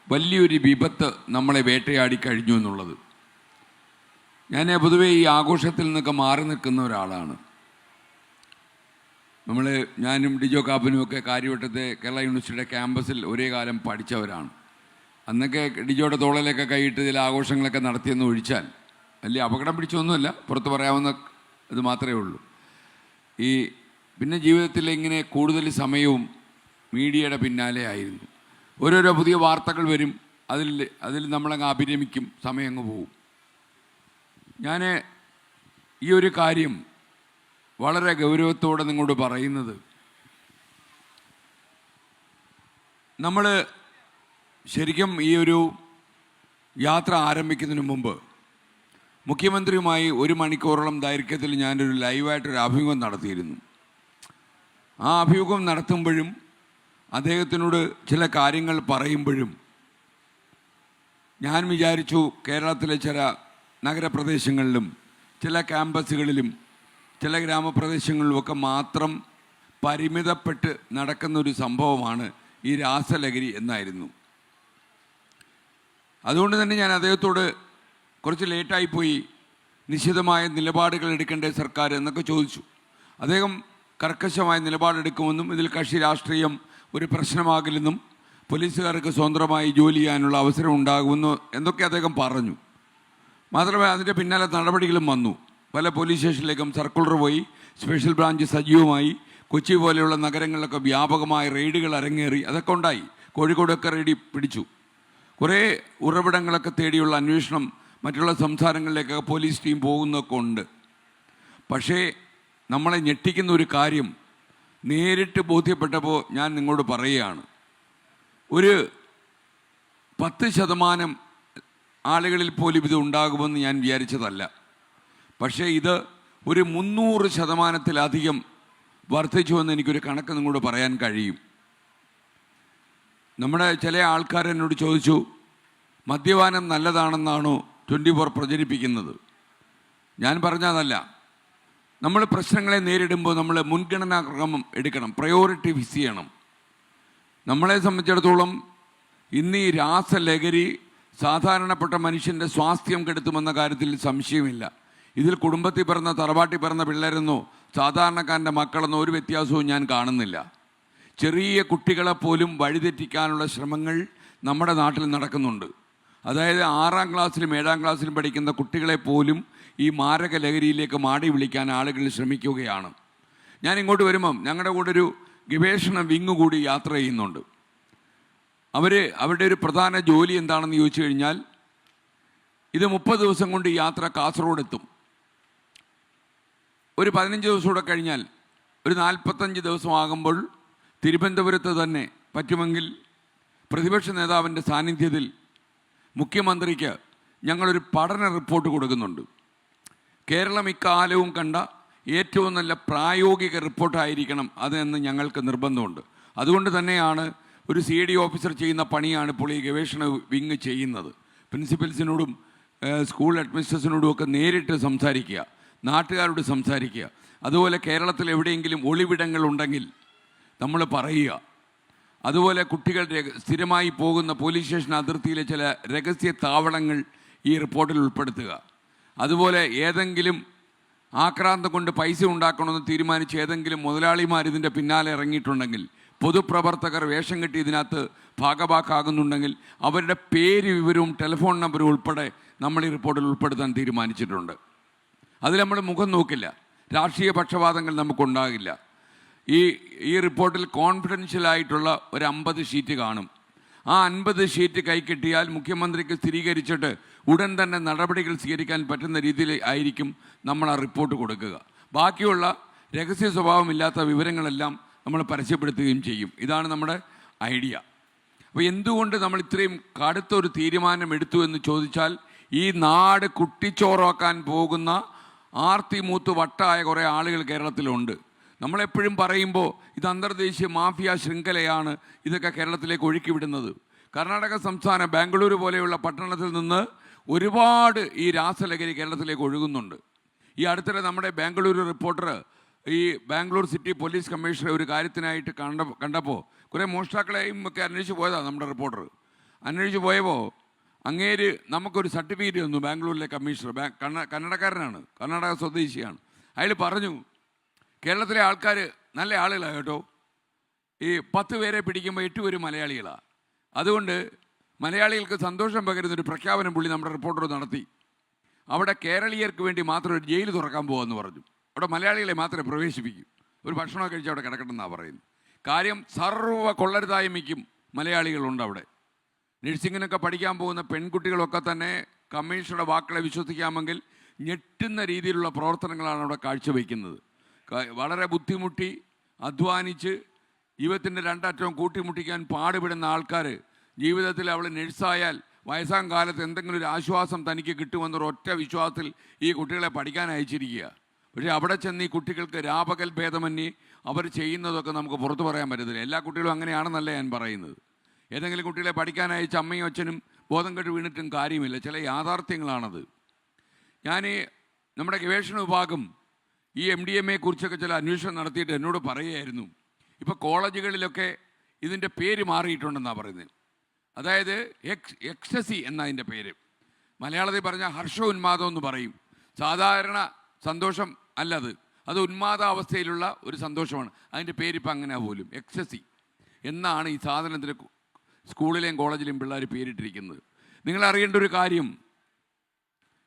[SPEAKER 9] വലിയൊരു വിപത്ത് നമ്മളെ വേട്ടയാടി കഴിഞ്ഞു എന്നുള്ളത്. ഞാൻ പൊതുവേ ഈ ആഘോഷത്തിൽ നിന്നൊക്കെ മാറി നിൽക്കുന്ന ഒരാളാണ്. ഞാനും ഡിജോ കാപ്പനും ഒക്കെ കാര്യവട്ടത്തെ കേരള യൂണിവേഴ്സിറ്റിയുടെ ക്യാമ്പസിൽ ഒരേ കാലം പഠിച്ചവരാണ്. അന്നൊക്കെ ഡിജോയുടെ തോളിലൊക്കെ കൈയിട്ട് ചില ആഘോഷങ്ങളൊക്കെ നടത്തിയെന്ന് ഒഴിച്ചാൽ വലിയ അപകടം പിടിച്ചൊന്നുമല്ല, പുറത്ത് പറയാവുന്ന ഇത് മാത്രമേ ഉള്ളൂ. പിന്നെ ജീവിതത്തിൽ ഇങ്ങനെ കൂടുതൽ സമയവും മീഡിയയുടെ പിന്നാലെ ആയിരുന്നു. ഓരോരോ പുതിയ വാർത്തകൾ വരും, അതിൽ നമ്മളങ്ങ് അഭിരമിക്കും, സമയം അങ്ങ് പോവും. ഞാൻ ഈ ഒരു കാര്യം വളരെ ഗൗരവത്തോടെ നിങ്ങളോട് പറയുന്നത്, നമ്മൾ ശരിക്കും ഈ ഒരു യാത്ര ആരംഭിക്കുന്നതിന് മുമ്പ് മുഖ്യമന്ത്രിയുമായി 1 മണിക്കൂറോളം ദൈർഘ്യത്തിൽ ഞാനൊരു ലൈവായിട്ടൊരു അഭിമുഖം നടത്തിയിരുന്നു. ആ അഭിമുഖം നടത്തുമ്പോഴും അദ്ദേഹത്തിനോട് ചില കാര്യങ്ങൾ പറയുമ്പോഴും ഞാൻ വിചാരിച്ചു കേരളത്തിലെ ചില നഗരപ്രദേശങ്ങളിലും ചില ക്യാമ്പസുകളിലും ചില ഗ്രാമപ്രദേശങ്ങളിലുമൊക്കെ മാത്രം പരിമിതപ്പെട്ട് നടക്കുന്നൊരു സംഭവമാണ് ഈ രാസലഹരി എന്നായിരുന്നു. അതുകൊണ്ട് തന്നെ ഞാൻ അദ്ദേഹത്തോട് കുറച്ച് ലേറ്റായിപ്പോയി, നിശ്ചിതമായ നിലപാടുകൾ എടുക്കേണ്ട സർക്കാർ എന്നൊക്കെ ചോദിച്ചു. അദ്ദേഹം കർക്കശമായ നിലപാടെടുക്കുമെന്നും ഇതിൽ കക്ഷി രാഷ്ട്രീയം ഒരു പ്രശ്നമാകില്ലെന്നും പോലീസുകാർക്ക് സ്വതന്ത്രമായി ജോലി ചെയ്യാനുള്ള അവസരം ഉണ്ടാകുമെന്ന് എന്നൊക്കെ അദ്ദേഹം പറഞ്ഞു. മാത്രമല്ല അതിൻ്റെ പിന്നാലെ നടപടികളും വന്നു. പല പോലീസ് സ്റ്റേഷനിലേക്കും സർക്കുലർ പോയി, സ്പെഷ്യൽ ബ്രാഞ്ച് സജീവമായി, കൊച്ചി പോലെയുള്ള നഗരങ്ങളിലൊക്കെ വ്യാപകമായ റെയ്ഡുകൾ അരങ്ങേറി, അതൊക്കെ ഉണ്ടായി. കോഴിക്കോടൊക്കെ റെയ്ഡ് പിടിച്ചു. കുറേ ഉറവിടങ്ങളൊക്കെ തേടിയുള്ള അന്വേഷണം മറ്റുള്ള സംസ്ഥാനങ്ങളിലേക്കൊക്കെ പോലീസ് ടീം പോകുന്നതൊക്കെ ഉണ്ട്. പക്ഷേ നമ്മളെ ഞെട്ടിക്കുന്ന ഒരു കാര്യം നേരിട്ട് ബോധ്യപ്പെട്ടപ്പോൾ ഞാൻ നിങ്ങളോട് പറയുകയാണ്. ഒരു 10% ആളുകളിൽ പോലും ഇത് ഉണ്ടാകുമെന്ന് ഞാൻ വിചാരിച്ചതല്ല. പക്ഷേ ഇത് ഒരു 300%-ലധികം വർദ്ധിച്ചുവെന്ന് എനിക്കൊരു കണക്ക് നിങ്ങളോട് പറയാൻ കഴിയും. നമ്മുടെ ചില ആൾക്കാർ എന്നോട് ചോദിച്ചു, മദ്യപാനം നല്ലതാണെന്നാണോ 24 പ്രചരിപ്പിക്കുന്നത്? ഞാൻ പറഞ്ഞതല്ല. നമ്മൾ പ്രശ്നങ്ങളെ നേരിടുമ്പോൾ നമ്മൾ മുൻഗണനാക്രമം എടുക്കണം, പ്രയോറിറ്റി ഫിക്സ് ചെയ്യണം. നമ്മളെ സംബന്ധിച്ചിടത്തോളം ഇന്ന് ഈ രാസലഹരി സാധാരണപ്പെട്ട മനുഷ്യൻ്റെ സ്വാസ്ഥ്യം കെടുത്തുമെന്ന കാര്യത്തിൽ സംശയമില്ല. ഇതിൽ കുടുംബത്തിൽ പിറന്ന തറവാട്ടിൽ പിറന്ന പിള്ളേരെന്നോ സാധാരണക്കാരൻ്റെ മക്കളെന്നോ ഒരു വ്യത്യാസവും ഞാൻ കാണുന്നില്ല. ചെറിയ കുട്ടികളെപ്പോലും വഴിതെറ്റിക്കാനുള്ള ശ്രമങ്ങൾ നമ്മുടെ നാട്ടിൽ നടക്കുന്നുണ്ട്. അതായത് 6ാം ക്ലാസ്സിലും 7ാം ക്ലാസ്സിലും പഠിക്കുന്ന കുട്ടികളെപ്പോലും ഈ മാരക ലഹരിയിലേക്ക് മാടി വിളിക്കാൻ ആളുകൾ ശ്രമിക്കുകയാണ്. ഞാൻ ഇങ്ങോട്ട് വരുമ്പം ഞങ്ങളുടെ കൂടെ ഒരു ഗവേഷണ വിങ് കൂടി യാത്ര ചെയ്യുന്നുണ്ട്. അവരുടെ ഒരു പ്രധാന ജോലി എന്താണെന്ന് ചോദിച്ചു കഴിഞ്ഞാൽ, ഇത് 30 ദിവസം കൊണ്ട് ഈ യാത്ര കാസർഗോഡ് എത്തും. ഒരു 15 ദിവസം കൂടെ കഴിഞ്ഞാൽ ഒരു 45 ദിവസമാകുമ്പോൾ തിരുവനന്തപുരത്ത് തന്നെ പറ്റുമെങ്കിൽ പ്രതിപക്ഷ നേതാവിൻ്റെ സാന്നിധ്യത്തിൽ മുഖ്യമന്ത്രിക്ക് ഞങ്ങളൊരു പഠന റിപ്പോർട്ട് കൊടുക്കുന്നുണ്ട്. കേരളം ഇക്കാലവും കണ്ട ഏറ്റവും നല്ല പ്രായോഗിക റിപ്പോർട്ടായിരിക്കണം അതെന്ന് ഞങ്ങൾക്ക് നിർബന്ധമുണ്ട്. അതുകൊണ്ട് തന്നെയാണ് ഒരു CID ഓഫീസർ ചെയ്യുന്ന പണിയാണ് ഇപ്പോൾ ഈ ഗവേഷണ വിങ് ചെയ്യുന്നത്. പ്രിൻസിപ്പൽസിനോടും സ്കൂൾ അഡ്മിനിസ്ട്രേഷനോടും ഒക്കെ നേരിട്ട് സംസാരിക്കുക, നാട്ടുകാരോട് സംസാരിക്കുക. അതുപോലെ കേരളത്തിൽ എവിടെയെങ്കിലും ഒളിവിടങ്ങളുണ്ടെങ്കിൽ നമ്മൾ പറയുക. അതുപോലെ കുട്ടികൾ സ്ഥിരമായി പോകുന്ന പോലീസ് സ്റ്റേഷൻ അതിർത്തിയിലെ ചില രഹസ്യ താവളങ്ങൾ ഈ റിപ്പോർട്ടിൽ ഉൾപ്പെടുത്തുക. അതുപോലെ ഏതെങ്കിലും ആക്രാന്തം കൊണ്ട് പൈസ ഉണ്ടാക്കണമെന്ന് തീരുമാനിച്ച് ഏതെങ്കിലും മുതലാളിമാർ ഇതിൻ്റെ പിന്നാലെ ഇറങ്ങിയിട്ടുണ്ടെങ്കിൽ, പൊതുപ്രവർത്തകർ വേഷം കെട്ടി ഇതിനകത്ത് ഭാഗഭാക്കാകുന്നുണ്ടെങ്കിൽ അവരുടെ പേര് വിവരവും ടെലിഫോൺ നമ്പറും ഉൾപ്പെടെ നമ്മൾ ഈ റിപ്പോർട്ടിൽ ഉൾപ്പെടുത്താൻ തീരുമാനിച്ചിട്ടുണ്ട്. അതിൽ നമ്മൾ മുഖം നോക്കില്ല, രാഷ്ട്രീയ പക്ഷപാതങ്ങൾ നമുക്കുണ്ടാകില്ല. ഈ റിപ്പോർട്ടിൽ കോൺഫിഡൻഷ്യലായിട്ടുള്ള ഒരു 50 ഷീറ്റ് കാണും. ആ 50 ഷീറ്റ് കൈക്കിട്ടിയാൽ മുഖ്യമന്ത്രിക്ക് സ്ഥിരീകരിച്ചിട്ട് ഉടൻ തന്നെ നടപടികൾ സ്വീകരിക്കാൻ പറ്റുന്ന രീതിയിൽ ആയിരിക്കും നമ്മൾ ആ റിപ്പോർട്ട് കൊടുക്കുക. ബാക്കിയുള്ള രഹസ്യ സ്വഭാവമില്ലാത്ത വിവരങ്ങളെല്ലാം നമ്മൾ പരസ്യപ്പെടുത്തുകയും ചെയ്യും. ഇതാണ് നമ്മുടെ ഐഡിയ. അപ്പോൾ എന്തുകൊണ്ട് നമ്മൾ ഇത്രയും കടുത്തൊരു തീരുമാനം എടുത്തു എന്ന് ചോദിച്ചാൽ, ഈ നാട് കുട്ടിച്ചോറാക്കാൻ പോകുന്ന ആർത്തി മൂത്ത് വട്ടായ കുറേ ആളുകൾ കേരളത്തിലുണ്ട്. നമ്മളെപ്പോഴും പറയുമ്പോൾ ഇത് അന്തർദേശീയ മാഫിയ ശൃംഖലയാണ് ഇതൊക്കെ കേരളത്തിലേക്ക് ഒഴുക്കി വിടുന്നത്. കർണാടക സംസ്ഥാനം ബാംഗ്ലൂർ പോലെയുള്ള പട്ടണത്തിൽ നിന്ന് ഒരുപാട് ഈ രാസലഹരി കേരളത്തിലേക്ക് ഒഴുകുന്നുണ്ട്. ഈ അടുത്തിടെ നമ്മുടെ ബാംഗ്ലൂർ റിപ്പോർട്ടർ ഈ ബാംഗ്ലൂർ സിറ്റി പോലീസ് കമ്മീഷണറെ ഒരു കാര്യത്തിനായിട്ട് കണ്ടപ്പോൾ കുറേ മോഷ്ടാക്കളെയും ഒക്കെ അന്വേഷിച്ച് പോയതാണ് നമ്മുടെ റിപ്പോർട്ടർ. അന്വേഷിച്ച് പോയപ്പോൾ അങ്ങേര് നമുക്കൊരു സർട്ടിഫിക്കറ്റ് തന്നു. ബാംഗ്ലൂരിലെ കമ്മീഷണർ കന്നഡക്കാരനാണ്, കർണാടക സ്വദേശിയാണ്. അയാൾ പറഞ്ഞു, കേരളത്തിലെ ആൾക്കാർ നല്ല ആളുകളാണ് കേട്ടോ. ഈ 10 പേരെ പിടിക്കുമ്പോൾ 8 പേര് മലയാളികളാണ്. അതുകൊണ്ട് മലയാളികൾക്ക് സന്തോഷം പകരുന്നൊരു പ്രഖ്യാപനം പുള്ളി നമ്മുടെ റിപ്പോർട്ടർ നടത്തി. അവിടെ കേരളീയർക്ക് വേണ്ടി മാത്രം ഒരു ജയിൽ തുറക്കാൻ പോകുമെന്ന് പറഞ്ഞു. അവിടെ മലയാളികളെ മാത്രമേ പ്രവേശിപ്പിക്കൂ. ഒരു ഭക്ഷണമൊക്കെ കഴിച്ച് അവിടെ കിടക്കണമെന്നാണ് പറയുന്നത്. കാര്യം സർവ്വ കൊള്ളരുതായ്മയ്ക്കും മലയാളികളുണ്ട് അവിടെ. നഴ്സിങ്ങിനൊക്കെ പഠിക്കാൻ പോകുന്ന പെൺകുട്ടികളൊക്കെ തന്നെ കമ്മീഷണറുടെ വാക്കുകളെ വിശ്വസിക്കാമെങ്കിൽ ഞെട്ടുന്ന രീതിയിലുള്ള പ്രവർത്തനങ്ങളാണ് അവിടെ കാഴ്ചവെക്കുന്നത്. വളരെ ബുദ്ധിമുട്ടി അധ്വാനിച്ച് ജീവിതത്തിൻ്റെ രണ്ടറ്റവും കൂട്ടിമുട്ടിക്കാൻ പാടുപെടുന്ന ആൾക്കാർ ജീവിതത്തിൽ അവൾ നഴ്സായാൽ വയസ്സാം കാലത്ത് എന്തെങ്കിലും ഒരു ആശ്വാസം തനിക്ക് കിട്ടുമെന്നൊരു ഒറ്റ വിശ്വാസത്തിൽ ഈ കുട്ടികളെ പഠിക്കാൻ അയച്ചിരിക്കുക. പക്ഷേ അവിടെ ചെന്ന് ഈ കുട്ടികൾക്ക് രാപകൽ ഭേദമന്യേ അവർ ചെയ്യുന്നതൊക്കെ നമുക്ക് പുറത്തു പറയാൻ പറ്റത്തില്ല. എല്ലാ കുട്ടികളും അങ്ങനെയാണെന്നല്ല ഞാൻ പറയുന്നത്. ഏതെങ്കിലും കുട്ടികളെ പഠിക്കാൻ അയച്ച അമ്മയും അച്ഛനും ബോധം കെട്ട് വീണിട്ടും കാര്യമില്ല. ചില യാഥാർത്ഥ്യങ്ങളാണത്. ഞാൻ നമ്മുടെ ഗവേഷണ വിഭാഗം ഈ MDMA കുറിച്ചൊക്കെ ചില അന്വേഷണം നടത്തിയിട്ട് എന്നോട് പറയുകയായിരുന്നു, ഇപ്പോൾ കോളേജുകളിലൊക്കെ ഇതിൻ്റെ പേര് മാറിയിട്ടുണ്ടെന്നാണ് പറയുന്നത്. അതായത് എക്സസി എന്നതിൻ്റെ പേര്. മലയാളത്തിൽ പറഞ്ഞാൽ ഹർഷോന്മാദം എന്ന് പറയും. സാധാരണ സന്തോഷം അല്ലത്, അത് ഉന്മാദാവസ്ഥയിലുള്ള ഒരു സന്തോഷമാണ്. അതിൻ്റെ പേരിപ്പോൾ അങ്ങനെ പോലും എക്സസി എന്നാണ് ഈ സാധനത്തിന് സ്കൂളിലെയും കോളേജിലെയും പിള്ളേർ പേരിട്ടിരിക്കുന്നത്. നിങ്ങൾ അറിയേണ്ട ഒരു കാര്യം,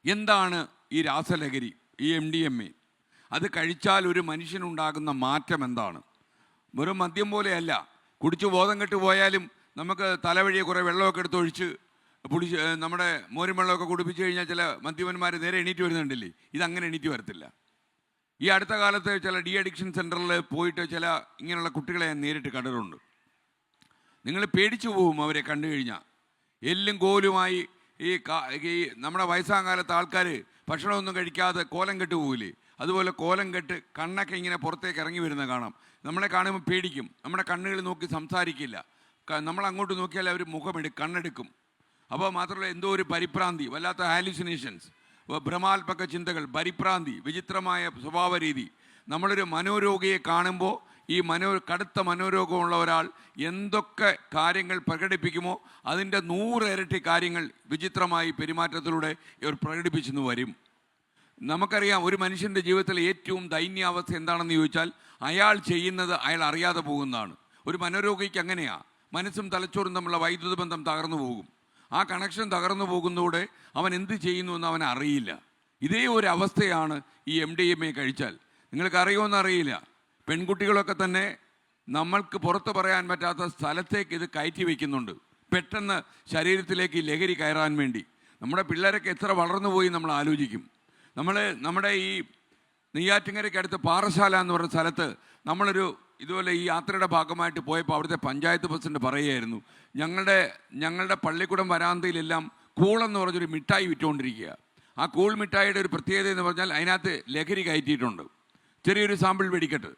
[SPEAKER 9] എന്താണ് ഈ രാസലഹരി, ഈ MDMA? അത് കഴിച്ചാൽ ഒരു മനുഷ്യനുണ്ടാകുന്ന മാറ്റം എന്താണ്? വെറും മദ്യം പോലെയല്ല. കുടിച്ച് ബോധം കെട്ട് പോയാലും നമുക്ക് തലവഴിയെ കുറേ വെള്ളമൊക്കെ എടുത്തൊഴിച്ച് നമ്മുടെ മോരും വെള്ളമൊക്കെ കുടിപ്പിച്ച് കഴിഞ്ഞാൽ ചില മദ്യപന്മാർ നേരെ എണീറ്റ് വരുന്നുണ്ടല്ലേ. ഇതങ്ങനെ എണീറ്റ് വരത്തില്ല. ഈ അടുത്ത കാലത്ത് ചില ഡി അഡിക്ഷൻ സെൻറ്ററിൽ പോയിട്ട് ചില ഇങ്ങനെയുള്ള കുട്ടികളെ ഞാൻ നേരിട്ട് കണ്ടിട്ടുണ്ട്. നിങ്ങൾ പേടിച്ചു പോവും അവരെ കണ്ടു കഴിഞ്ഞാൽ. എല്ലും കോലുമായി ഈ നമ്മുടെ വയസ്സാം കാലത്ത് ആൾക്കാർ ഭക്ഷണമൊന്നും കഴിക്കാതെ കോലം കെട്ട് പോകില്ലേ, അതുപോലെ കോലം കെട്ട് കണ്ണൊക്കെ ഇങ്ങനെ പുറത്തേക്ക് ഇറങ്ങി വരുന്നത് കാണാം. നമ്മളെ കാണുമ്പോൾ പേടിക്കും. നമ്മുടെ കണ്ണുകൾ നോക്കി സംസാരിക്കില്ല. നമ്മൾ അങ്ങോട്ട് നോക്കിയാൽ അവർ കണ്ണെടുക്കും. അപ്പോൾ മാത്രമല്ല എന്തോ ഒരു പരിഭ്രാന്തി, വല്ലാത്ത ഹാലുസിനേഷൻസ്, ഭ്രമാത്മക ചിന്തകൾ, പരിഭ്രാന്തി, വിചിത്രമായ സ്വഭാവ രീതി. നമ്മളൊരു മനോരോഗിയെ കാണുമ്പോൾ ഈ കടുത്ത മനോരോഗമുള്ള ഒരാൾ എന്തൊക്കെ കാര്യങ്ങൾ പ്രകടിപ്പിക്കുമോ അതിൻ്റെ 100 ഇരട്ടി കാര്യങ്ങൾ വിചിത്രമായി പെരുമാറ്റത്തിലൂടെ ഇവർ പ്രകടിപ്പിച്ചെന്ന് വരും. നമുക്കറിയാം ഒരു മനുഷ്യൻ്റെ ജീവിതത്തിൽ ഏറ്റവും ദൈന്യാവസ്ഥ എന്താണെന്ന് ചോദിച്ചാൽ അയാൾ ചെയ്യുന്നത് അയാൾ അറിയാതെ പോകുന്നതാണ്. ഒരു മനോരോഗിക്ക് അങ്ങനെയാണ്. മനസ്സും തലച്ചോറും തമ്മിലുള്ള വൈദ്യുത ബന്ധം തകർന്നു പോകും. ആ കണക്ഷൻ തകർന്നു പോകുന്നതോടെ അവൻ എന്ത് ചെയ്യുന്നു എന്ന് അവൻ അറിയില്ല. ഇതേ ഒരു അവസ്ഥയാണ് ഈ MDMA കഴിച്ചാൽ. നിങ്ങൾക്ക് അറിയുമെന്ന് അറിയില്ല, പെൺകുട്ടികളൊക്കെ തന്നെ നമ്മൾക്ക് പുറത്ത് പറയാൻ പറ്റാത്ത സ്ഥലത്തേക്ക് ഇത് കയറ്റി വയ്ക്കുന്നുണ്ട്. പെട്ടെന്ന് ശരീരത്തിലേക്ക് ഈ ലഹരി കയറാൻ വേണ്ടി. നമ്മുടെ പിള്ളേരൊക്കെ എത്ര വളർന്നു പോയി നമ്മൾ ആലോചിക്കും. നമ്മുടെ ഈ നെയ്യാറ്റിൻകരയ്ക്ക് അടുത്ത് പാറശാല എന്ന് പറഞ്ഞ സ്ഥലത്ത് ഇതുപോലെ ഈ യാത്രയുടെ ഭാഗമായിട്ട് പോയപ്പോൾ അവിടുത്തെ പഞ്ചായത്ത് പ്രസിഡന്റ് പറയുകയായിരുന്നു, ഞങ്ങളുടെ പള്ളിക്കൂടം വരാന്തയിലെല്ലാം കൂളെന്ന് പറഞ്ഞൊരു മിഠായി വിറ്റുകൊണ്ടിരിക്കുക. ആ കൂൾ മിഠായിയുടെ ഒരു പ്രത്യേകത എന്ന് പറഞ്ഞാൽ അതിനകത്ത് ലഹരി കയറ്റിയിട്ടുണ്ട്. ചെറിയൊരു സാമ്പിൾ വെടിക്കെട്ട്.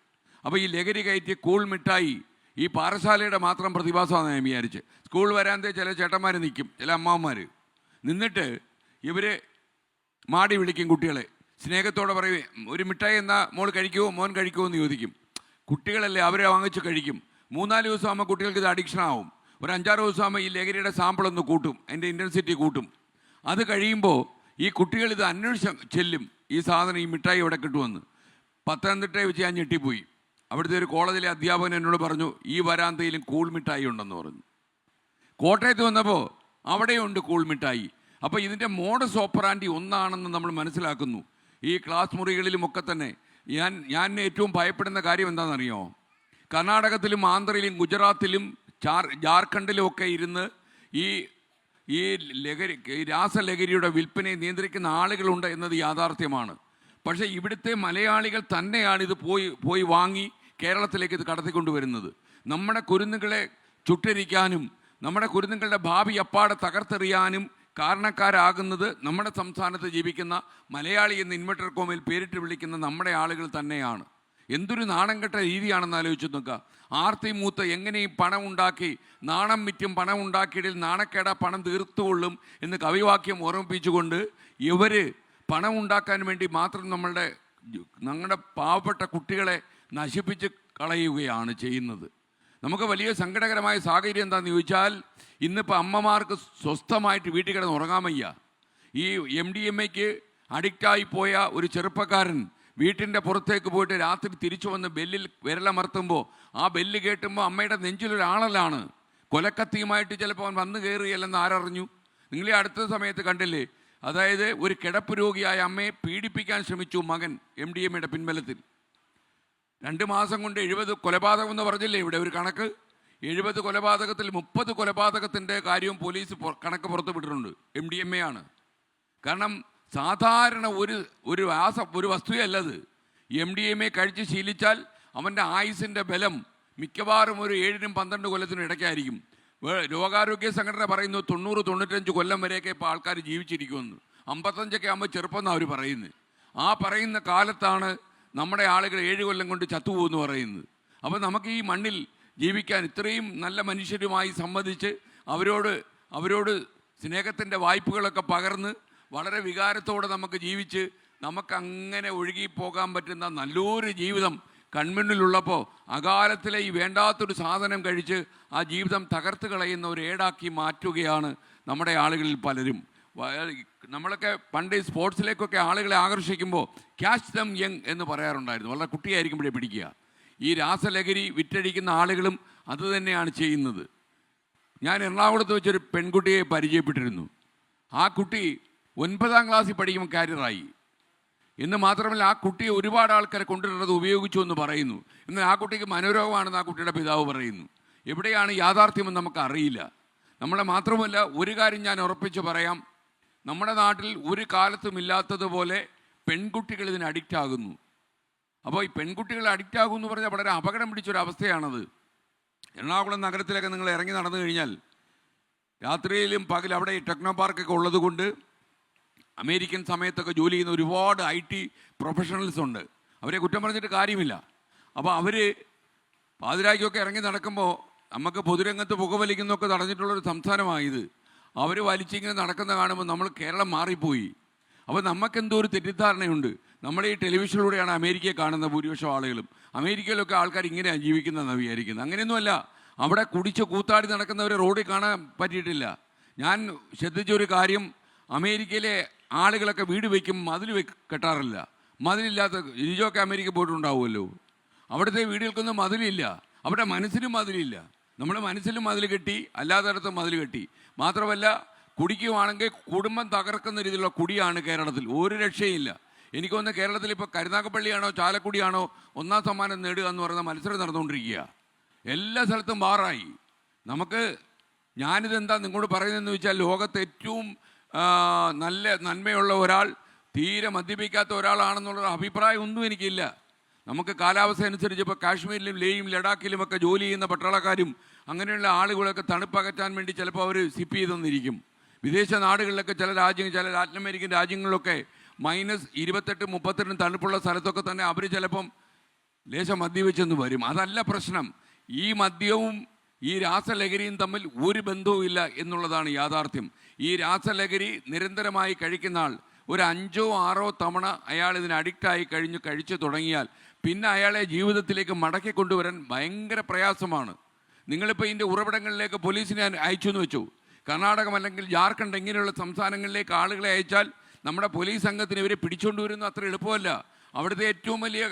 [SPEAKER 9] അപ്പോൾ ഈ ലഹരി കയറ്റിയ കൂൾ മിഠായി ഈ പാറശാലയുടെ മാത്രം പ്രതിഭാസമാണെന്ന് ഞാൻ വിചാരിച്ച്. സ്കൂൾ വരാന്തയിൽ ചില ചേട്ടന്മാർ നിൽക്കും, ചില അമ്മാവന്മാർ നിന്നിട്ട് ഇവർ മാടി വിളിക്കും കുട്ടികളെ. സ്നേഹത്തോടെ പറയും, ഒരു മിഠായി എന്നാ മോൾ കഴിക്കുമോ, മോൻ കഴിക്കുമോ എന്ന് ചോദിക്കും. കുട്ടികളല്ലേ, അവരെ വാങ്ങിച്ച് കഴിക്കും. 3-4 ദിവസം ആകുമ്പോൾ കുട്ടികൾക്ക് ഇത് അഡിക്ഷൻ ആവും. ഒരു 5-6 ദിവസം ആകുമ്പോൾ ഈ ലഹരിയുടെ സാമ്പിൾ ഒന്ന് കൂട്ടും, അതിൻ്റെ ഇൻറ്റൻസിറ്റി കൂട്ടും. അത് കഴിയുമ്പോൾ ഈ കുട്ടികൾ ഇത് അന്വേഷിച്ച് ചെല്ലും, ഈ സാധനം ഈ മിഠായി ഇവിടെ കിട്ടുമെന്ന്. പത്തനംതിട്ടയെ വെച്ച് ഞാൻ ഞെട്ടിപ്പോയി. അവിടുത്തെ ഒരു കോളേജിലെ അധ്യാപകൻ എന്നോട് പറഞ്ഞു, ഈ വരാന്തയിലും കൂൾ മിഠായി ഉണ്ടെന്ന് പറഞ്ഞു. കോട്ടയത്ത് വന്നപ്പോൾ അവിടെയുണ്ട് കൂൾ മിഠായി. അപ്പോൾ ഇതിൻ്റെ മോഡസ് ഓപ്പറാൻഡി ഒന്നാണെന്ന് നമ്മൾ മനസ്സിലാക്കുന്നു. ഈ ക്ലാസ് മുറികളിലുമൊക്കെ തന്നെ ഞാൻ ഏറ്റവും ഭയപ്പെടുന്ന കാര്യം എന്താണെന്നറിയോ? കർണാടകത്തിലും ആന്ധ്രയിലും ഗുജറാത്തിലും ജാർഖണ്ഡിലും ഒക്കെ ഇരുന്ന് ഈ രാസലഹരിയുടെ വിൽപ്പനയെ നിയന്ത്രിക്കുന്ന ആളുകളുണ്ട് എന്നത് യാഥാർത്ഥ്യമാണ്. പക്ഷേ ഇവിടുത്തെ മലയാളികൾ തന്നെയാണ് ഇത് പോയി വാങ്ങി കേരളത്തിലേക്ക് ഇത് കടത്തിക്കൊണ്ടുവരുന്നത്. നമ്മുടെ കുരുന്നുകളെ ചുട്ടരിക്കാനും നമ്മുടെ കുരുന്നുകളുടെ ഭാവി അപ്പാടെ തകർത്തെറിയാനും കാരണക്കാരാകുന്നത് നമ്മുടെ സംസ്ഥാനത്ത് ജീവിക്കുന്ന മലയാളി എന്ന് ഇൻവെർട്ടർ കോമിൽ പേരിട്ട് വിളിക്കുന്ന നമ്മുടെ ആളുകൾ തന്നെയാണ്. എന്തൊരു നാണം കെട്ട രീതിയാണെന്ന് ആലോചിച്ച് നോക്കുക. ആർത്തി മൂത്ത് എങ്ങനെയും പണം ഉണ്ടാക്കി, നാണം വിറ്റും പണം ഉണ്ടാക്കിയതിൽ നാണക്കേട പണം തീർത്തുകൊള്ളും എന്ന് കവിവാക്യം ഓർമ്മിപ്പിച്ചുകൊണ്ട് ഇവർ പണം ഉണ്ടാക്കാൻ വേണ്ടി മാത്രം ഞങ്ങളുടെ പാവപ്പെട്ട കുട്ടികളെ നശിപ്പിച്ച് കളയുകയാണ് ചെയ്യുന്നത്. നമുക്ക് വലിയ സങ്കടകരമായ സാഹചര്യം എന്താണെന്ന് ചോദിച്ചാൽ, ഇന്നിപ്പോൾ അമ്മമാർക്ക് സ്വസ്ഥമായിട്ട് വീട്ടിൽ കിടന്ന് ഉറങ്ങാൻ വയ്യ. ഈ MDMAക്ക് അഡിക്റ്റായി പോയ ഒരു ചെറുപ്പക്കാരൻ വീട്ടിൻ്റെ പുറത്തേക്ക് പോയിട്ട് രാത്രി തിരിച്ചു വന്ന് ബെല്ലിൽ വിരലമർത്തുമ്പോൾ ആ ബെല്ല് കേട്ടുമ്പോൾ അമ്മയുടെ നെഞ്ചിലൊരാളലാണ്. കൊലക്കത്തിയുമായിട്ട് ചിലപ്പോൾ അവൻ വന്നു കയറുകയല്ലെന്ന് ആരറിഞ്ഞു? നിങ്ങൾ ഈ അടുത്ത സമയത്ത് കണ്ടില്ലേ? അതായത് ഒരു കിടപ്പ് രോഗിയായ അമ്മയെ പീഡിപ്പിക്കാൻ ശ്രമിച്ചു മകൻ MDMAയുടെ പിൻബലത്തിൽ. 2 മാസം കൊണ്ട് 70 കൊലപാതകം എന്ന് പറഞ്ഞില്ലേ ഇവിടെ ഒരു കണക്ക്? 70 കൊലപാതകത്തിൽ 30 കൊലപാതകത്തിൻ്റെ കാര്യവും പോലീസ് കണക്ക് പുറത്ത് വിട്ടിട്ടുണ്ട്. MDMA ആണ്. കാരണം സാധാരണ ഒരു വസ്തുവല്ലത്. MDMA കഴിച്ച് ശീലിച്ചാൽ അവൻ്റെ ആയുസിൻ്റെ ബലം മിക്കവാറും ഒരു 7-12 കൊല്ലത്തിനും ഇടയ്ക്കായിരിക്കും. ലോകാരോഗ്യ സംഘടന പറയുന്നു 90-95 കൊല്ലം വരെയൊക്കെ ഇപ്പോൾ ആൾക്കാർ ജീവിച്ചിരിക്കുമെന്ന്. 55ഒക്കെ ആകുമ്പോൾ ചെറുപ്പം എന്നാണ് അവർ പറയുന്നത്. ആ പറയുന്ന കാലത്താണ് നമ്മുടെ ആളുകൾ 7 കൊല്ലം കൊണ്ട് ചത്തുപോകുമെന്ന് പറയുന്നത്. അപ്പോൾ നമുക്ക് ഈ മണ്ണിൽ ജീവിക്കാൻ ഇത്രയും നല്ല മനുഷ്യരുമായി സംവദിച്ച് അവരോട് സ്നേഹത്തിൻ്റെ വായ്പകളൊക്കെ പകർന്ന് വളരെ വികാരത്തോടെ നമുക്ക് ജീവിച്ച് നമുക്കങ്ങനെ ഒഴുകിപ്പോകാൻ പറ്റുന്ന നല്ലൊരു ജീവിതം കൺമുന്നിലുള്ളപ്പോൾ അകാലത്തിലെ ഈ വേണ്ടാത്തൊരു സാധനം കഴിച്ച് ആ ജീവിതം തകർത്ത് കളയുന്ന ഒരു ഏടാക്കി മാറ്റുകയാണ് നമ്മുടെ ആളുകളിൽ പലരും. നമ്മളൊക്കെ പണ്ട് സ്പോർട്സിലേക്കൊക്കെ ആളുകളെ ആകർഷിക്കുമ്പോൾ ക്യാച്ച് ദം യങ് എന്ന് പറയാറുണ്ടായിരുന്നു. വളരെ കുട്ടിയായിരിക്കുമ്പോഴേ പിടിക്കുക. ഈ രാസലഹരി വിറ്റഴിക്കുന്ന ആളുകളും അത് തന്നെയാണ് ചെയ്യുന്നത്. ഞാൻ എറണാകുളത്ത് വെച്ചൊരു പെൺകുട്ടിയെ പരിചയപ്പെട്ടിരുന്നു. ആ കുട്ടി 9ാം ക്ലാസ്സിൽ പഠിക്കുമ്പോൾ കാരിയറായി. എന്ന് മാത്രമല്ല ആ കുട്ടിയെ ഒരുപാട് ആൾക്കാർ കൊണ്ടുവരുന്നത് ഉപയോഗിച്ചു എന്ന് പറയുന്നു. എന്നാൽ ആ കുട്ടിക്ക് മനോരോഗമാണെന്ന് ആ കുട്ടിയുടെ പിതാവ് പറയുന്നു. എവിടെയാണ് യാഥാർത്ഥ്യമെന്ന് നമുക്ക് അറിയില്ല. നമ്മളെ മാത്രമല്ല, ഒരു കാര്യം ഞാൻ ഉറപ്പിച്ച് പറയാം, നമ്മുടെ നാട്ടിൽ ഒരു കാലത്തും ഇല്ലാത്തതുപോലെ പെൺകുട്ടികൾ ഇതിന് അഡിക്റ്റ് ആകുന്നു. അപ്പോൾ ഈ പെൺകുട്ടികൾ അഡിക്റ്റ് ആകുമെന്ന് പറഞ്ഞാൽ വളരെ അപകടം പിടിച്ചൊരവസ്ഥയാണത്. എറണാകുളം നഗരത്തിലൊക്കെ നിങ്ങൾ ഇറങ്ങി നടന്നു കഴിഞ്ഞാൽ രാത്രിയിലും പകൽ അവിടെ ടെക്നോ പാർക്കൊക്കെ ഉള്ളത് കൊണ്ട് അമേരിക്കൻ സമയത്തൊക്കെ ജോലി ചെയ്യുന്ന ഒരുപാട് IT പ്രൊഫഷണൽസ് ഉണ്ട്. അവരെ കുറ്റം പറഞ്ഞിട്ട് കാര്യമില്ല. അപ്പോൾ അവർ പാതിരായ്ക്കൊക്കെ ഇറങ്ങി നടക്കുമ്പോൾ നമുക്ക് പൊതുരംഗത്ത് പുകവലിക്കുന്നൊക്കെ തടഞ്ഞിട്ടുള്ളൊരു സംസ്ഥാനമായത്. അവർ വലിച്ചിങ്ങനെ നടക്കുന്ന കാണുമ്പോൾ നമ്മൾ കേരളം മാറിപ്പോയി. അപ്പോൾ നമുക്കെന്തോ ഒരു തെറ്റിദ്ധാരണയുണ്ട്. നമ്മൾ ഈ ടെലിവിഷനിലൂടെയാണ് അമേരിക്കയെ കാണുന്ന ഭൂരിപക്ഷം ആളുകളും. അമേരിക്കയിലൊക്കെ ആൾക്കാർ ഇങ്ങനെയാണ് ജീവിക്കുന്നതെന്ന് വിചാരിക്കുന്നത്. അങ്ങനെയൊന്നുമല്ല. അവിടെ കുടിച്ച് കൂത്താടി നടക്കുന്നവരെ റോഡിൽ കാണാൻ പറ്റിയിട്ടില്ല. ഞാൻ ശ്രദ്ധിച്ചൊരു കാര്യം, അമേരിക്കയിലെ ആളുകളൊക്കെ വീട് വയ്ക്കും, മതിൽ കെട്ടാറില്ല. മതിലില്ലാത്ത ലിജോക്കെ അമേരിക്ക പോയിട്ടുണ്ടാവുമല്ലോ. അവിടുത്തെ വീടുകൾക്കൊന്നും മതിലില്ല. അവിടെ മനസ്സിലും മതിലില്ല. നമ്മൾ മനസ്സിലും മതിൽ കെട്ടി, അല്ലാത്തടത്തും മതിൽ കെട്ടി. മാത്രമല്ല കുടിക്കുവാണെങ്കിൽ കുടുംബം തകർക്കുന്ന രീതിയിലുള്ള കുടിയാണ് കേരളത്തിൽ. ഒരു രക്ഷയില്ല. എനിക്ക് തോന്നുന്നു കേരളത്തിൽ ഇപ്പോൾ കരുനാഗപ്പള്ളിയാണോ ചാലക്കുടിയാണോ 1ാം സമ്മാനം നേടുക എന്ന് പറയുന്ന മത്സരം നടന്നുകൊണ്ടിരിക്കുക. എല്ലാ സ്ഥലത്തും ബാറായി. ഞാനിതെന്താ നിങ്ങളോട് പറയുന്നതെന്ന് വെച്ചാൽ, ലോകത്ത് ഏറ്റവും നല്ല നന്മയുള്ള ഒരാൾ തീരെ മദ്യപിക്കാത്ത ഒരാളാണെന്നുള്ള അഭിപ്രായം ഒന്നും എനിക്കില്ല. നമുക്ക് കാലാവസ്ഥ അനുസരിച്ച് ഇപ്പോൾ കാശ്മീരിലും ലേയും ലഡാക്കിലുമൊക്കെ ജോലി ചെയ്യുന്ന പട്ടാളക്കാരും അങ്ങനെയുള്ള ആളുകളൊക്കെ തണുപ്പകറ്റാൻ വേണ്ടി ചിലപ്പോൾ അവർ സിപ്പ് ചെയ്തെന്നിരിക്കും. വിദേശ നാടുകളിലൊക്കെ ചില ലാറ്റിൻ അമേരിക്കൻ രാജ്യങ്ങളിലൊക്കെ -28-32 തണുപ്പുള്ള സ്ഥലത്തൊക്കെ തന്നെ അവർ ചിലപ്പം ലേശം മദ്യവെച്ചെന്ന് വരും. അതല്ല പ്രശ്നം. ഈ മദ്യവും ഈ രാസലഹരിയും തമ്മിൽ ഒരു ബന്ധവുമില്ല എന്നുള്ളതാണ് യാഥാർത്ഥ്യം. ഈ രാസലഹരി നിരന്തരമായി കഴിക്കുന്ന ആൾ ഒരു 5-6 തവണ അയാൾ ഇതിന് അഡിക്റ്റായി കഴിച്ചു തുടങ്ങിയാൽ പിന്നെ അയാളെ ജീവിതത്തിലേക്ക് മടക്കി കൊണ്ടുവരാൻ ഭയങ്കര പ്രയാസമാണ്. നിങ്ങളിപ്പോൾ ഇതിൻ്റെ ഉറവിടങ്ങളിലേക്ക് പോലീസിനെ അയച്ചു എന്ന് വെച്ചു. കർണാടകം അല്ലെങ്കിൽ ജാർഖണ്ഡ് ഇങ്ങനെയുള്ള സംസ്ഥാനങ്ങളിലേക്ക് ആളുകളെ അയച്ചാൽ നമ്മുടെ പോലീസ് സംഘത്തിന് ഇവരെ പിടിച്ചുകൊണ്ട് വരുന്നത് അത്ര എളുപ്പമല്ല. അവിടുത്തെ ഏറ്റവും വലിയ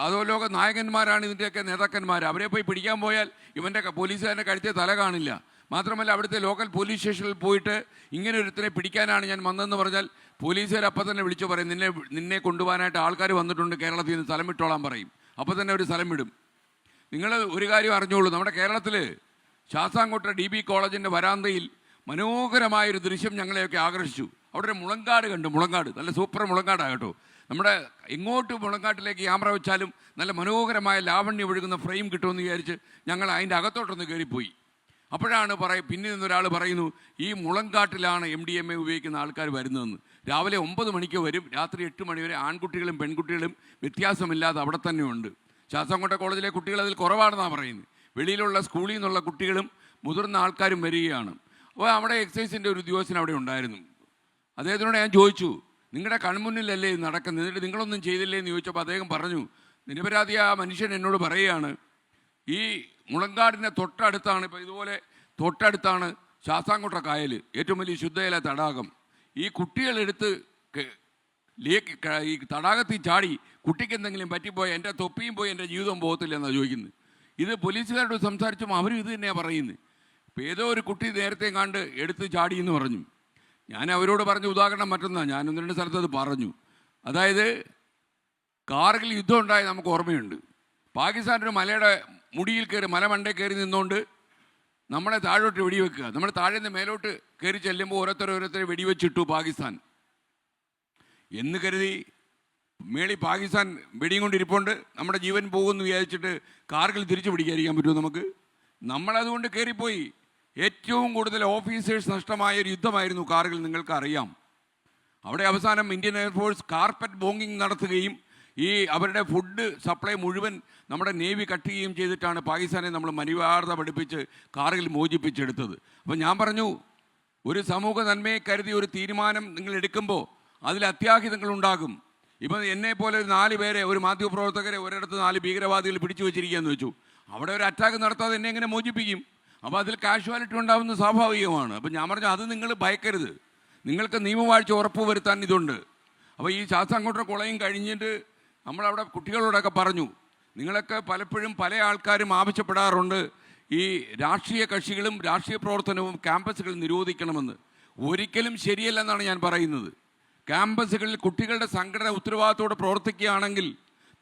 [SPEAKER 9] അധോലോക നായകന്മാരാണ് ഇതിൻ്റെയൊക്കെ നേതാക്കന്മാർ. അവരെ പോയി പിടിക്കാൻ പോയാൽ ഇവൻ്റെ പോലീസുകാരൻ്റെ കഴുത്തെ തല കാണില്ല. മാത്രമല്ല അവിടുത്തെ ലോക്കൽ പോലീസ് സ്റ്റേഷനിൽ പോയിട്ട് ഇങ്ങനെ ഒരുത്തിനെ പിടിക്കാനാണ് ഞാൻ വന്നതെന്ന് പറഞ്ഞാൽ പോലീസുകാർ അപ്പം തന്നെ വിളിച്ചു പറയും, നിന്നെ കൊണ്ടുപോകാനായിട്ട് ആൾക്കാർ വന്നിട്ടുണ്ട്, കേരളത്തിൽ നിന്ന് സ്ഥലം വിട്ടോളാൻ പറയും. അപ്പോൾ തന്നെ ഒരു സ്ഥലം വിടും. നിങ്ങൾ ഒരു കാര്യം അറിഞ്ഞോളൂ, നമ്മുടെ കേരളത്തിൽ ശാസ്താംകോട്ട DB കോളേജിൻ്റെ വരാന്തയിൽ മനോഹരമായൊരു ദൃശ്യം ഞങ്ങളെയൊക്കെ ആകർഷിച്ചു. അവിടെ ഒരു മുളങ്കാട് കണ്ടു. മുളങ്കാട് നല്ല സൂപ്പർ മുളങ്കാടാണ് കേട്ടോ. നമ്മുടെ എങ്ങോട്ട് മുളങ്കാട്ടിലേക്ക് ക്യാമറ വെച്ചാലും നല്ല മനോഹരമായ ലാവണ്യം ഒഴുകുന്ന ഫ്രെയിം കിട്ടുമെന്ന് വിചാരിച്ച് ഞങ്ങൾ അതിൻ്റെ അകത്തോട്ടൊന്ന് കയറിപ്പോയി. അപ്പോഴാണ് പിന്നിൽ നിന്നൊരാൾ പറയുന്നു, ഈ മുളങ്കാട്ടിലാണ് MDMA ഉപയോഗിക്കുന്ന ആൾക്കാർ വരുന്നതെന്ന്. രാവിലെ 9 മണിക്ക് വരും, രാത്രി 8 മണി വരെ. ആൺകുട്ടികളും പെൺകുട്ടികളും വ്യത്യാസമില്ലാതെ അവിടെ തന്നെ ഉണ്ട്. ശാസ്താംകോട്ട കോളേജിലെ കുട്ടികൾ അതിൽ കുറവാണെന്നാണ് പറയുന്നത്. വെളിയിലുള്ള സ്കൂളിൽ നിന്നുള്ള കുട്ടികളും മുതിർന്ന ആൾക്കാരും വരികയാണ്. അപ്പോൾ അവിടെ എക്സൈസിൻ്റെ ഒരു ഉദ്യോഗസ്ഥൻ അവിടെ ഉണ്ടായിരുന്നു. അദ്ദേഹത്തിനോട് ഞാൻ ചോദിച്ചു, നിങ്ങളുടെ കൺമുന്നിലല്ലേ ഇത് നടക്കുന്നത്, എന്നിട്ട് നിങ്ങളൊന്നും ചെയ്തില്ലേ എന്ന് ചോദിച്ചപ്പോൾ അദ്ദേഹം പറഞ്ഞു, നിരപരാധി ആ മനുഷ്യൻ എന്നോട് പറയുകയാണ്, ഈ മുളങ്കാടിൻ്റെ തൊട്ടടുത്താണ്, ഇപ്പോൾ ഇതുപോലെ തൊട്ടടുത്താണ് ശാസ്താംകോട്ട കായൽ, ഏറ്റവും വലിയ ശുദ്ധജല തടാകം. ഈ കുട്ടികളെടുത്ത് ഈ തടാകത്തിൽ ചാടി കുട്ടിക്ക് എന്തെങ്കിലും പറ്റിപ്പോയി എൻ്റെ തൊപ്പിയും പോയി എൻ്റെ ജീവിതം പോകത്തില്ല എന്നാണ് ചോദിക്കുന്നത്. ഇത് പോലീസുകാരോട് സംസാരിച്ചപ്പോൾ അവരും ഇത് തന്നെയാണ് പറയുന്നത്. ഇപ്പോൾ ഏതോ ഒരു കുട്ടി നേരത്തെ കണ്ട് എടുത്ത് ചാടി എന്ന് പറഞ്ഞു. ഞാൻ അവരോട് പറഞ്ഞ ഉദാഹരണം മറ്റൊന്നാണ്, ഞാൻ 1-2 സ്ഥലത്ത് അത് പറഞ്ഞു. അതായത് കാർഗിൽ യുദ്ധം ഉണ്ടായ നമുക്ക് ഓർമ്മയുണ്ട്. പാകിസ്ഥാനൊരു മലയുടെ മുടിയിൽ കയറി മലമണ്ടേ കയറി നിന്നുകൊണ്ട് നമ്മളെ താഴോട്ട് വെടിവെക്കുക. നമ്മൾ താഴെ നിന്ന് മേലോട്ട് കയറി ചെല്ലുമ്പോൾ ഓരോരുത്തരെ വെടിവെച്ചിട്ടു പാകിസ്ഥാൻ എന്ന് കരുതി മേളി പാകിസ്ഥാൻ വെടിയും കൊണ്ടിരിപ്പുണ്ട്, നമ്മുടെ ജീവൻ പോകുമെന്ന് വിചാരിച്ചിട്ട് കാർഗിൽ തിരിച്ചു പിടിക്കാതിരിക്കാൻ പറ്റുമോ നമുക്ക്? നമ്മളതുകൊണ്ട് കയറിപ്പോയി. ഏറ്റവും കൂടുതൽ ഓഫീസേഴ്സ് നഷ്ടമായ ഒരു യുദ്ധമായിരുന്നു കാർഗിൽ, നിങ്ങൾക്ക് അറിയാം. അവിടെ അവസാനം ഇന്ത്യൻ എയർഫോഴ്സ് കാർപ്പറ്റ് ബോംബിംഗ് നടത്തുകയും ഈ അവരുടെ ഫുഡ് സപ്ലൈ മുഴുവൻ നമ്മുടെ നേവി കട്ട് ചെയ്യുകയും ചെയ്തിട്ടാണ് പാകിസ്ഥാനെ നമ്മൾ മര്യാദ പഠിപ്പിച്ച് കാർഗിൽ മോചിപ്പിച്ചെടുത്തത്. അപ്പോൾ ഞാൻ പറഞ്ഞു, ഒരു സമൂഹ നന്മയെ കരുതി ഒരു തീരുമാനം നിങ്ങൾ എടുക്കുമ്പോൾ അതിൽ അത്യാഹിതങ്ങളുണ്ടാകും. ഇപ്പം എന്നെ പോലെ ഒരു 4 പേരെ, ഒരു മാധ്യമപ്രവർത്തകരെ ഒരിടത്ത് 4 ഭീകരവാദികൾ പിടിച്ചു വെച്ചിരിക്കുകയെന്ന് വെച്ചു. അവിടെ ഒരു അറ്റാക്ക് നടത്താതെ എന്നെ എങ്ങനെ മോചിപ്പിക്കും? അപ്പോൾ അതിൽ കാഷ്വാലിറ്റി ഉണ്ടാകുന്ന സ്വാഭാവികമാണ്. അപ്പോൾ ഞാൻ പറഞ്ഞു, അത് നിങ്ങൾ ഭയക്കരുത്, നിങ്ങൾക്ക് നിയമവാഴ്ച ഉറപ്പ് വരുത്താൻ ഇതുണ്ട്. അപ്പോൾ ഈ ശാസ്താംകോട്ട കോളേജും കഴിഞ്ഞിട്ട് നമ്മളവിടെ കുട്ടികളോടൊക്കെ പറഞ്ഞു, നിങ്ങളൊക്കെ പലപ്പോഴും പല ആൾക്കാരും ആവശ്യപ്പെടാറുണ്ട് ഈ രാഷ്ട്രീയ കക്ഷികളും രാഷ്ട്രീയ പ്രവർത്തനവും ക്യാമ്പസുകളിൽ നിരോധിക്കണമെന്ന്. ഒരിക്കലും ശരിയല്ലെന്നാണ് ഞാൻ പറയുന്നത്. ക്യാമ്പസുകളിൽ കുട്ടികളുടെ സംഘടന ഉത്തരവാദിത്തോടെ പ്രവർത്തിക്കുകയാണെങ്കിൽ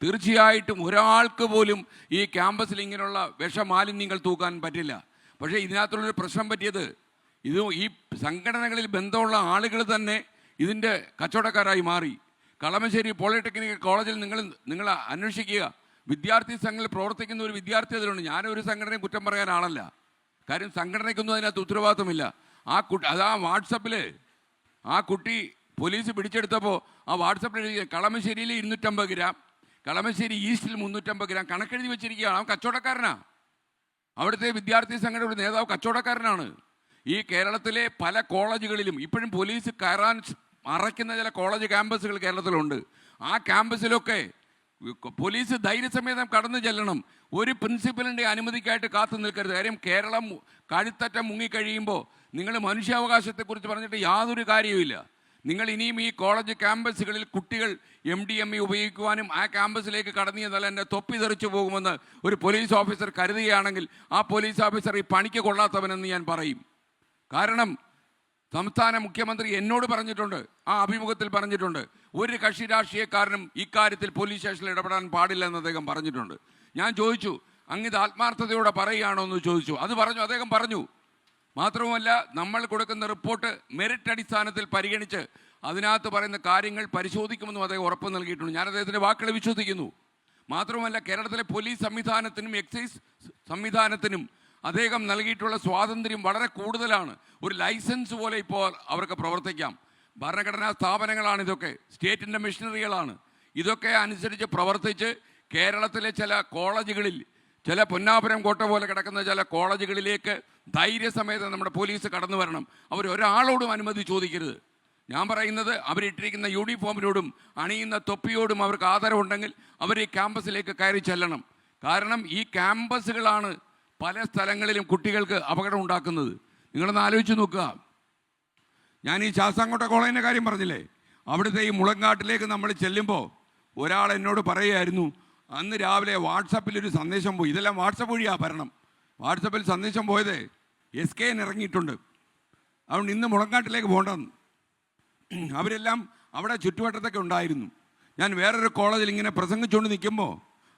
[SPEAKER 9] തീർച്ചയായിട്ടും ഒരാൾക്ക് പോലും ഈ ക്യാമ്പസിൽ ഇങ്ങനെയുള്ള വിഷമാലിന്യങ്ങൾ തൂക്കാൻ പറ്റില്ല. പക്ഷേ ഇതിനകത്തുള്ളൊരു പ്രശ്നം പറ്റിയത്, ഈ സംഘടനകളിൽ ബന്ധമുള്ള ആളുകൾ തന്നെ ഇതിൻ്റെ കച്ചവടക്കാരായി മാറി. കളമശ്ശേരി പോളിടെക്നിക് കോളേജിൽ നിങ്ങൾ അന്വേഷിക്കുക, വിദ്യാർത്ഥി സംഘങ്ങളിൽ പ്രവർത്തിക്കുന്ന ഒരു വിദ്യാർത്ഥി അതിലുണ്ട്. ഞാനൊരു സംഘടനയും കുറ്റം പറയാൻ ആളല്ല, കാര്യം സംഘടനയ്ക്കൊന്നും അതിനകത്ത് ഉത്തരവാദിത്തമില്ല. അതാ വാട്സപ്പിൽ ആ കുട്ടി പോലീസ് പിടിച്ചെടുത്തപ്പോൾ ആ വാട്സപ്പിൽ കളമശ്ശേരിയിൽ 250 ഗ്രാം, കളമശ്ശേരി ഈസ്റ്റിൽ 350 ഗ്രാം കണക്കെഴുതി വെച്ചിരിക്കുകയാണ്. അവൻ കച്ചവടക്കാരനാണ്. അവിടുത്തെ വിദ്യാർത്ഥി സംഘടനയുടെ നേതാവ് കച്ചവടക്കാരനാണ്. ഈ കേരളത്തിലെ പല കോളേജുകളിലും ഇപ്പോഴും പോലീസ് കയറാൻ മറയ്ക്കുന്ന ചില കോളേജ് ക്യാമ്പസുകൾ കേരളത്തിലുണ്ട്. ആ ക്യാമ്പസിലൊക്കെ പോലീസ് ധൈര്യസമേതം കടന്നു ചെല്ലണം. ഒരു പ്രിൻസിപ്പലിൻ്റെ അനുമതിക്കായിട്ട് കാത്തു നിൽക്കരുത്. കാര്യം കേരളം കഴുത്തറ്റം മുങ്ങിക്കഴിയുമ്പോൾ നിങ്ങൾ മനുഷ്യാവകാശത്തെക്കുറിച്ച് പറഞ്ഞിട്ട് യാതൊരു കാര്യവുമില്ല. നിങ്ങൾ ഇനിയും ഈ കോളേജ് ക്യാമ്പസുകളിൽ കുട്ടികൾ MDMA ഉപയോഗിക്കുവാനും ആ ക്യാമ്പസിലേക്ക് കടന്നു ചെന്നാൽ എൻ്റെ തൊപ്പി തെറിച്ചു പോകുമെന്ന് ഒരു പോലീസ് ഓഫീസർ കരുതുകയാണെങ്കിൽ ആ പോലീസ് ഓഫീസർ ഈ പണിക്ക് കൊള്ളാത്തവനെന്ന് ഞാൻ പറയും. കാരണം സംസ്ഥാന മുഖ്യമന്ത്രി എന്നോട് പറഞ്ഞിട്ടുണ്ട്, ആ അഭിമുഖത്തിൽ പറഞ്ഞിട്ടുണ്ട്, ഒരു കക്ഷി രാഷ്ട്രീയക്കാരനും ഇക്കാര്യത്തിൽ പോലീസ് സ്റ്റേഷനിൽ ഇടപെടാൻ പാടില്ലെന്ന് അദ്ദേഹം പറഞ്ഞിട്ടുണ്ട്. ഞാൻ ചോദിച്ചു, അങ്ങിത് ആത്മാർത്ഥതയോടെ പറയുകയാണോ എന്ന് ചോദിച്ചു. അത് പറഞ്ഞു, അദ്ദേഹം പറഞ്ഞു. മാത്രവുമല്ല, നമ്മൾ കൊടുക്കുന്ന റിപ്പോർട്ട് മെറിറ്റ് അടിസ്ഥാനത്തിൽ പരിഗണിച്ച് അതിനകത്ത് പറയുന്ന കാര്യങ്ങൾ പരിശോധിക്കുമെന്നും അദ്ദേഹം ഉറപ്പ് നൽകിയിട്ടുണ്ട്. ഞാൻ അദ്ദേഹത്തിൻ്റെ വാക്കുകളെ വിശ്വസിക്കുന്നു. മാത്രവുമല്ല, കേരളത്തിലെ പോലീസ് സംവിധാനത്തിനും എക്സൈസ് സംവിധാനത്തിനും അദ്ദേഹം നൽകിയിട്ടുള്ള സ്വാതന്ത്ര്യം വളരെ കൂടുതലാണ്. ഒരു ലൈസൻസ് പോലെ ഇപ്പോൾ അവർക്ക് പ്രവർത്തിക്കാം. ഭരണഘടനാ സ്ഥാപനങ്ങളാണ് ഇതൊക്കെ, സ്റ്റേറ്റിൻ്റെ മെഷീനറികളാണ്. ഇതൊക്കെ അനുസരിച്ച് പ്രവർത്തിച്ച് കേരളത്തിലെ ചില കോളേജുകളിൽ, ചില പൊന്നാപുരം കോട്ട പോലെ കിടക്കുന്ന ചില കോളേജുകളിലേക്ക് ധൈര്യസമേതം നമ്മുടെ പോലീസ് കടന്നു വരണം. അവരൊരാളോടും അനുമതി ചോദിക്കരുത്. ഞാൻ പറയുന്നത്, അവരിട്ടിരിക്കുന്ന യൂണിഫോമിനോടും അണിയുന്ന തൊപ്പിയോടും അവർക്ക് ആദരവുണ്ടെങ്കിൽ അവർ ഈ ക്യാമ്പസിലേക്ക് കയറി ചെല്ലണം. കാരണം ഈ ക്യാമ്പസുകളാണ് പല സ്ഥലങ്ങളിലും കുട്ടികൾക്ക് അപകടം ഉണ്ടാക്കുന്നത്. നിങ്ങളൊന്ന് ആലോചിച്ച് നോക്കുക. ഞാൻ ഈ ശാസ്താംകോട്ട കോളേജിൻ്റെ കാര്യം പറഞ്ഞില്ലേ, അവിടുത്തെ ഈ മുളങ്കാട്ടിലേക്ക് നമ്മൾ ചെല്ലുമ്പോൾ ഒരാൾ എന്നോട് പറയുമായിരുന്നു, അന്ന് രാവിലെ വാട്സപ്പിലൊരു സന്ദേശം പോയി. ഇതെല്ലാം വാട്സപ്പ് വഴിയാണ് ഭരണം. വാട്സപ്പിൽ സന്ദേശം പോയത് SKN ഇറങ്ങിയിട്ടുണ്ട്, അതുകൊണ്ട് ഇന്ന് മുളങ്കാട്ടിലേക്ക് പോകണ്ടെന്ന്. അവരെല്ലാം അവിടെ ചുറ്റുവട്ടത്തൊക്കെ ഉണ്ടായിരുന്നു. ഞാൻ വേറൊരു കോളേജിൽ ഇങ്ങനെ പ്രസംഗിച്ചുകൊണ്ട് നിൽക്കുമ്പോൾ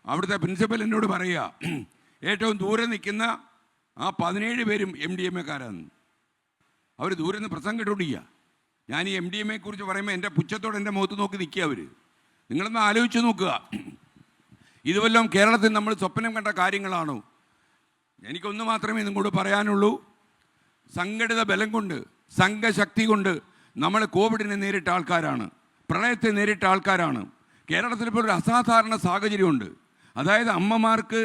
[SPEAKER 9] അവിടുത്തെ പ്രിൻസിപ്പൽ എന്നോട് പറയുക, ഏറ്റവും ദൂരെ നിൽക്കുന്ന ആ 17 പേരും MDMA-കാരാണ്. അവർ ദൂരെ നിന്ന് പ്രസംഗം ഇട്ടുകൊണ്ടിരിക്കുക. ഞാൻ ഈ MDMA-യെക്കുറിച്ച് പറയുമ്പോൾ എൻ്റെ പുച്ഛത്തോടെ എൻ്റെ മുഖത്ത് നോക്കി നിൽക്കുക അവർ. നിങ്ങളൊന്ന് ആലോചിച്ച് നോക്കുക. ഇത് വല്ലതും കേരളത്തിൽ നമ്മൾ സ്വപ്നം കണ്ട കാര്യങ്ങളാണോ? എനിക്കൊന്ന് മാത്രമേ നിങ്ങളോട് പറയാനുള്ളൂ. സംഘടിത ബലം കൊണ്ട്, സംഘശക്തി കൊണ്ട് നമ്മൾ കോവിഡിനെ നേരിട്ട ആൾക്കാരാണ്, പ്രളയത്തെ നേരിട്ട ആൾക്കാരാണ്. കേരളത്തിൽ ഇപ്പോൾ ഒരു അസാധാരണ സാഹചര്യമുണ്ട്. അതായത് അമ്മമാർക്ക്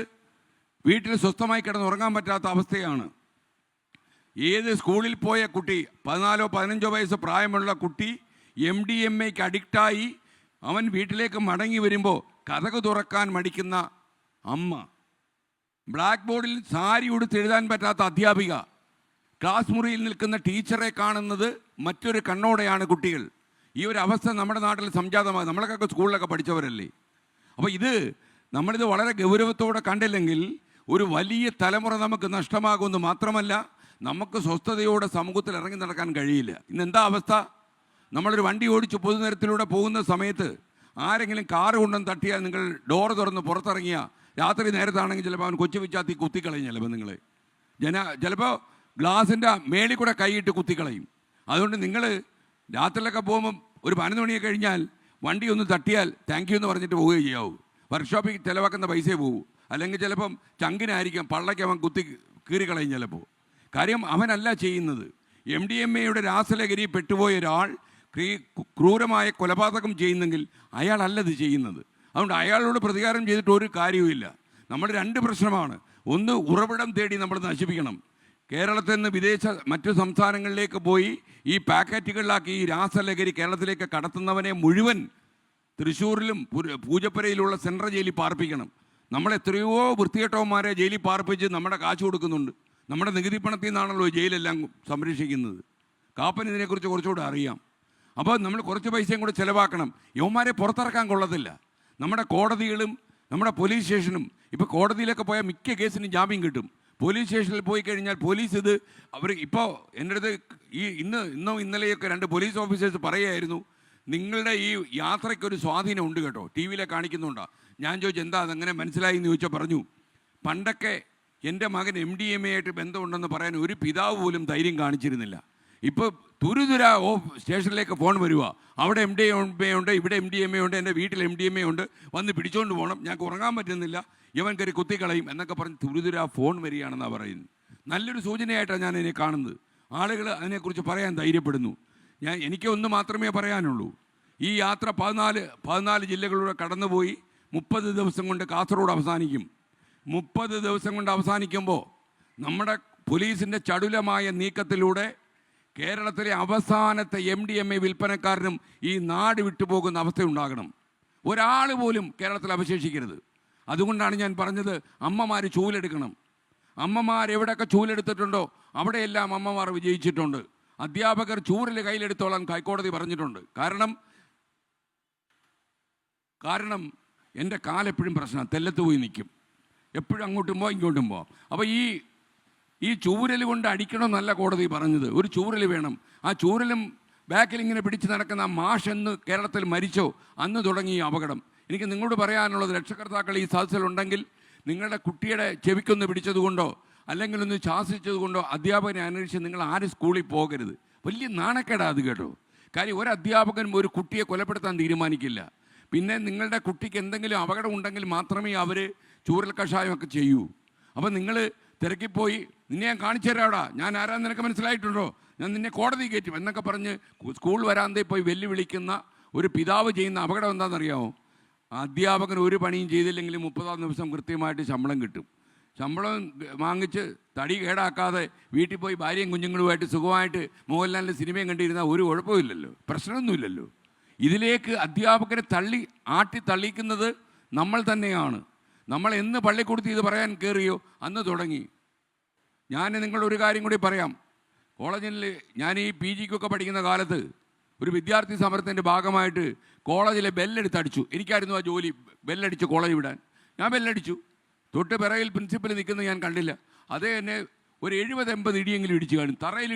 [SPEAKER 9] വീട്ടിൽ സ്വസ്ഥമായി കിടന്നുറങ്ങാൻ പറ്റാത്ത അവസ്ഥയാണ്. ഏത് സ്കൂളിൽ പോയ കുട്ടി, 14-15 വയസ്സ് പ്രായമുള്ള കുട്ടി MDMAക്ക് അഡിക്റ്റായി അവൻ വീട്ടിലേക്ക് മടങ്ങി വരുമ്പോൾ കതക് തുറക്കാൻ മടിക്കുന്ന അമ്മ, ബ്ലാക്ക് ബോർഡിൽ സാരി ഉടുത്ത് എഴുതാൻ പറ്റാത്ത അധ്യാപിക, ക്ലാസ് മുറിയിൽ നിൽക്കുന്ന ടീച്ചറെ കാണുന്നത് മറ്റൊരു കണ്ണോടെയാണ് കുട്ടികൾ. ഈ ഒരു അവസ്ഥ നമ്മുടെ നാട്ടിൽ സംജാതമായി. നമ്മളൊക്കെ സ്കൂളിലൊക്കെ പഠിച്ചവരല്ലേ. അപ്പോൾ നമ്മളിത് വളരെ ഗൗരവത്തോടെ കണ്ടില്ലെങ്കിൽ ഒരു വലിയ തലമുറ നമുക്ക് നഷ്ടമാകുമെന്ന് മാത്രമല്ല, നമുക്ക് സ്വസ്ഥതയോടെ സമൂഹത്തിൽ ഇറങ്ങി നടക്കാൻ കഴിയില്ല. ഇന്നെന്താ അവസ്ഥ? നമ്മളൊരു വണ്ടി ഓടിച്ച് പൊതുനിരത്തിലൂടെ പോകുന്ന സമയത്ത് ആരെങ്കിലും കാറ് കൊണ്ടുവന്ന് തട്ടിയാൽ നിങ്ങൾ ഡോറ് തുറന്ന് പുറത്തിറങ്ങിയ രാത്രി നേരത്താണെങ്കിൽ ചിലപ്പോൾ അവൻ കൊച്ചു വിച്ചാത്തി കുത്തിക്കളയും. ചിലപ്പോൾ ചിലപ്പോൾ ഗ്ലാസിൻ്റെ മേളിൽ കൂടെ കൈയിട്ട് കുത്തിക്കളയും. അതുകൊണ്ട് നിങ്ങൾ രാത്രിയിലൊക്കെ പോകുമ്പം ഒരു 11 മണിയൊക്കെ കഴിഞ്ഞാൽ വണ്ടി ഒന്ന് തട്ടിയാൽ താങ്ക് യു എന്ന് പറഞ്ഞിട്ട് പോവുകയും ചെയ്യാവൂ. വർക്ക്ഷോപ്പിൽ ചിലവാക്കുന്ന പൈസയെ പോകൂ. അല്ലെങ്കിൽ ചിലപ്പം ചങ്കിനായിരിക്കും, പള്ളയ്ക്ക് അവൻ കീറിക്കളയും ചിലപ്പോൾ. കാര്യം അവനല്ല ചെയ്യുന്നത്. MDMAയുടെ രാസലഹരി പെട്ടുപോയ ഒരാൾ ക്രൂരമായ കൊലപാതകം ചെയ്യുന്നെങ്കിൽ അയാളല്ലത് ചെയ്യുന്നത്. അതുകൊണ്ട് അയാളോട് പ്രതികാരം ചെയ്തിട്ട് ഒരു കാര്യവുമില്ല. നമ്മൾ 2 പ്രശ്നമാണ്. ഒന്ന്, ഉറവിടം തേടി നമ്മൾ നശിപ്പിക്കണം. കേരളത്തിൽ നിന്ന് മറ്റു സംസ്ഥാനങ്ങളിലേക്ക് പോയി ഈ പാക്കറ്റുകളിലാക്കി ഈ രാസലഹരി കേരളത്തിലേക്ക് കടത്തുന്നവനെ മുഴുവൻ തൃശ്ശൂരിലും പൂജപ്പുരയിലുള്ള സെൻട്രൽ ജയിലിൽ പാർപ്പിക്കണം. നമ്മൾ എത്രയോ വൃത്തികെട്ടവന്മാരെ ജയിലിൽ പാർപ്പിച്ച് നമ്മുടെ കാശ് കൊടുക്കുന്നുണ്ട്. നമ്മുടെ നികുതി പണത്തിൽ നിന്നാണല്ലോ ജയിലെല്ലാം സംരക്ഷിക്കുന്നത്. കാപ്പൻ ഇതിനെക്കുറിച്ച് കുറച്ചുകൂടെ അറിയാം. അപ്പോൾ നമ്മൾ കുറച്ച് പൈസയും കൂടെ ചിലവാക്കണം. യവന്മാരെ പുറത്തിറക്കാൻ കൊള്ളത്തില്ല. നമ്മുടെ കോടതികളും നമ്മുടെ പോലീസ് സ്റ്റേഷനും, ഇപ്പോൾ കോടതിയിലൊക്കെ പോയാൽ മിക്ക കേസിനും ജാമ്യം കിട്ടും. പോലീസ് സ്റ്റേഷനിൽ പോയി കഴിഞ്ഞാൽ പോലീസ് അവർ ഇപ്പോൾ എൻ്റെ അടുത്ത് ഇന്നോ ഇന്നലെയൊക്കെ 2 പോലീസ് ഓഫീസേഴ്സ് പറയുമായിരുന്നു, നിങ്ങളുടെ ഈ യാത്രയ്ക്കൊരു സ്വാധീനം ഉണ്ട് കേട്ടോ, ടി വിയിലെ കാണിക്കുന്നുണ്ടോ. ഞാൻ ചോദിച്ചു എന്താ അതെങ്ങനെ മനസ്സിലായി എന്ന് ചോദിച്ചാൽ പറഞ്ഞു, പണ്ടൊക്കെ എൻ്റെ മകൻ MDMA ആയിട്ട് ബന്ധമുണ്ടെന്ന് പറയാൻ ഒരു പിതാവ് പോലും ധൈര്യം കാണിച്ചിരുന്നില്ല. ഇപ്പോൾ തുരുതുര സ്റ്റേഷനിലേക്ക് ഫോൺ വരിക, അവിടെ MDMA ഉണ്ട്, ഇവിടെ MDMA ഉണ്ട്, എൻ്റെ വീട്ടിൽ MDMA ഉണ്ട്, വന്ന് പിടിച്ചുകൊണ്ട് പോകണം, ഞങ്ങൾക്ക് ഉറങ്ങാൻ പറ്റുന്നില്ല, ഇവൻ കയറി കുത്തിക്കളയും എന്നൊക്കെ പറഞ്ഞ് തുരുതുര ഫോൺ വരികയാണെന്നാണ് പറയുന്നത്. നല്ലൊരു സൂചനയായിട്ടാണ് ഞാൻ ഇതിനെ കാണുന്നത്. ആളുകൾ അതിനെക്കുറിച്ച് പറയാൻ ധൈര്യപ്പെടുന്നു. എനിക്ക് ഒന്ന് മാത്രമേ പറയാനുള്ളൂ. ഈ യാത്ര 14 ജില്ലകളിലൂടെ കടന്നുപോയി 30 ദിവസം കൊണ്ട് കാസർഗോഡ് അവസാനിക്കും. 30 ദിവസം കൊണ്ട് അവസാനിക്കുമ്പോൾ നമ്മുടെ പോലീസിൻ്റെ ചടുലമായ നീക്കത്തിലൂടെ കേരളത്തിലെ അവസാനത്തെ MDMA വിൽപ്പനക്കാരനും ഈ നാട് വിട്ടുപോകുന്ന അവസ്ഥയുണ്ടാകണം. ഒരാൾ പോലും കേരളത്തിൽ അവശേഷിക്കരുത്. അതുകൊണ്ടാണ് ഞാൻ പറഞ്ഞത്, അമ്മമാർ ചൂലെടുക്കണം. അമ്മമാരെവിടെയൊക്കെ ചൂലെടുത്തിട്ടുണ്ടോ അവിടെയെല്ലാം അമ്മമാർ വിജയിച്ചിട്ടുണ്ട്. അധ്യാപകർ ചൂരൽ കയ്യിലെടുത്തോളാൻ ഹൈക്കോടതി പറഞ്ഞിട്ടുണ്ട്. കാരണം എൻ്റെ കാലെപ്പോഴും പ്രശ്നം, തെല്ലത്ത് പോയി നിൽക്കും, എപ്പോഴും അങ്ങോട്ടും പോവാം ഇങ്ങോട്ടും പോവാം. അപ്പോൾ ഈ ചൂരൽ കൊണ്ട് അടിക്കണമെന്നല്ല കോടതി പറഞ്ഞത്, ഒരു ചൂരൽ വേണം. ആ ചൂരലും ബാക്കിൽ ഇങ്ങനെ പിടിച്ച് നടക്കുന്ന മാഷ് എന്ന് കേരളത്തിൽ മരിച്ചോ അന്ന് തുടങ്ങി ഈ അപകടം. എനിക്ക് നിങ്ങളോട് പറയാനുള്ളത്, രക്ഷകർത്താക്കൾ ഈ സദസ്സിലുണ്ടെങ്കിൽ നിങ്ങളുടെ കുട്ടിയുടെ ചെവിക്കൊന്ന് പിടിച്ചതുകൊണ്ടോ അല്ലെങ്കിൽ ഒന്ന് ശാസിച്ചതുകൊണ്ടോ അധ്യാപകനെ അന്വേഷിച്ച് നിങ്ങൾ ആരും സ്കൂളിൽ പോകരുത്. വലിയ നാണക്കേടാ അത് കേട്ടോ. കാര്യം ഒരു അധ്യാപകൻ ഒരു കുട്ടിയെ കൊലപ്പെടുത്താൻ തീരുമാനിക്കില്ല. പിന്നെ നിങ്ങളുടെ കുട്ടിക്ക് എന്തെങ്കിലും അപകടം ഉണ്ടെങ്കിൽ മാത്രമേ അവർ ചൂരൽ കഷായമൊക്കെ ചെയ്യൂ. അപ്പം നിങ്ങൾ തിരക്കിപ്പോയി നിന്നെ ഞാൻ കാണിച്ചു തരാടാ, ഞാൻ ആരാന്ന് നിനക്ക് മനസ്സിലായിട്ടുണ്ടോ, ഞാൻ നിന്നെ കോടതി കയറ്റും എന്നൊക്കെ പറഞ്ഞ് സ്കൂൾ വരാന്തയിൽ പോയി വെല്ലുവിളിക്കുന്ന ഒരു പിതാവ് ചെയ്യുന്ന അപകടം എന്താണെന്നറിയാമോ? അധ്യാപകൻ ഒരു പണിയും ചെയ്തില്ലെങ്കിലും 30-ാം ദിവസം കൃത്യമായിട്ട് ശമ്പളം കിട്ടും. ശമ്പളം വാങ്ങിച്ച് തടി കേടാക്കാതെ വീട്ടിൽ പോയി ഭാര്യയും കുഞ്ഞുങ്ങളുമായിട്ട് സുഖമായിട്ട് മോഹൻലാലിൻ്റെ സിനിമയും കണ്ടിരുന്നാൽ ഒരു കുഴപ്പമില്ലല്ലോ, പ്രശ്നമൊന്നുമില്ലല്ലോ. ഇതിലേക്ക് അധ്യാപകരെ ആട്ടി തള്ളിക്കുന്നത് നമ്മൾ തന്നെയാണ്. നമ്മൾ എന്ന് പള്ളിക്കൂടത്തിൽ ഇത് പറയാൻ കയറിയോ അന്ന് തുടങ്ങി. ഞാൻ നിങ്ങളൊരു കാര്യം കൂടി പറയാം. കോളേജിൽ ഞാൻ ഈ PGക്കൊക്കെ പഠിക്കുന്ന കാലത്ത് ഒരു വിദ്യാർത്ഥി സമരത്തിൻ്റെ ഭാഗമായിട്ട് കോളേജിലെ ബെല്ലെടുത്തടിച്ചു. എനിക്കായിരുന്നു ആ ജോലി, ബെല്ലടിച്ച് കോളേജ് വിടാൻ. ഞാൻ ബെല്ലടിച്ചു. തൊട്ട് പിറകിൽ പ്രിൻസിപ്പൽ നിൽക്കുന്നത് ഞാൻ കണ്ടില്ല. അതേ എന്നെ ഒരു 70-80 ഇടിയെങ്കിലും ഇടിച്ച് കാണും.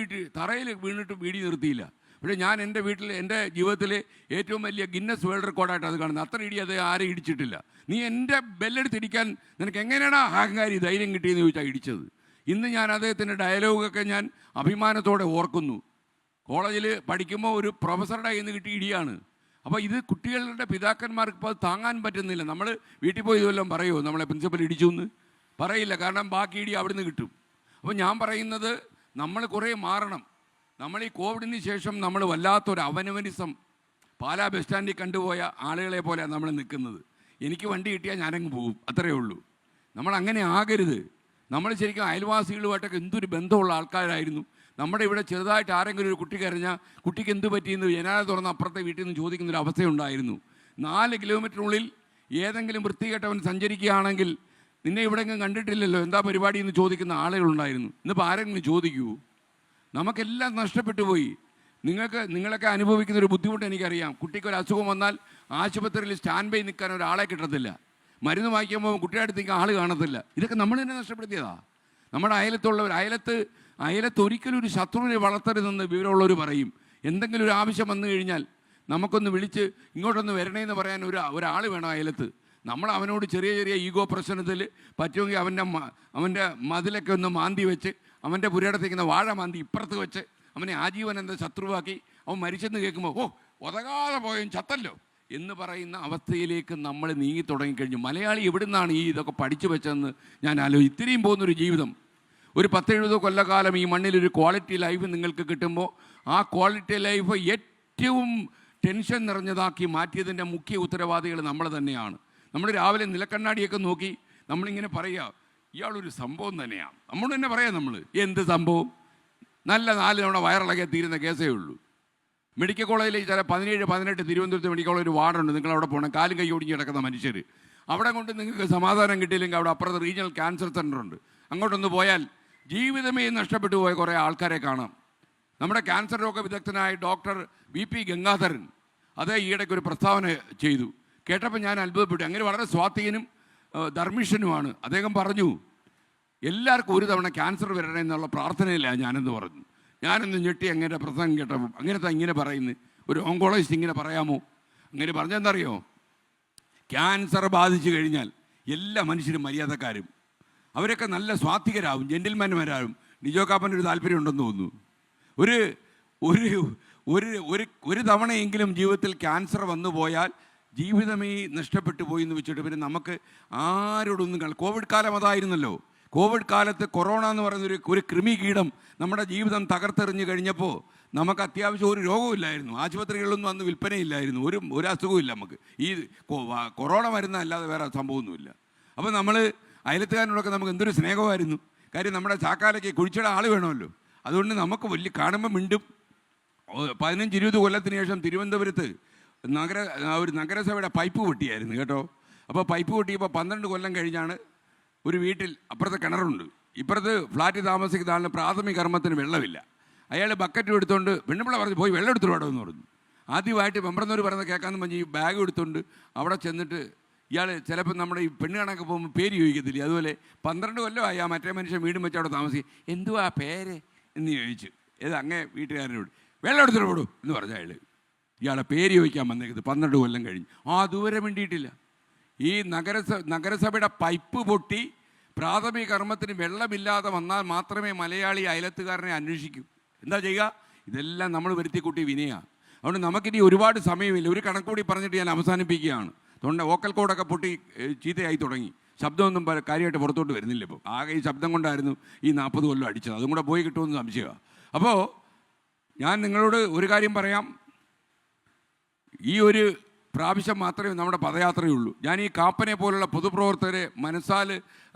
[SPEAKER 9] തറയിൽ വീണിട്ട് ഇടി നിർത്തിയില്ല. പക്ഷേ ഞാൻ എൻ്റെ വീട്ടിൽ എൻ്റെ ജീവിതത്തിലെ ഏറ്റവും വലിയ ഗിന്നസ് വേൾഡ് റെക്കോർഡായിട്ട് അത് കാണുന്നത്. അത്ര ഇടി അത് ആരും ഇടിച്ചിട്ടില്ല. നീ എൻ്റെ ബെല്ലെടുത്തിടിക്കാൻ നിനക്ക് എങ്ങനെയാണ് അഹങ്കാരി ധൈര്യം കിട്ടിയെന്ന് ചോദിച്ചാൽ ഇടിച്ചത്. ഇന്ന് ഞാൻ അദ്ദേഹത്തിൻ്റെ ഡയലോഗൊക്കെ ഞാൻ അഭിമാനത്തോടെ ഓർക്കുന്നു. കോളേജിൽ പഠിക്കുമ്പോൾ ഒരു പ്രൊഫസറുടെ കയ്യിൽ നിന്ന് കിട്ടിയ ഇടിയാണ്. അപ്പോൾ ഇത് കുട്ടികളുടെ പിതാക്കന്മാർക്ക് ഇപ്പോൾ അത് താങ്ങാൻ പറ്റുന്നില്ല. നമ്മൾ വീട്ടിൽ പോയി ഇതുവല്ലം പറയുമോ നമ്മളെ പ്രിൻസിപ്പൽ ഇടിച്ചു എന്ന്? പറയില്ല, കാരണം ബാക്കി ഇടി അവിടുന്ന് കിട്ടും. അപ്പോൾ ഞാൻ പറയുന്നത് നമ്മൾ കുറേ മാറണം. നമ്മൾ ഈ കോവിഡിന് ശേഷം നമ്മൾ വല്ലാത്തൊരു അവനവനിസം പാലാ ബസ് സ്റ്റാൻഡിൽ കണ്ടുപോയ ആളുകളെ പോലെയാണ് നമ്മൾ നിൽക്കുന്നത്. എനിക്ക് വണ്ടി കിട്ടിയാൽ ഞാനങ്ങ് പോകും, അത്രയേ ഉള്ളൂ. നമ്മൾ അങ്ങനെ ആകരുത്. നമ്മൾ ശരിക്കും അയൽവാസികളുമായിട്ടൊക്കെ എന്തൊരു ബന്ധമുള്ള ആൾക്കാരായിരുന്നു. നമ്മുടെ ഇവിടെ ചെറുതായിട്ട് ആരെങ്കിലും ഒരു കുട്ടി കരഞ്ഞാൽ കുട്ടിക്ക് എന്ത് പറ്റിയെന്ന് ജനാല തുറന്ന് അപ്പുറത്തെ വീട്ടിൽ നിന്ന് ചോദിക്കുന്നൊരു അവസ്ഥയുണ്ടായിരുന്നു. 4 കിലോമീറ്ററിനുള്ളിൽ ഏതെങ്കിലും വൃത്തികെട്ടവൻ സഞ്ചരിക്കുകയാണെങ്കിൽ നിന്നെ ഇവിടെയെങ്കിലും കണ്ടിട്ടില്ലല്ലോ, എന്താ പരിപാടി എന്ന് ചോദിക്കുന്ന ആളുകളുണ്ടായിരുന്നു. ഇന്നിപ്പോൾ ആരെങ്കിലും ചോദിക്കൂ? നമുക്കെല്ലാം നഷ്ടപ്പെട്ടു പോയി. നിങ്ങളൊക്കെ അനുഭവിക്കുന്ന ഒരു ബുദ്ധിമുട്ട് എനിക്കറിയാം. കുട്ടിക്കൊരു അസുഖം വന്നാൽ ആശുപത്രിയിൽ സ്റ്റാൻഡ് ബൈ നിൽക്കാൻ ഒരാളെ കിട്ടത്തില്ല. മരുന്ന് വാങ്ങിക്കുമ്പോൾ കുട്ടിയുടെ അടുത്ത് നിൽക്കാൻ ആൾ കാണത്തില്ല. ഇതൊക്കെ നമ്മൾ തന്നെ നഷ്ടപ്പെടുത്തിയതാണ്. നമ്മുടെ അയലത്തുള്ളവർ അയലത്ത് ഒരിക്കലും ഒരു ശത്രുവിനെ വളർത്തരുതെന്ന് വിവരമുള്ളവർ പറയും. എന്തെങ്കിലും ഒരു ആവശ്യം വന്നു കഴിഞ്ഞാൽ നമുക്കൊന്ന് വിളിച്ച് ഇങ്ങോട്ടൊന്ന് വരണേന്ന് പറയാൻ ഒരാൾ വേണം അയലത്ത്. നമ്മൾ അവനോട് ചെറിയ ചെറിയ ഈഗോ പ്രശ്നത്തിൽ പറ്റുമെങ്കിൽ അവൻ്റെ മതിലൊക്കെ ഒന്ന് മാന്തി വെച്ച് അവൻ്റെ പുരയിടത്തേക്കുന്ന വാഴ മാന്തി ഇപ്പുറത്ത് വെച്ച് അവനെ ആജീവനെന്ത ശത്രുവാക്കി അവൻ മരിച്ചെന്ന് കേൾക്കുമ്പോൾ ഒതകാതെ പോയും ചത്തല്ലോ എന്ന് പറയുന്ന അവസ്ഥയിലേക്ക് നമ്മൾ നീങ്ങി തുടങ്ങിക്കഴിഞ്ഞു. മലയാളി എവിടുന്നാണ് ഈ ഇതൊക്കെ പഠിച്ചു വെച്ചതെന്ന് ഞാൻ ആലോചിക്കും. ഇത്രയും പോകുന്നൊരു ജീവിതം, ഒരു 10-70 കൊല്ലക്കാലം ഈ മണ്ണിലൊരു ക്വാളിറ്റി ലൈഫ് നിങ്ങൾക്ക് കിട്ടുമ്പോൾ ആ ക്വാളിറ്റി ലൈഫ് ഏറ്റവും ടെൻഷൻ നിറഞ്ഞതാക്കി മാറ്റിയതിൻ്റെ മുഖ്യ ഉത്തരവാദികൾ നമ്മൾ തന്നെയാണ്. നമ്മൾ രാവിലെ നിലക്കണ്ണാടിയൊക്കെ നോക്കി നമ്മളിങ്ങനെ പറയുക, ഇയാളൊരു സംഭവം തന്നെയാണ്. നമ്മൾ തന്നെ പറയാം, നമ്മൾ എന്ത് സംഭവം? നല്ല 4 തവണ വയറിളകിയാൽ തീരുന്ന കേസേ ഉള്ളൂ. മെഡിക്കൽ കോളേജിൽ ചില 17-18 തിരുവനന്തപുരത്ത് മെഡിക്കൽ കോളേജ് ഒരു വാർഡുണ്ട്. നിങ്ങൾ അവിടെ പോകണം, കാലും കൈ ഒടിഞ്ഞ് കിടക്കുന്ന മനുഷ്യർ. അവിടെ കൊണ്ട് നിങ്ങൾക്ക് സമാധാനം കിട്ടിയില്ലെങ്കിൽ അവിടെ അപ്പുറത്ത് റീജിയണൽ ക്യാൻസർ സെൻ്റർ ഉണ്ട്. അങ്ങോട്ടൊന്ന് പോയാൽ ജീവിതമേ നഷ്ടപ്പെട്ടു പോയ കുറേ ആൾക്കാരെ കാണാം. നമ്മുടെ ക്യാൻസർ രോഗ വിദഗ്ധനായ ഡോക്ടർ VP ഗംഗാധരൻ അതേ ഈയിടയ്ക്ക് ഒരു പ്രസ്താവന ചെയ്തു. കേട്ടപ്പോൾ ഞാൻ അത്ഭുതപ്പെട്ടു. അങ്ങനെ വളരെ സ്വാധീനം ധർമ്മിഷ്ഠനുമാണ്. അദ്ദേഹം പറഞ്ഞു, എല്ലാവർക്കും ഒരു തവണ ക്യാൻസർ വരണേ എന്നുള്ള പ്രാർത്ഥനയില്ല ഞാനെന്ന് പറഞ്ഞു. ഞാനൊന്ന് ഞെട്ടി അങ്ങനെ പ്രസംഗം കേട്ടപ്പോൾ. അങ്ങനത്തെ ഇങ്ങനെ പറയുന്നത് ഒരു ഓങ്കോളജിസ്റ്റ് ഇങ്ങനെ പറയാമോ? അങ്ങനെ പറഞ്ഞെന്തറിയോ, ക്യാൻസർ ബാധിച്ചു കഴിഞ്ഞാൽ എല്ലാ മനുഷ്യരും മര്യാദക്കാരും, അവരൊക്കെ നല്ല സ്വാത്വികരാകും, ജെന്റിൽമാൻമാരാകും. നിജോ കാപ്പൻ്റെ ഒരു താല്പര്യം ഉണ്ടെന്ന് തോന്നുന്നു. ഒരു ഒരു ഒരു തവണയെങ്കിലും ജീവിതത്തിൽ ക്യാൻസർ വന്നു പോയാൽ ജീവിതമേ നഷ്ടപ്പെട്ടു പോയി എന്ന് വെച്ചിട്ട് പിന്നെ നമുക്ക് ആരോടൊന്നും കോവിഡ് കാലം അതായിരുന്നല്ലോ. കോവിഡ് കാലത്ത് കൊറോണ എന്ന് പറയുന്ന ഒരു കൃമികീടം നമ്മുടെ ജീവിതം തകർത്തെറിഞ്ഞ് കഴിഞ്ഞപ്പോൾ നമുക്ക് അത്യാവശ്യം ഒരു രോഗമില്ലായിരുന്നു. ആശുപത്രികളിലൊന്നും അന്ന് വിൽപ്പനയില്ലായിരുന്നു. ഒരു അസുഖമില്ല നമുക്ക്. ഈ കൊറോണ മരുന്നല്ലാതെ വേറെ സംഭവമൊന്നുമില്ല. അപ്പോൾ നമ്മൾ അയലത്തുകാരനോടൊക്കെ നമുക്ക് എന്തൊരു സ്നേഹമായിരുന്നു. കാര്യം നമ്മുടെ ചാക്കാലയ്ക്ക് കുഴിച്ചിടാൻ ആൾ വേണമല്ലോ. അതുകൊണ്ട് നമുക്ക് വലിയ കാണുമ്പോൾ മിണ്ടും. 15-20 കൊല്ലത്തിന് ശേഷം തിരുവനന്തപുരത്ത് ഒരു നഗരസഭയുടെ പൈപ്പ് പൊട്ടിയായിരുന്നു കേട്ടോ. അപ്പോൾ പൈപ്പ് പൊട്ടിയപ്പോൾ 12 കൊല്ലം കഴിഞ്ഞാണ് ഒരു വീട്ടിൽ അപ്പുറത്തെ കിണറുണ്ട്, ഇപ്പുറത്ത് ഫ്ലാറ്റിൽ താമസിക്കുന്ന ആളിന് പ്രാഥമിക കർമ്മത്തിന് വെള്ളമില്ല. അയാൾ ബക്കറ്റും എടുത്തുകൊണ്ട് പെണ്ണുപിള്ള പറഞ്ഞു പോയി വെള്ളം എടുത്തിട്ട് വേണമെന്ന് പറഞ്ഞു. ആദ്യമായിട്ട് വെമ്പ്രന്നൂർ പറയുന്നത് കേൾക്കാമെന്ന് പറഞ്ഞ് ഈ ബാഗ് എടുത്തുകൊണ്ട് അവിടെ ചെന്നിട്ട് ഇയാൾ ചിലപ്പോൾ നമ്മുടെ ഈ പെണ്ണ് കണക്ക് പോകുമ്പോൾ പേര് ചോദിക്കത്തില്ല. അതുപോലെ 12 കൊല്ലമായി ആ മറ്റേ മനുഷ്യൻ വീടും വെച്ച് അവിടെ താമസിക്കും. എന്തുവാ പേര് എന്ന് ചോദിച്ചു. അങ്ങേ വീട്ടുകാരനോട് വെള്ളം എടുത്തിട്ട് വിടും എന്ന് പറഞ്ഞ ഇയാളെ പേര് ചോദിക്കാൻ വന്നേക്കുന്നത് 12 കൊല്ലം കഴിഞ്ഞ് അതുവരെ വേണ്ടിയിട്ടില്ല. ഈ നഗരസഭയുടെ പൈപ്പ് പൊട്ടി പ്രാഥമിക കർമ്മത്തിന് വെള്ളമില്ലാതെ വന്നാൽ മാത്രമേ മലയാളി അയലത്തുകാരനെ അന്വേഷിക്കൂ. എന്താ ചെയ്യുക? ഇതെല്ലാം നമ്മൾ വരുത്തിക്കൂട്ടി വിനയാണ്. അതുകൊണ്ട് നമുക്കിനി ഒരുപാട് സമയമില്ല. ഒരു കണക്കൂടി പറഞ്ഞിട്ട് ഞാൻ അവസാനിപ്പിക്കുകയാണ്. അതുകൊണ്ട് വോക്കൽ കോഡൊക്കെ പൊട്ടി ചീത്തയായി തുടങ്ങി. ശബ്ദമൊന്നും കാര്യമായിട്ട് പുറത്തോട്ട് വരുന്നില്ല. ഇപ്പോൾ ആകെ ഈ ശബ്ദം കൊണ്ടായിരുന്നു ഈ 40 കൊല്ലം അടിച്ചത്. അതും കൂടെ പോയി കിട്ടുമെന്ന് സംശയമാണ്. അപ്പോൾ ഞാൻ നിങ്ങളോട് ഒരു കാര്യം പറയാം. ഈ ഒരു പ്രാവശ്യം മാത്രമേ നമ്മുടെ പദയാത്രയുള്ളൂ. ഞാൻ ഈ കാപ്പനെ പോലുള്ള പൊതുപ്രവർത്തകരെ മനസ്സാൽ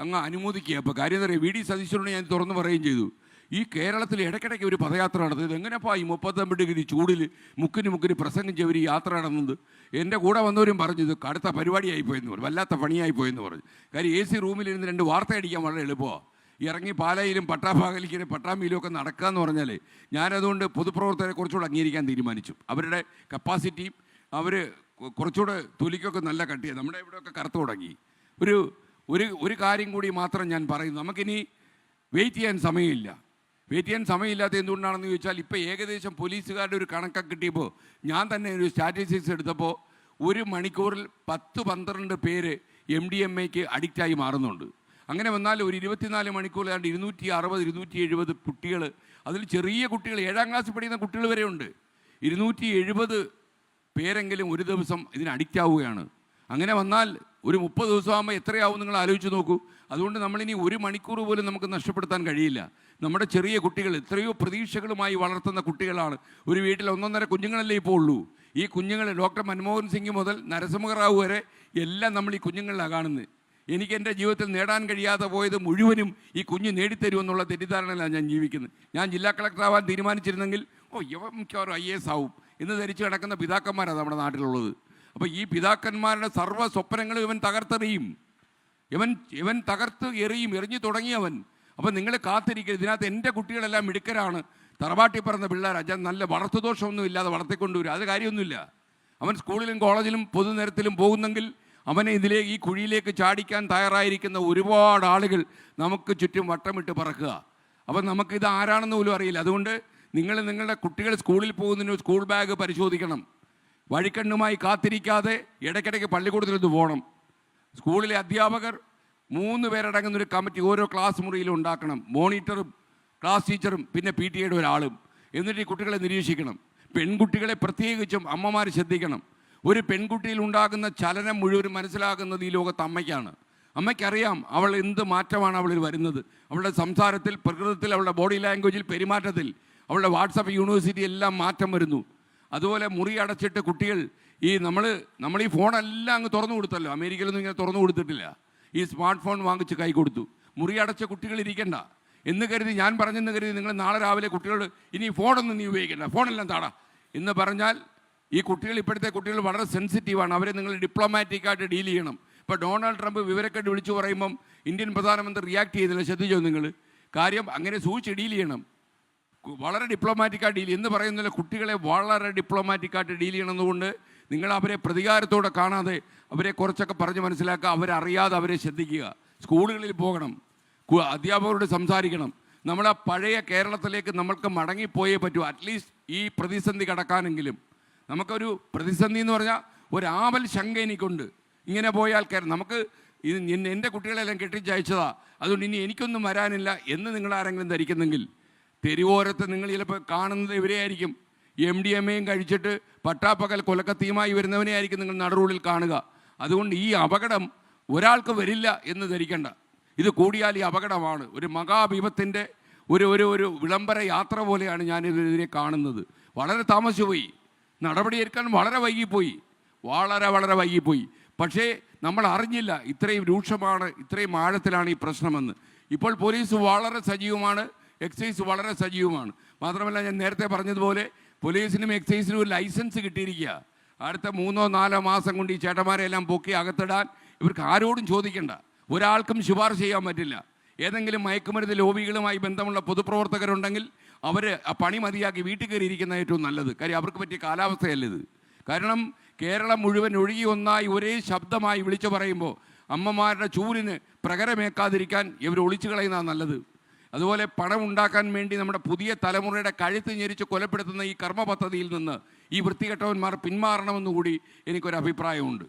[SPEAKER 9] അങ്ങ് അനുമോദിക്കുക. അപ്പോൾ കാര്യം എന്താ പറയുക, VD സതീശനോട് ഞാൻ തുറന്നു പറയുകയും ചെയ്തു. ഈ കേരളത്തിൽ ഇടയ്ക്കിടയ്ക്ക് ഒരു പദയാത്ര നടത്തിയത് എങ്ങനെയപ്പോൾ ഈ 39 ഡിഗ്രി ചൂടിൽ മുക്കിന് പ്രസംഗിച്ച് അവർ യാത്ര നടന്നത്. എൻ്റെ കൂടെ വന്നവരും പറഞ്ഞു ഇത് കടുത്ത പരിപാടിയായിപ്പോയെന്ന് പറഞ്ഞു, വല്ലാത്ത പണിയായിപ്പോയെന്ന് പറഞ്ഞു. കാര്യം AC റൂമിലിരുന്ന് 2 വാർത്ത അടിക്കാൻ വളരെ എളുപ്പമാണ്. ഇറങ്ങി പാലയിലും പട്ടാമ്പിയിലും ഒക്കെ നടക്കുക എന്ന് പറഞ്ഞാൽ ഞാനതുകൊണ്ട് പൊതുപ്രവർത്തകരെ കുറച്ചുകൂടെ അംഗീകരിക്കാൻ തീരുമാനിച്ചു. അവരുടെ കപ്പാസിറ്റിയും അവർ കുറച്ചുകൂടെ തൊലിക്കൊക്കെ നല്ല കട്ടിയാണ്. നമ്മുടെ ഇവിടെയൊക്കെ കറുത്തു തുടങ്ങി. ഒരു കാര്യം കൂടി മാത്രം ഞാൻ പറയും. നമുക്കിനി വെയിറ്റ് ചെയ്യാൻ സമയമില്ല. വെയിറ്റ് ചെയ്യാൻ സമയമില്ലാത്ത എന്തുകൊണ്ടാണെന്ന് ചോദിച്ചാൽ ഇപ്പോൾ ഏകദേശം പോലീസുകാരുടെ ഒരു കണക്കൊക്കെ കിട്ടിയപ്പോൾ ഞാൻ തന്നെ ഒരു സ്റ്റാറ്റിസ്റ്റിക്സ് എടുത്തപ്പോൾ 1 മണിക്കൂറിൽ 10-12 പേര് MDMAക്ക് അഡിക്റ്റായി മാറുന്നുണ്ട്. അങ്ങനെ വന്നാൽ ഒരു 24 മണിക്കൂർ 260-270 കുട്ടികൾ, അതിൽ ചെറിയ കുട്ടികൾ 7ാം ക്ലാസ്സിൽ പഠിക്കുന്ന കുട്ടികൾ വരെ ഉണ്ട്. 270 പേരെങ്കിലും ഒരു ദിവസം ഇതിന് അഡിക്റ്റ് ആവുകയാണ്. അങ്ങനെ വന്നാൽ ഒരു 30 ദിവസമാകുമ്പോൾ എത്രയാവും നിങ്ങൾ ആലോചിച്ച് നോക്കൂ. അതുകൊണ്ട് നമ്മളിനി 1 മണിക്കൂർ പോലും നമുക്ക് നഷ്ടപ്പെടുത്താൻ കഴിയില്ല. നമ്മുടെ ചെറിയ കുട്ടികൾ എത്രയോ പ്രതീക്ഷകളുമായി വളർത്തുന്ന കുട്ടികളാണ്. ഒരു വീട്ടിൽ 1.5 കുഞ്ഞുങ്ങളല്ലേ ഇപ്പോൾ ഉള്ളൂ. ഈ കുഞ്ഞുങ്ങൾ ഡോക്ടർ മൻമോഹൻ സിംഗ് മുതൽ നരസിംഹറാവു വരെ എല്ലാം നമ്മൾ ഈ കുഞ്ഞുങ്ങളിലാണ് കാണുന്നത്. എനിക്ക് എൻ്റെ ജീവിതത്തിൽ നേടാൻ കഴിയാതെ പോയത് മുഴുവനും ഈ കുഞ്ഞ് നേടിത്തരുമെന്നുള്ള തെറ്റിദ്ധാരണയിലാണ് ഞാൻ ജീവിക്കുന്നത്. ഞാൻ ജില്ലാ കളക്ടറാവാൻ തീരുമാനിച്ചിരുന്നെങ്കിൽ ഇവ മിക്കവാറും IAS ആവും എന്ന് ധരിച്ച് കിടക്കുന്ന പിതാക്കന്മാരാണ് നമ്മുടെ നാട്ടിലുള്ളത്. അപ്പോൾ ഈ പിതാക്കന്മാരുടെ സർവ്വ സ്വപ്നങ്ങളും ഇവൻ തകർത്തെറിയും. ഇവൻ തകർത്ത് എറിഞ്ഞു തുടങ്ങിയവൻ. അപ്പം നിങ്ങൾ കാത്തിരിക്കരുത്. ഇതിനകത്ത് എൻ്റെ കുട്ടികളെല്ലാം മിടുക്കരാണ്, തറവാട്ടി പറഞ്ഞ പിള്ളേരാ, നല്ല വളർത്തുദോഷമൊന്നും ഇല്ലാതെ വളർത്തിക്കൊണ്ടുവരും. അത് കാര്യമൊന്നുമില്ല. അവൻ സ്കൂളിലും കോളേജിലും പൊതുനിരത്തിലും പോകുന്നെങ്കിൽ അവനെ ഈ കുഴിയിലേക്ക് ചാടിക്കാൻ തയ്യാറായിരിക്കുന്ന ഒരുപാട് ആളുകൾ നമുക്ക് ചുറ്റും വട്ടമിട്ട് പറക്കുക. അപ്പം നമുക്കിത് ആരാണെന്ന് പോലും അറിയില്ല. അതുകൊണ്ട് നിങ്ങളുടെ കുട്ടികൾ സ്കൂളിൽ പോകുന്നതിന് സ്കൂൾ ബാഗ് പരിശോധിക്കണം. വഴിക്കണ്ണുമായി കാത്തിരിക്കാതെ ഇടയ്ക്കിടയ്ക്ക് പള്ളിക്കൂടത്തിലൊന്ന് പോകണം. സ്കൂളിലെ അധ്യാപകർ 3 പേരടങ്ങുന്നൊരു കമ്മിറ്റി ഓരോ ക്ലാസ് മുറിയിലും ഉണ്ടാക്കണം. മോണിറ്ററും ക്ലാസ് ടീച്ചറും പിന്നെ PTA-യുടെ ഒരാളും. എന്നിട്ട് ഈ കുട്ടികളെ നിരീക്ഷിക്കണം. പെൺകുട്ടികളെ പ്രത്യേകിച്ചും അമ്മമാർ ശ്രദ്ധിക്കണം. ഒരു പെൺകുട്ടിയിൽ ഉണ്ടാകുന്ന ചലനം മുഴുവൻ മനസ്സിലാക്കുന്നത് ഈ ലോകത്ത് അമ്മയ്ക്കാണ്. അമ്മയ്ക്കറിയാം അവൾ എന്ത് മാറ്റമാണ് അവളിൽ വരുന്നത്. അവളുടെ സംസാരത്തിൽ, പ്രകൃതത്തിൽ, അവളുടെ ബോഡി ലാംഗ്വേജിൽ, പെരുമാറ്റത്തിൽ, അവളുടെ വാട്സപ്പ് യൂണിവേഴ്സിറ്റി എല്ലാം മാറ്റം വരുന്നു. അതുപോലെ മുറി അടച്ചിട്ട് കുട്ടികൾ നമ്മൾ ഈ ഫോണെല്ലാം അങ്ങ് തുറന്നു കൊടുത്തല്ലോ. അമേരിക്കയിലൊന്നും ഇങ്ങനെ തുറന്നു കൊടുത്തിട്ടില്ല. ഈ സ്മാർട്ട് ഫോൺ വാങ്ങിച്ച് കൈ കൊടുത്തു. മുറി അടച്ച കുട്ടികൾ ഇരിക്കണ്ട എന്ന് കരുതി, ഞാൻ പറഞ്ഞെന്ന് കരുതി നിങ്ങൾ നാളെ രാവിലെ കുട്ടികളോട് ഇനി ഫോണൊന്നും നീ ഉപയോഗിക്കണ്ട, ഫോണെല്ലാം താടാ എന്ന് പറഞ്ഞാൽ ഈ കുട്ടികൾ, ഇപ്പോഴത്തെ കുട്ടികൾ വളരെ സെൻസിറ്റീവാണ്. അവരെ നിങ്ങൾ ഡിപ്ലോമാറ്റിക്കായിട്ട് ഡീൽ ചെയ്യണം. ഇപ്പോൾ ഡൊണാൾഡ് ട്രംപ് വിവരക്കേട് വിളിച്ചു പറയുമ്പം ഇന്ത്യൻ പ്രധാനമന്ത്രി റിയാക്ട് ചെയ്തില്ല. ശ്രദ്ധിച്ചോ നിങ്ങൾ? കാര്യം അങ്ങനെ സൂക്ഷിച്ച് ഡീൽ ചെയ്യണം. വളരെ ഡിപ്ലോമാറ്റിക്കായിട്ട് ഡീൽ എന്ന് പറയുന്നില്ല. കുട്ടികളെ വളരെ ഡിപ്ലോമാറ്റിക്കായിട്ട് ഡീൽ ചെയ്യണമെന്നുകൊണ്ട് നിങ്ങൾ അവരെ പ്രതികാരത്തോടെ കാണാതെ അവരെ കുറച്ചൊക്കെ പറഞ്ഞ് മനസ്സിലാക്കുക. അവരറിയാതെ അവരെ ശ്രദ്ധിക്കുക. സ്കൂളുകളിൽ പോകണം, അധ്യാപകരോട് സംസാരിക്കണം. നമ്മളെ പഴയ കേരളത്തിലേക്ക് നമ്മൾക്ക് മടങ്ങിപ്പോയേ പറ്റൂ. അറ്റ്ലീസ്റ്റ് ഈ പ്രതിസന്ധി കടക്കാനെങ്കിലും. നമുക്കൊരു പ്രതിസന്ധി എന്ന് പറഞ്ഞാൽ ഒരാവൽ ശങ്ക എനിക്കുണ്ട്. ഇങ്ങനെ പോയാൽ നമുക്ക് എൻ്റെ കുട്ടികളെല്ലാം കെട്ടിച്ചയച്ചതാ, അതുകൊണ്ട് ഇനി എനിക്കൊന്നും വരാനില്ല എന്ന് നിങ്ങൾ ആരെങ്കിലും ധരിക്കുന്നെങ്കിൽ, തെരുവോരത്ത് നിങ്ങൾ ചിലപ്പോൾ കാണുന്നത് ഇവരെയായിരിക്കും. MDMA-യും കഴിച്ചിട്ട് പട്ടാപ്പകൽ കൊലക്കത്തിയുമായി വരുന്നവനെ ആയിരിക്കും നിങ്ങൾ നടുറോഡിൽ കാണുക. അതുകൊണ്ട് ഈ അപകടം ഒരാൾക്ക് വരില്ല എന്ന് ധരിക്കണ്ട. ഇത് കൂടിയാൽ ഈ അപകടമാണ്. ഒരു മഹാവിപത്തിൻ്റെ ഒരു വിളംബര യാത്ര പോലെയാണ് ഞാനിതിനെ കാണുന്നത്. വളരെ താമസിച്ചുപോയി, നടപടിയെടുക്കാൻ വളരെ വൈകിപ്പോയി, വളരെ വൈകിപ്പോയി. പക്ഷേ നമ്മൾ അറിഞ്ഞില്ല ഇത്രയും രൂക്ഷമാണ്, ഇത്രയും ആഴത്തിലാണ് ഈ പ്രശ്നമെന്ന്. ഇപ്പോൾ പോലീസ് വളരെ സജീവമാണ്, എക്സൈസ് വളരെ സജീവമാണ്. മാത്രമല്ല, ഞാൻ നേരത്തെ പറഞ്ഞതുപോലെ പോലീസിനും എക്സൈസിനും ഒരു ലൈസൻസ് കിട്ടിയിരിക്കുക. അടുത്ത 3-4 മാസം കൊണ്ട് ഈ ചേട്ടന്മാരെ എല്ലാം പൊക്കി അകത്തിടാൻ ഇവർക്ക് ആരോടും ചോദിക്കേണ്ട, ഒരാൾക്കും ശുപാർശ ചെയ്യാൻ പറ്റില്ല. ഏതെങ്കിലും മയക്കുമരുന്ന് ലോബികളുമായി ബന്ധമുള്ള പൊതുപ്രവർത്തകരുണ്ടെങ്കിൽ അവർ ആ പണി മതിയാക്കി വീട്ടിൽ കയറിയിരിക്കുന്ന ഏറ്റവും നല്ലത്. കാര്യം അവർക്ക് പറ്റിയ കാലാവസ്ഥയല്ല ഇത്. കാരണം കേരളം മുഴുവൻ ഒഴുകി ഒന്നായി ഒരേ ശബ്ദമായി വിളിച്ചു പറയുമ്പോൾ അമ്മമാരുടെ ചൂരിന് പ്രകരമേക്കാതിരിക്കാൻ ഇവർ ഒളിച്ചു കളയുന്നതാണ് നല്ലത്. അതുപോലെ പണം ഉണ്ടാക്കാൻ വേണ്ടി നമ്മുടെ പുതിയ തലമുറയുടെ കഴുത്ത് ഞെരിച്ച് കൊലപ്പെടുത്തുന്ന ഈ കർമ്മ പദ്ധതിയിൽ നിന്ന് ഈ വൃത്തികെട്ടവന്മാർ പിന്മാറണമെന്നുകൂടി എനിക്കൊരു അഭിപ്രായമുണ്ട്.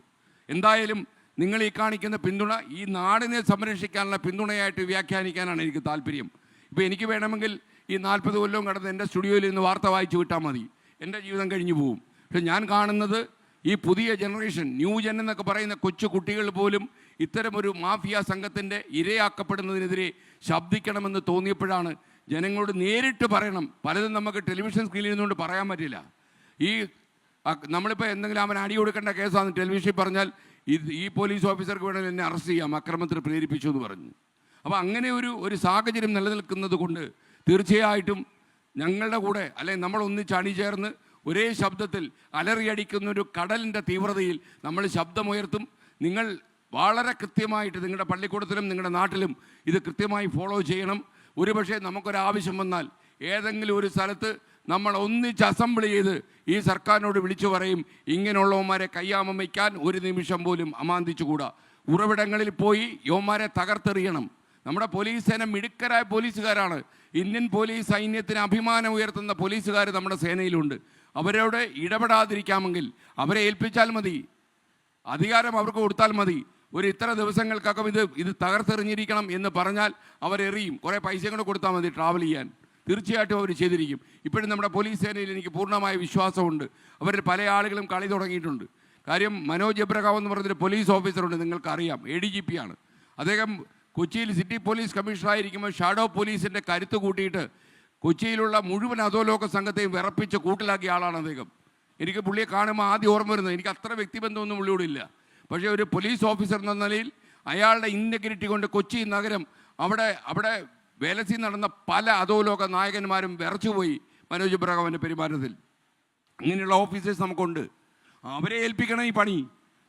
[SPEAKER 9] എന്തായാലും നിങ്ങൾ ഈ കാണിക്കുന്ന പിന്തുണ ഈ നാടിനെ സംരക്ഷിക്കാനുള്ള പിന്തുണയായിട്ട് വ്യാഖ്യാനിക്കാനാണ് എനിക്ക് താല്പര്യം. ഇപ്പോൾ എനിക്ക് വേണമെങ്കിൽ ഈ 40 കൊല്ലവും കടന്ന് എൻ്റെ സ്റ്റുഡിയോയിൽ നിന്ന് വാർത്ത വായിച്ചു വിട്ടാൽ മതി, എൻ്റെ ജീവിതം കഴിഞ്ഞു പോകും. പക്ഷെ ഞാൻ കാണുന്നത് ഈ പുതിയ ജനറേഷൻ, ന്യൂ ജൻ എന്നൊക്കെ പറയുന്ന കൊച്ചു കുട്ടികൾ പോലും ഇത്തരമൊരു മാഫിയ സംഘത്തിൻ്റെ ഇരയാക്കപ്പെടുന്നതിനെതിരെ ശബ്ദിക്കണമെന്ന് തോന്നിയപ്പോഴാണ് ജനങ്ങളോട് നേരിട്ട് പറയണം. പലതും നമുക്ക് ടെലിവിഷൻ സ്ക്രീനിൽ നിന്നുകൊണ്ട് പറയാൻ പറ്റില്ല. നമ്മളിപ്പോൾ എന്തെങ്കിലും അവൻ അടി കൊടുക്കേണ്ട കേസാണ് ടെലിവിഷനിൽ പറഞ്ഞാൽ ഈ പോലീസ് ഓഫീസർക്ക് വേണമെങ്കിൽ എന്നെ അറസ്റ്റ് ചെയ്യാം, അക്രമത്തിന് പ്രേരിപ്പിച്ചു എന്ന് പറഞ്ഞു. അപ്പോൾ അങ്ങനെ ഒരു സാഹചര്യം നിലനിൽക്കുന്നത് കൊണ്ട് തീർച്ചയായിട്ടും ഞങ്ങളുടെ കൂടെ, അല്ലെങ്കിൽ നമ്മൾ ഒന്നിച്ച് അണിചേർന്ന് ഒരേ ശബ്ദത്തിൽ അലറിയടിക്കുന്നൊരു കടലിൻ്റെ തീവ്രതയിൽ നമ്മൾ ശബ്ദമുയർത്തും. നിങ്ങൾ വളരെ കൃത്യമായിട്ട് നിങ്ങളുടെ പള്ളിക്കൂടത്തിലും നിങ്ങളുടെ നാട്ടിലും ഇത് കൃത്യമായി ഫോളോ ചെയ്യണം. ഒരുപക്ഷെ നമുക്കൊരാവശ്യം വന്നാൽ ഏതെങ്കിലും ഒരു സ്ഥലത്ത് നമ്മൾ ഒന്നിച്ച് അസംബിൾ ചെയ്ത് ഈ സർക്കാരിനോട് വിളിച്ചു പറയും, ഇങ്ങനെയുള്ളവന്മാരെ കയ്യാമം വയ്ക്കാൻ ഒരു നിമിഷം പോലും അമാന്തിച്ചുകൂടാ. ഉറവിടങ്ങളിൽ പോയി യവന്മാരെ തകർത്തെറിയണം. നമ്മുടെ പോലീസ് സേന മിടുക്കരായ പോലീസുകാരാണ്. ഇന്ത്യൻ പോലീസ് സൈന്യത്തിന് അഭിമാനം ഉയർത്തുന്ന പോലീസുകാർ നമ്മുടെ സേനയിലുണ്ട്. അവരോട് ഇടപെടാതിരിക്കാമെങ്കിൽ അവരെ ഏൽപ്പിച്ചാൽ മതി, അധികാരം അവർക്ക് കൊടുത്താൽ മതി. ഇത്ര ദിവസങ്ങൾക്കകം ഇത് തകർത്തെറിഞ്ഞിരിക്കണം എന്ന് പറഞ്ഞാൽ അവരെറിയും. കുറേ പൈസ കൂടെ കൊടുത്താൽ മതി ട്രാവൽ ചെയ്യാൻ. തീർച്ചയായിട്ടും അവർ ചെയ്തിരിക്കും. ഇപ്പോഴും നമ്മുടെ പോലീസ് സേനയിൽ എനിക്ക് പൂർണ്ണമായ വിശ്വാസമുണ്ട്. അവരിൽ പല ആളുകളും കളി തുടങ്ങിയിട്ടുണ്ട്. കാര്യം മനോജ് എബ്രഹാം എന്ന് പറഞ്ഞൊരു പോലീസ് ഓഫീസറുണ്ട്, നിങ്ങൾക്കറിയാം, ADGP ആണ് അദ്ദേഹം. കൊച്ചിയിൽ സിറ്റി പോലീസ് കമ്മീഷണറായിരിക്കുമ്പോൾ ഷാഡോ പോലീസിൻ്റെ കരുത്ത് കൂട്ടിയിട്ട് കൊച്ചിയിലുള്ള മുഴുവൻ അധോലോക സംഘത്തെയും വിറപ്പിച്ച് കൂട്ടിലാക്കിയ ആളാണ് അദ്ദേഹം. എനിക്ക് പുള്ളിയെ കാണുമ്പോൾ ആദ്യം ഓർമ്മ വരുന്നത്, എനിക്ക് അത്ര വ്യക്തിബന്ധമൊന്നും പുള്ളിയോടില്ല, പക്ഷേ ഒരു പോലീസ് ഓഫീസർ എന്ന നിലയിൽ അയാളുടെ ഇൻറ്റഗ്രിറ്റി കൊണ്ട് കൊച്ചി നഗരം അവിടെ വേലസി നടന്ന പല അധോലോക നായകന്മാരും വിറച്ചുപോയി മനോജ് എബ്രഹാമിൻ്റെ പെരുമാറ്റത്തിൽ. അങ്ങനെയുള്ള ഓഫീസേഴ്സ് നമുക്കുണ്ട്, അവരെ ഏൽപ്പിക്കണം ഈ പണി.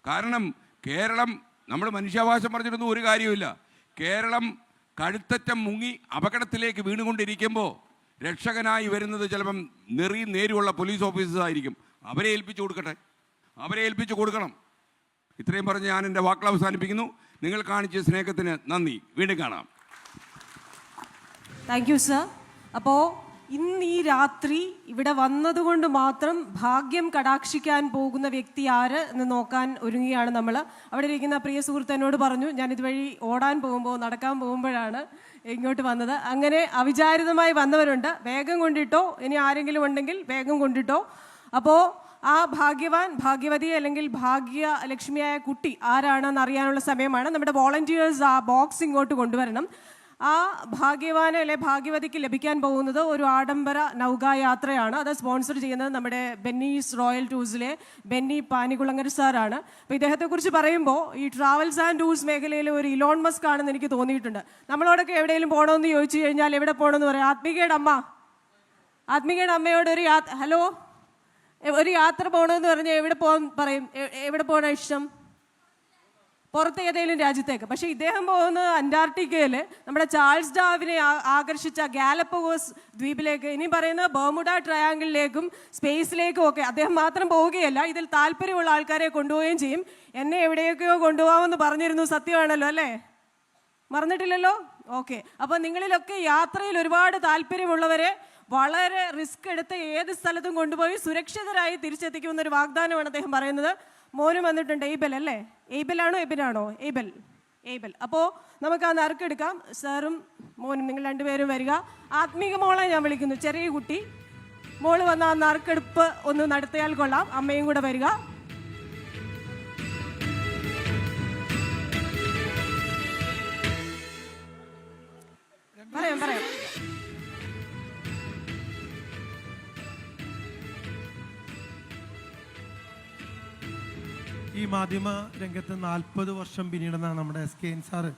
[SPEAKER 9] കാരണം കേരളം, നമ്മൾ മനുഷ്യാവകാശം പറഞ്ഞിട്ടൊന്നും ഒരു കാര്യമില്ല. കേരളം കഴുത്തറ്റം മുങ്ങി അപകടത്തിലേക്ക് വീണുകൊണ്ടിരിക്കുമ്പോൾ രക്ഷകനായി വരുന്നത് ചിലപ്പം നേരുള്ള പോലീസ് ഓഫീസേഴ്സ് ആയിരിക്കും. അവരെ ഏൽപ്പിച്ചു കൊടുക്കണം. ഇത്രയും പറഞ്ഞ് ഞാൻ എൻ്റെ വാക്കുകൾ അവസാനിപ്പിക്കുന്നു. നിങ്ങൾ കാണിച്ച സ്നേഹത്തിന് നന്ദി. വീണ്ടും കാണാം.
[SPEAKER 2] Thank you sir. അപ്പോൾ ഇന്ന് ഈ രാത്രി ഇവിടെ വന്നതുകൊണ്ട് മാത്രം ഭാഗ്യം കടാക്ഷിക്കാൻ പോകുന്ന വ്യക്തി ആര് എന്ന് നോക്കാൻ ഒരുങ്ങിയാണ് നമ്മൾ. അവിടെ ഇരിക്കുന്ന പ്രിയ സുഹൃത്ത് എന്നോട് പറഞ്ഞു, ഞാൻ ഇതുവഴി നടക്കാൻ പോകുമ്പോഴാണ് ഇങ്ങോട്ട് വന്നത്. അങ്ങനെ അവിചാരിതമായി വന്നവരുണ്ട്. വേഗം കൊണ്ടിട്ടോ, ഇനി ആരെങ്കിലും ഉണ്ടെങ്കിൽ വേഗം കൊണ്ടിട്ടോ. അപ്പോൾ ആ ഭാഗ്യവതി അല്ലെങ്കിൽ ഭാഗ്യലക്ഷ്മിയായ കുട്ടി ആരാണെന്ന് അറിയാനുള്ള സമയമാണ്. നമ്മുടെ വോളണ്ടിയേഴ്സ് ആ ബോക്സ് ഇങ്ങോട്ട് കൊണ്ടുവരണം. ആ ഭാഗ്യവാന് അല്ലെ ഭാഗ്യവതിക്ക് ലഭിക്കാൻ പോകുന്നത് ഒരു ആഡംബര നൗകായാത്രയാണ്. അത് സ്പോൺസർ ചെയ്യുന്നത് നമ്മുടെ ബെന്നീസ് റോയൽ ടൂർസിലെ ബെന്നി പാനികുളങ്ങര സാറാണ്. അപ്പോൾ ഇദ്ദേഹത്തെക്കുറിച്ച് പറയുമ്പോൾ ഈ ട്രാവൽസ് ആൻഡ് ടൂർസ് മേഖലയിൽ ഒരു ഇലോൺ മസ്ക് ആണെന്ന് എനിക്ക് തോന്നിയിട്ടുണ്ട്. നമ്മളോടൊക്കെ എവിടെയെങ്കിലും പോകണമെന്ന് ചോദിച്ചു കഴിഞ്ഞാൽ എവിടെ പോകണമെന്ന് പറയാം? ആത്മികയുടെ അമ്മയോട് ഒരു യാത്ര പോകണമെന്ന് പറഞ്ഞാൽ എവിടെ പോകാൻ പറയും? എവിടെ പോകണ ഇഷ്ടം? പുറത്ത് ഏതെങ്കിലും രാജ്യത്തേക്ക്. പക്ഷേ ഇദ്ദേഹം പോകുന്നത് അന്റാർട്ടിക്കയിൽ നമ്മുടെ ചാൾസ് ഡാർവിനെ ആകർഷിച്ച ഗാലപ്പഗോസ് ദ്വീപിലേക്ക്, ഇനി പറയുന്നത് ബർമുഡ ട്രയാങ്കിളിലേക്കും സ്പേസിലേക്കും ഒക്കെ അദ്ദേഹം മാത്രം പോവുകയല്ല, ഇതിൽ താല്പര്യമുള്ള ആൾക്കാരെ കൊണ്ടുപോവുകയും ചെയ്യും. എന്നെ എവിടെയൊക്കെയോ കൊണ്ടുപോകാമെന്ന് പറഞ്ഞിരുന്നു. സത്യമാണല്ലോ അല്ലേ? മറന്നിട്ടില്ലല്ലോ? ഓക്കെ. അപ്പോൾ നിങ്ങളിലൊക്കെ യാത്രയിൽ ഒരുപാട് താല്പര്യമുള്ളവരെ വളരെ റിസ്ക് എടുത്ത് ഏത് സ്ഥലത്തും കൊണ്ടുപോയി സുരക്ഷിതരായി തിരിച്ചെത്തിക്കുമെന്നൊരു വാഗ്ദാനമാണ് അദ്ദേഹം പറയുന്നത്. മോനും വന്നിട്ടുണ്ട്, എയ്ബൽ അല്ലേ? എയ്ബലാണോ എബിനാണോ? എയ്ബൽ. അപ്പോൾ നമുക്ക് ആ നറുക്കെടുക്കാം. സാറും മോനും നിങ്ങൾ രണ്ടുപേരും വരിക. ആത്മീക മോളെ ഞാൻ വിളിക്കുന്നു, ചെറിയ കുട്ടി. മോള് വന്ന ആ നറുക്കെടുപ്പ് ഒന്ന് നടത്തിയാൽ കൊള്ളാം. അമ്മയും കൂടെ വരിക. പറയാം.
[SPEAKER 10] ഈ മാധ്യമ രംഗത്ത് 40 വർഷം പിന്നിടുന്ന നമ്മുടെ SKN സാറ്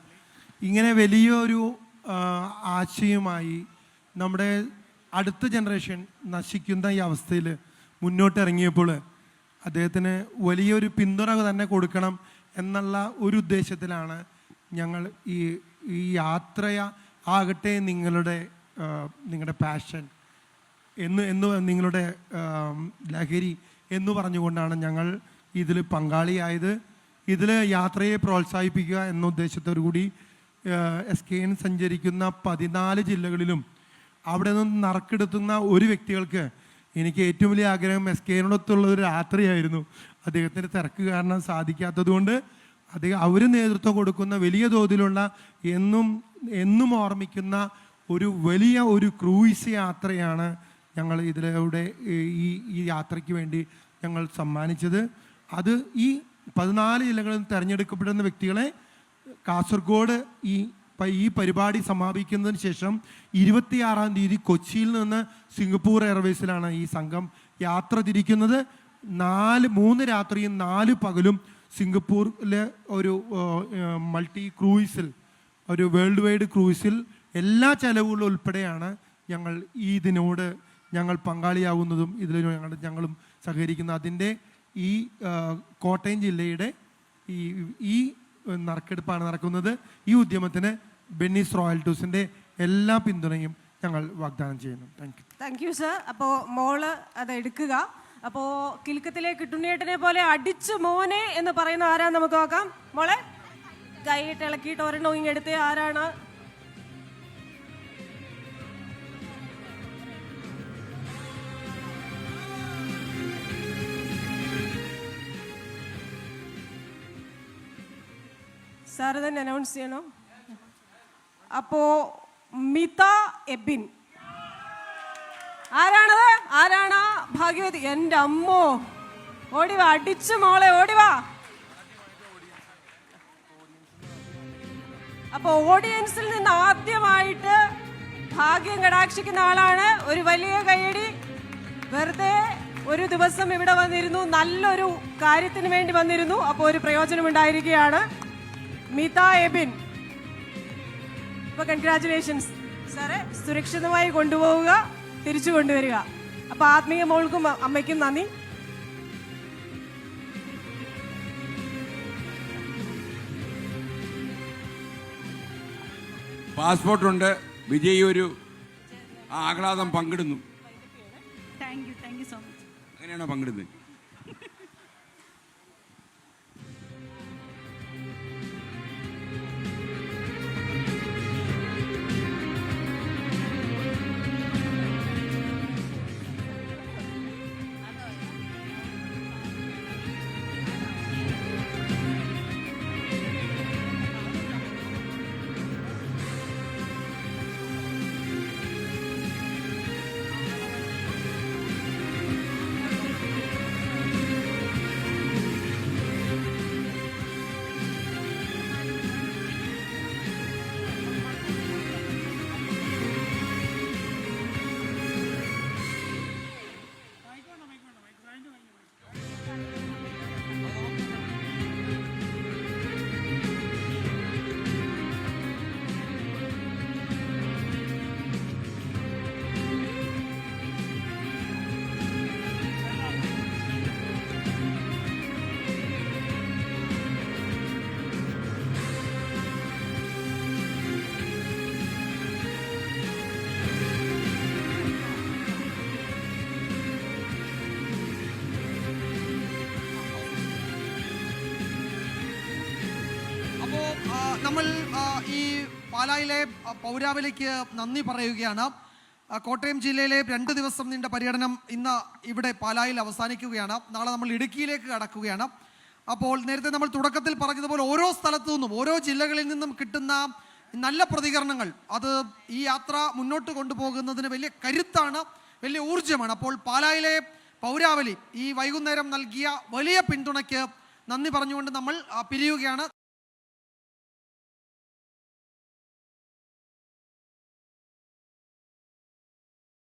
[SPEAKER 10] ഇങ്ങനെ വലിയൊരു ആശയവുമായി നമ്മുടെ അടുത്ത ജനറേഷൻ നശിക്കുന്ന ഈ അവസ്ഥയിൽ മുന്നോട്ട് ഇറങ്ങിയപ്പോൾ അദ്ദേഹത്തിന് വലിയൊരു പിന്തുണ തന്നെ കൊടുക്കണം എന്നുള്ള ഒരു ഉദ്ദേശത്തിലാണ് ഞങ്ങൾ ഈ യാത്രയാകട്ടെ നിങ്ങളുടെ പാഷൻ എന്ന് നിങ്ങളുടെ ലഹരി എന്ന് പറഞ്ഞുകൊണ്ടാണ് ഞങ്ങൾ ഇതിൽ പങ്കാളിയായത്. ഇതിൽ യാത്രയെ പ്രോത്സാഹിപ്പിക്കുക എന്ന ഉദ്ദേശത്തോടു കൂടി SKN സഞ്ചരിക്കുന്ന 14 ജില്ലകളിലും അവിടെ നിന്ന് നറുക്കെടുത്തുന്ന ഒരു വ്യക്തികൾക്ക് എനിക്ക് ഏറ്റവും വലിയ ആഗ്രഹം SKNോടൊത്തുള്ള ഒരു രാത്രിയായിരുന്നു. അദ്ദേഹത്തിൻ്റെ തിരക്ക് കാരണം സാധിക്കാത്തതുകൊണ്ട് അവർ നേതൃത്വം കൊടുക്കുന്ന വലിയ തോതിലുള്ള എന്നും ഓർമ്മിക്കുന്ന വലിയ ക്രൂയിസ് യാത്രയാണ് ഞങ്ങൾ ഇതിലൂടെ ഈ യാത്രയ്ക്ക് വേണ്ടി ഞങ്ങൾ സമ്മാനിച്ചത്. അത് ഈ 14 ജില്ലകളിൽ തിരഞ്ഞെടുക്കപ്പെടുന്ന വ്യക്തികളെ കാസർഗോഡ് ഈ പരിപാടി സമാപിക്കുന്നതിന് ശേഷം 26-ാം തീയതി കൊച്ചിയിൽ നിന്ന് സിംഗപ്പൂർ എയർവേസിലാണ് ഈ സംഘം യാത്ര തിരിക്കുന്നത്. 3 രാത്രിയും 4 പകലും സിംഗപ്പൂരിലെ ഒരു മൾട്ടി ക്രൂയിസിൽ, ഒരു വേൾഡ് വൈഡ് ക്രൂയിസിൽ എല്ലാ ചെലവുകളും ഉൾപ്പെടെയാണ് ഇതിനോട് ഞങ്ങൾ പങ്കാളിയാവുന്നതും ഞങ്ങളും സഹകരിക്കുന്നത്. അതിൻ്റെ ഈ കോട്ടയം ജില്ലയുടെ ഈ നറുക്കെടുപ്പാണ് നടക്കുന്നത്. ഈ ഉദ്യമത്തിന് ബെന്നീസ് റോയൽ ടൂർസിൻ്റെ എല്ലാ പിന്തുണയും ഞങ്ങൾ വാഗ്ദാനം ചെയ്യുന്നു.
[SPEAKER 2] Thank you sir. അപ്പോൾ മോള് അത് എടുക്കുക. അപ്പോൾ കിലുക്കത്തിലെ കിട്ടുണ്ണിയേട്ടനെ പോലെ അടിച്ചു മോനെ എന്ന് പറയുന്ന ആരാന്ന് നമുക്ക് നോക്കാം. മോളെ കൈയിട്ട് ഇളക്കിയിട്ട് ഒരെണ്ണം ഇങ്ങെടുത്ത് ആരാണ്? സാറ് തന്നെ അനൗൺസ് ചെയ്യണം. അപ്പോൾ മിത എബിൻ ആരാണത്? ആരാണ് ഭാഗ്യവതി? എൻ്റെ അമ്മോ, ഓടിവാ, അടിച്ചു മോളെ, ഓടിവാ. അപ്പൊ ഓഡിയൻസിൽ നിന്ന് ആദ്യമായിട്ട് ഭാഗ്യം കടാക്ഷിക്കുന്ന ആളാണ്. ഒരു വലിയ കൈയടി. വെറുതെ ഒരു ദിവസം ഇവിടെ വന്നിരുന്നു, നല്ലൊരു കാര്യത്തിന് വേണ്ടി വന്നിരുന്നു, അപ്പോൾ ഒരു പ്രയോജനം ഉണ്ടായിരിക്കുകയാണ്. മിത എബിൻ, അപ്പൊ കൺഗ്രാറ്റുലേഷൻസ് സാറേ. സുരക്ഷിതമായി കൊണ്ടുപോവുക, തിരിച്ചു കൊണ്ടുവരിക. അപ്പൊ ആത്മീയ മോൾക്കും അമ്മയ്ക്കും നന്ദി.
[SPEAKER 9] പാസ്പോർട്ടുണ്ട്. വിജയ് ഒരു ആഹ്ലാദം പങ്കിടുന്നു.
[SPEAKER 11] Thank you so much.
[SPEAKER 9] അങ്ങനെയാണോ പങ്കിടുന്നത്?
[SPEAKER 1] നമ്മൾ ഈ പാലായിലെ പൗരാവലിക്ക് നന്ദി പറയുകയാണ്. കോട്ടയം ജില്ലയിലെ 2 ദിവസം നീണ്ട പര്യടനം ഇന്ന് ഇവിടെ പാലായിൽ അവസാനിക്കുകയാണ്. നാളെ നമ്മൾ ഇടുക്കിയിലേക്ക് കടക്കുകയാണ്. അപ്പോൾ നേരത്തെ നമ്മൾ തുടക്കത്തിൽ പറഞ്ഞതുപോലെ ഓരോ സ്ഥലത്തു നിന്നും ഓരോ ജില്ലകളിൽ നിന്നും കിട്ടുന്ന നല്ല പ്രതികരണങ്ങൾ അത് ഈ യാത്ര മുന്നോട്ട് കൊണ്ടുപോകുന്നതിന് വലിയ കരുത്താണ്, വലിയ ഊർജ്ജമാണ്. അപ്പോൾ പാലായിലെ പൗരാവലി ഈ വൈകുന്നേരം നൽകിയ വലിയ പിന്തുണയ്ക്ക് നന്ദി പറഞ്ഞുകൊണ്ട് നമ്മൾ പിരിയുകയാണ്.